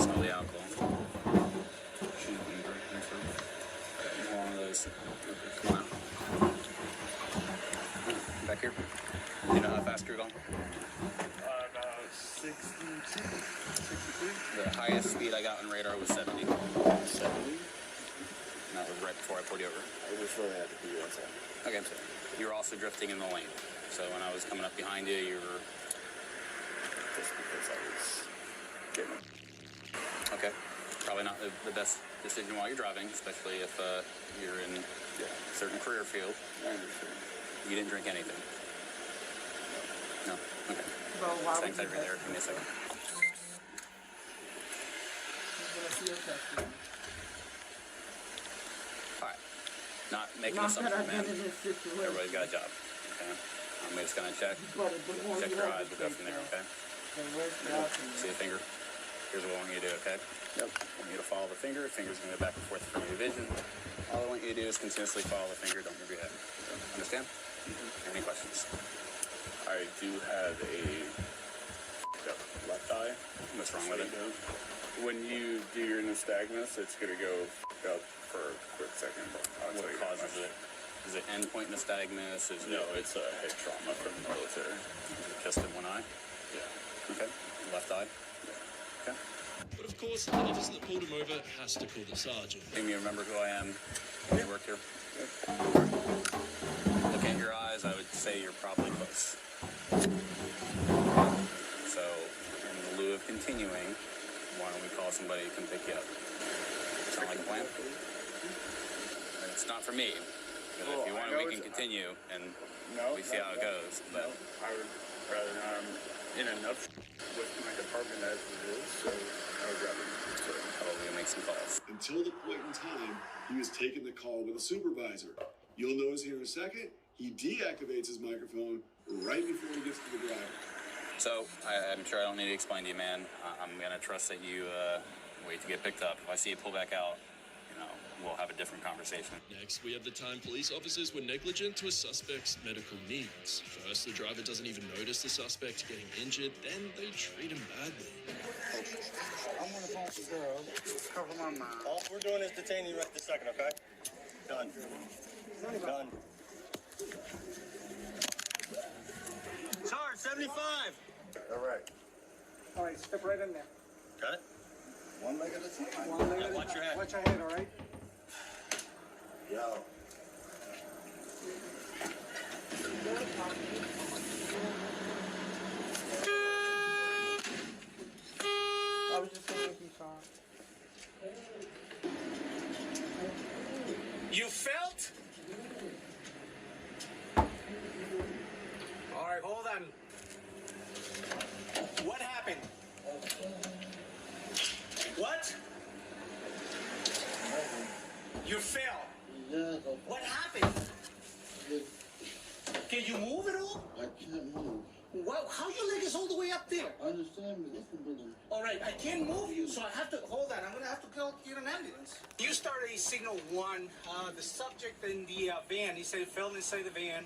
Smell the alcohol. One of those. Come on. Back here. Do you know how fast you're going? About 62. The highest speed I got on radar was 70. 70? And that was right before I pulled you over. I just really had to pee one second. Okay. You were also drifting in the lane. So when I was coming up behind you, you were... Just because I was getting... Okay. probably not the best decision while you're driving, especially if you're in a certain career field. I understand. You didn't drink anything? No? Okay. Bro, why would Thanks, you I'll be there. Give me a second. He's gonna see your testimony. Alright. Not making Not assumptions, that I've man. been in this situation. Everybody's got a job. Okay? I'm just gonna check your eyes. We'll go from there, okay? See the finger? Here's what I want you to do, okay? Yep. I want you to follow the finger. Finger's gonna go back and forth from your vision. All I want you to do is continuously follow the finger. Don't move your head. Understand? Any questions? I do have a left eye. What's wrong with it? When you do your nystagmus, it's going to go up for a quick second. But What causes it? Is it endpoint nystagmus? No, it's a head trauma from the military. Is it just in one eye? Yeah. Okay. Left eye? Okay. But of course, the officer that pulled him over has to call the sergeant. Amy, you remember who I am? You work here? Looking at your eyes, I would say you're probably close. So, in lieu of continuing, why don't we call somebody who can pick you up? Sound like a plan? It's not for me. Because if you want it, we can continue, and we see how it goes. But I would rather not. I'm in enough with my department as it is, so I would rather probably make some calls. Until the point in time, he was taking the call with a supervisor. You'll notice here in a second, he deactivates his microphone right before he gets to the driver. So, I'm sure I don't need to explain to you, man. I'm going to trust that you wait to get picked up. If I see you pull back out, we'll have a different conversation. Next, we have the time police officers were negligent to a suspect's medical needs. First, the driver doesn't even notice the suspect getting injured, then they treat him badly. I'm on the phone with the girl. Cover my mind. All we're doing is detaining you right this second, okay? Done. Done. Sarge, 75. All right. All right, step right in there. Got it? One leg at a time. One leg at a time. Watch your head. Watch your head, all right? Yo. I was just thinking if you saw it. You felt? All right, hold on. What happened? What? You fell. What happened? Can you move at all? I can't move. Well, how your leg is all the way up there? I understand, but listen, brother. All right, I can't move you, so I have to hold on. I'm gonna have to go get an ambulance. You started a signal 1. The subject in the van, he said he fell inside the van,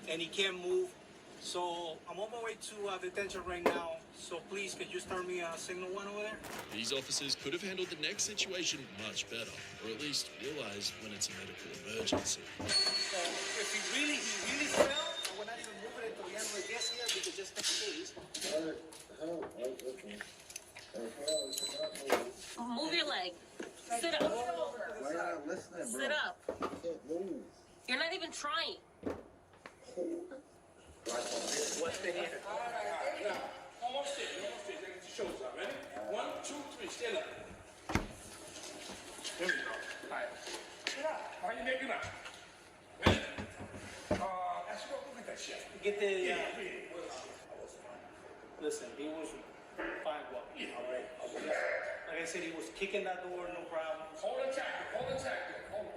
and he can't move. So I'm on my way to detention right now. So please, could you start me signal 1 over there? These officers could have handled the next situation much better, or at least realized when it's a medical emergency. So if he really fell, we're not even moving it till the ambulance gets here because just in case. Move your leg. Sit up. Why not listening, bro? Sit up. I can't move. You're not even trying. What's the hand? Almost there. Take your shoulders out. Ready? 1, 2, 3. Stand up. There we go. All right. Sit up. How you making up? Ready? Let's go look at that shit. Get the. Listen, he was fine walking. All right. Like I said, he was kicking that door, no problem. Hold it tight. Hold it tight. Hold.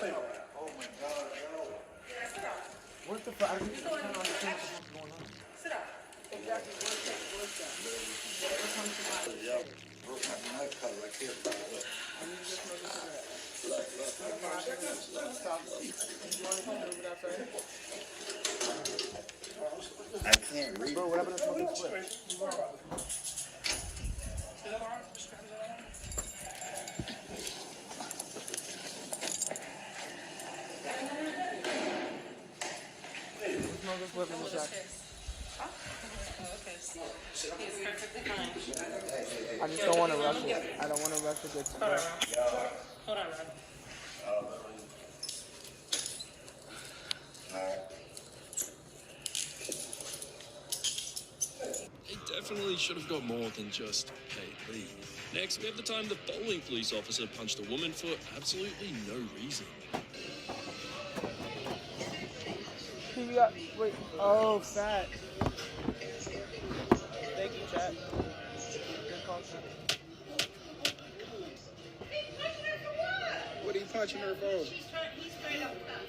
Oh my God, no. What the fuck? I don't understand what's going on. Sit up. Exactly. Yo, broke my neck cut right here. I can't read. Bro, what happened to smoking split? Smoke this split in the shack. I just don't want to rush it. I don't want to rush it. Hold on, Rob. definitely should have got more than just paid leave. Next, we have the time the following police officer punched a woman for absolutely no reason. You got, wait, oh, fat. Thank you, chat. Good call, chat. What are you punching her for? He's straight up with that.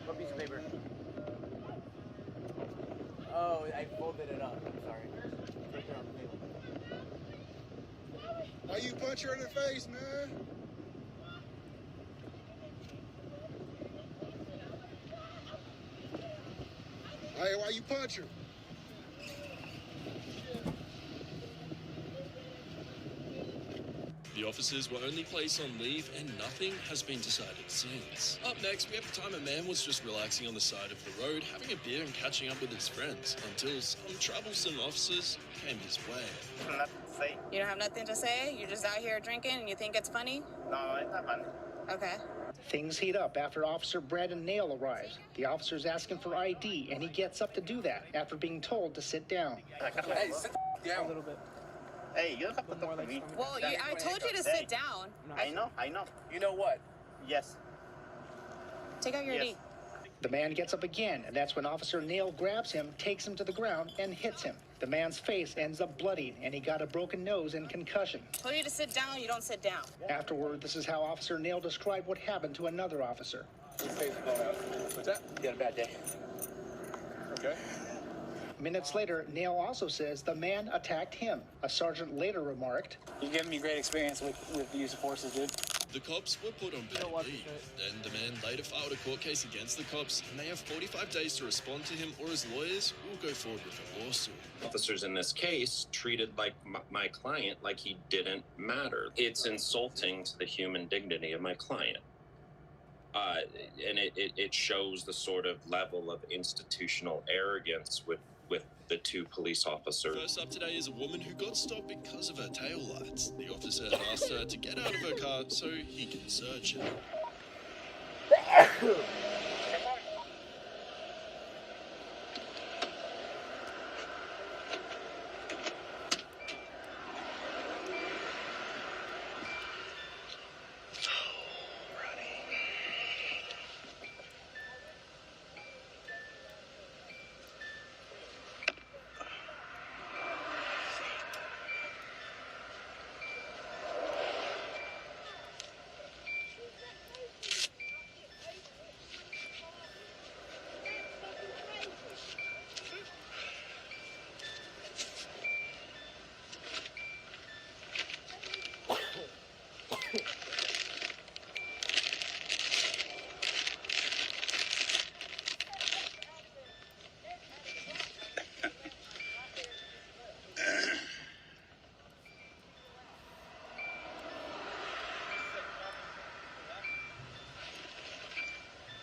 What piece of paper? Oh, I folded it up. I'm sorry. It's right there on the table. Why you punch her in the face, man? Hey, why you punch her? The officers were only placed on leave and nothing has been decided since. Up next, we have the time a man was just relaxing on the side of the road, having a beer and catching up with his friends, until some troublesome officers came his way. Nothing to say. You don't have nothing to say? You're just out here drinking and you think it's funny? No, it's not funny. Okay. Things heat up after Officer Brandon Nail arrives. The officer's asking for ID, and he gets up to do that after being told to sit down. Hey, sit down. A little bit. Hey, you don't have to talk to me. Well, I told you to sit down. I know. You know what? Yes. Take out your ID. The man gets up again, and that's when Officer Nail grabs him, takes him to the ground, and hits him. The man's face ends up bloodied, and he got a broken nose and concussion. Told you to sit down, you don't sit down. Afterward, this is how Officer Nail described what happened to another officer. What's that? You had a bad day. Okay. Minutes later, Nail also says the man attacked him. A sergeant later remarked, You're giving me great experience with the use of forces, dude. The cops were put on paid leave. Then the man later filed a court case against the cops, and they have 45 days to respond to him, or his lawyers will go forward with a lawsuit. Officers in this case treated like my client like he didn't matter. It's insulting to the human dignity of my client. And it shows the sort of level of institutional arrogance with the two police officers. First up today is a woman who got stopped because of her tail lights. The officer had asked her to get out of her car so he can search it.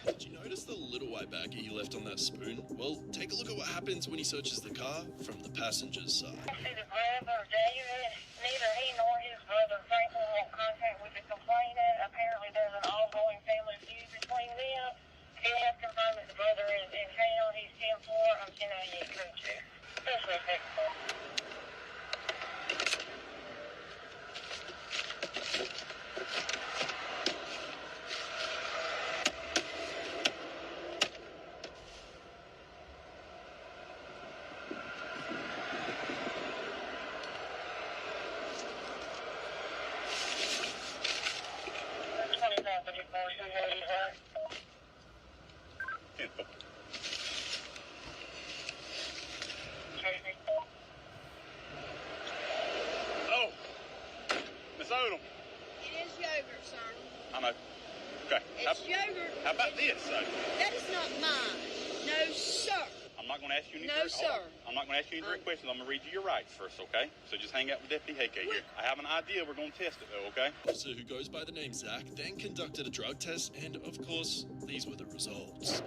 Did you notice the little white baggie he left on that spoon? Well, take a look at what happens when he searches the car from the passenger's side. The brother David, neither he nor his brother Franklin want contact with the complainant. Apparently there's an ongoing family feud between them. He has confirmed that the brother is in town. He's 10-4. I'm 1088 crew chair. This is it. Oh, Miss Odom. It is yogurt, sir. I know. Okay. It's yogurt. How about this, though? That is not mine. No, sir. I'm not going to ask you any No, direct, hold on. sir. I'm not going to ask you any direct questions. I'm going to read you your rights first, okay? So just hang out with Deputy Heike here. I have an idea. We're going to test it, though, okay? Officer, who goes by the name Zach, then conducted a drug test, and of course, these were the results.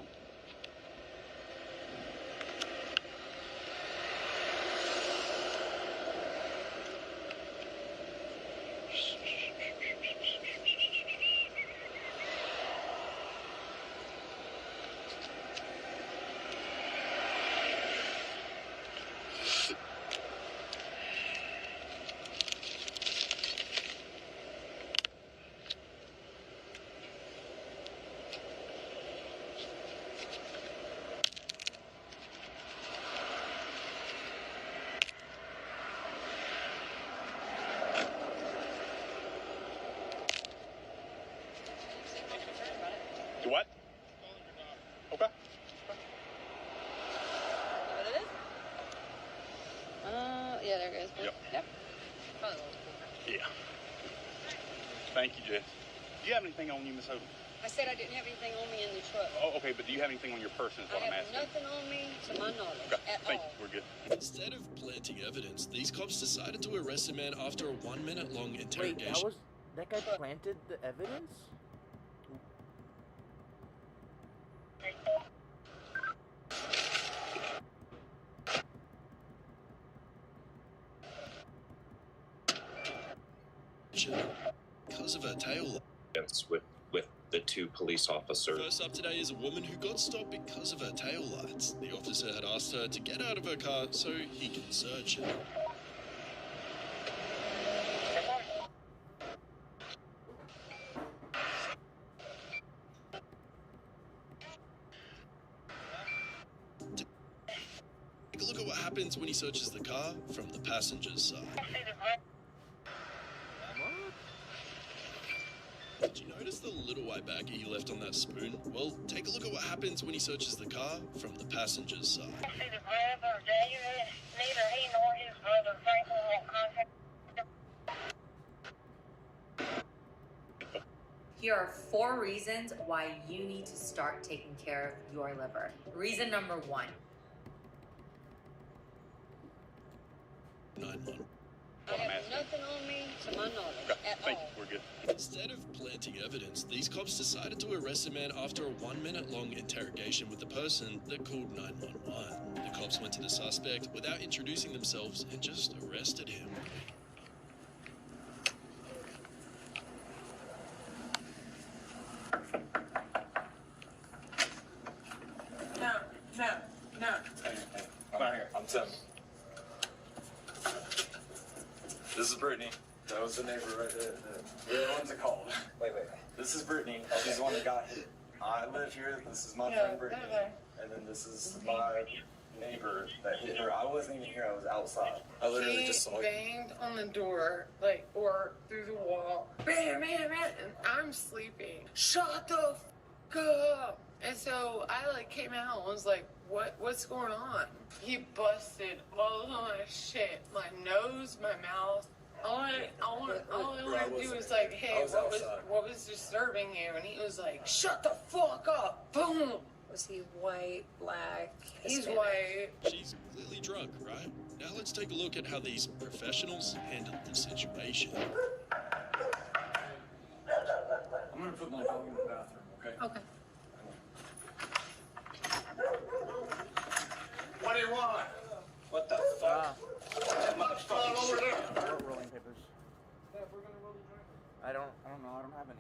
Yeah. Thank you, Jess. Do you have anything on you, Miss Odom? I said I didn't have anything on me in the truck. Oh, okay, but do you have anything on your person is what I I'm have asking. nothing on me to my knowledge Okay, at thank all. you. We're good. Instead of planting evidence, these cops decided to arrest a man after a 1 minute long Wait, interrogation. that guy planted the evidence? Because of her tail. With the two police officers. First up today is a woman who got stopped because of her tail lights. The officer had asked her to get out of her car so he can search her. Take a look at what happens when he searches the car from the passenger's side. Did you notice the little white baggie he left on that spoon? Well, take a look at what happens when he searches the car from the passenger's side. See the brother, David, neither he nor his brother Franklin want contact. Here are 4 reasons why you need to start taking care of your liver. Reason number 1. 911. I have nothing on me to my knowledge at Thank all. you. We're good. Instead of planting evidence, these cops decided to arrest a man after a 1 minute long interrogation with the person that called 911. The cops went to the suspect without introducing themselves and just arrested him. No. Come here. I'm Tim. This is Brittany. That was the neighbor right there. We're the ones that called. Wait. This is Brittany. She's the one that got hit. I live here. This is my friend Brittany. And then this is my neighbor that hit her. I wasn't even here. I was outside. I literally just saw you. Banged on the door, or through the wall. Bam, and I'm sleeping. Shut the f up. And so I came out and was like, what's going on? He busted all of my shit, my nose, my mouth. All I wanted to do was hey, what was disturbing you? And he was like, shut the fuck up. Boom. Was he white, black? He's Hispanic? white. She's clearly drunk, right? Now let's take a look at how these professionals handled the situation. I'm gonna put my dog in the bathroom, okay? Okay. What do you want? What the fuck? That motherfucking over there. I wrote rolling papers. I don't know. I don't have any.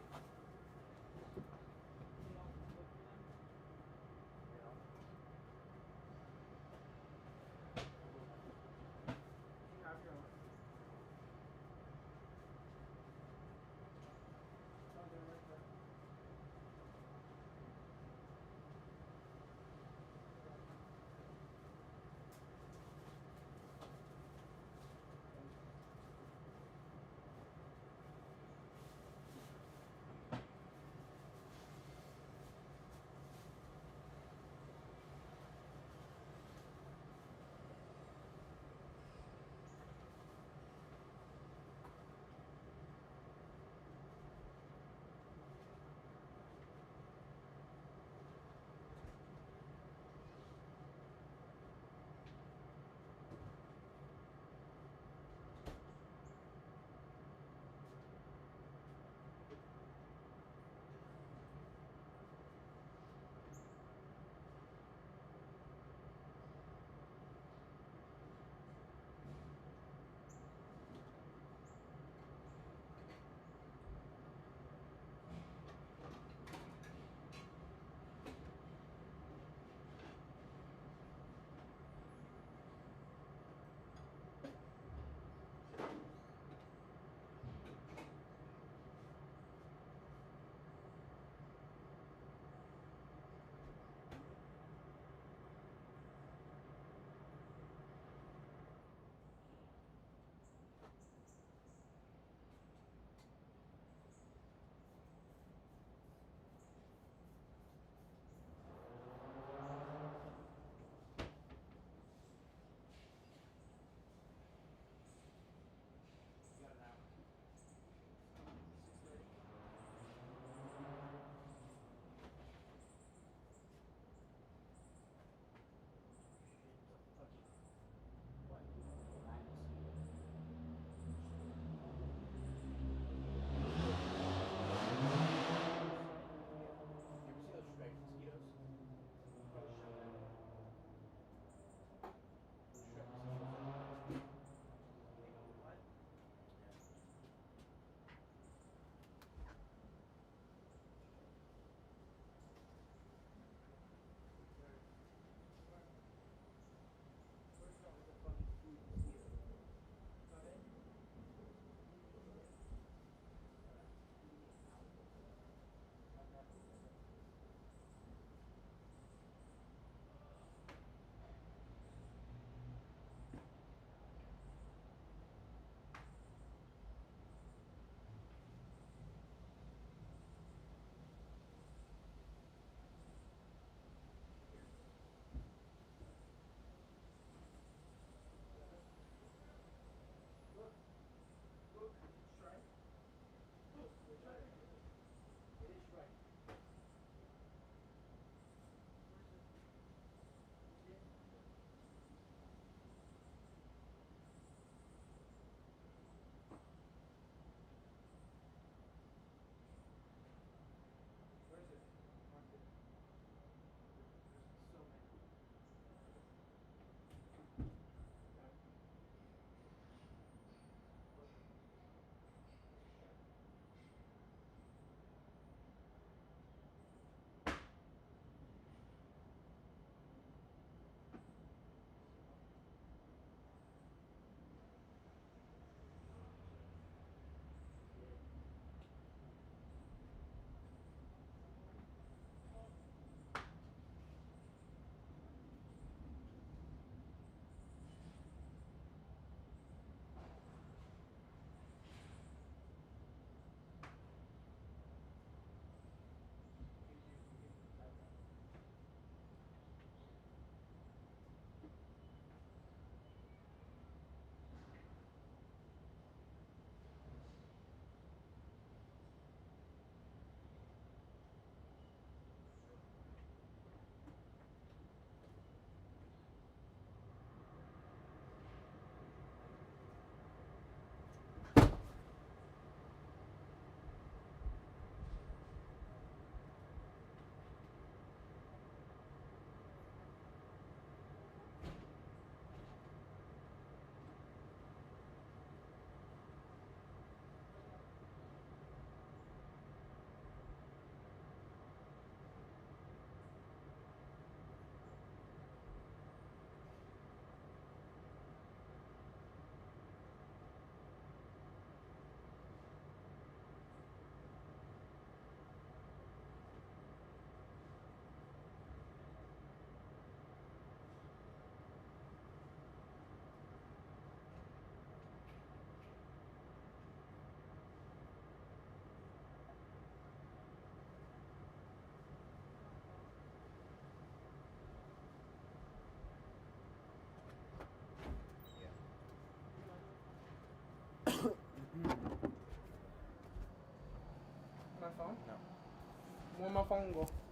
mofongo.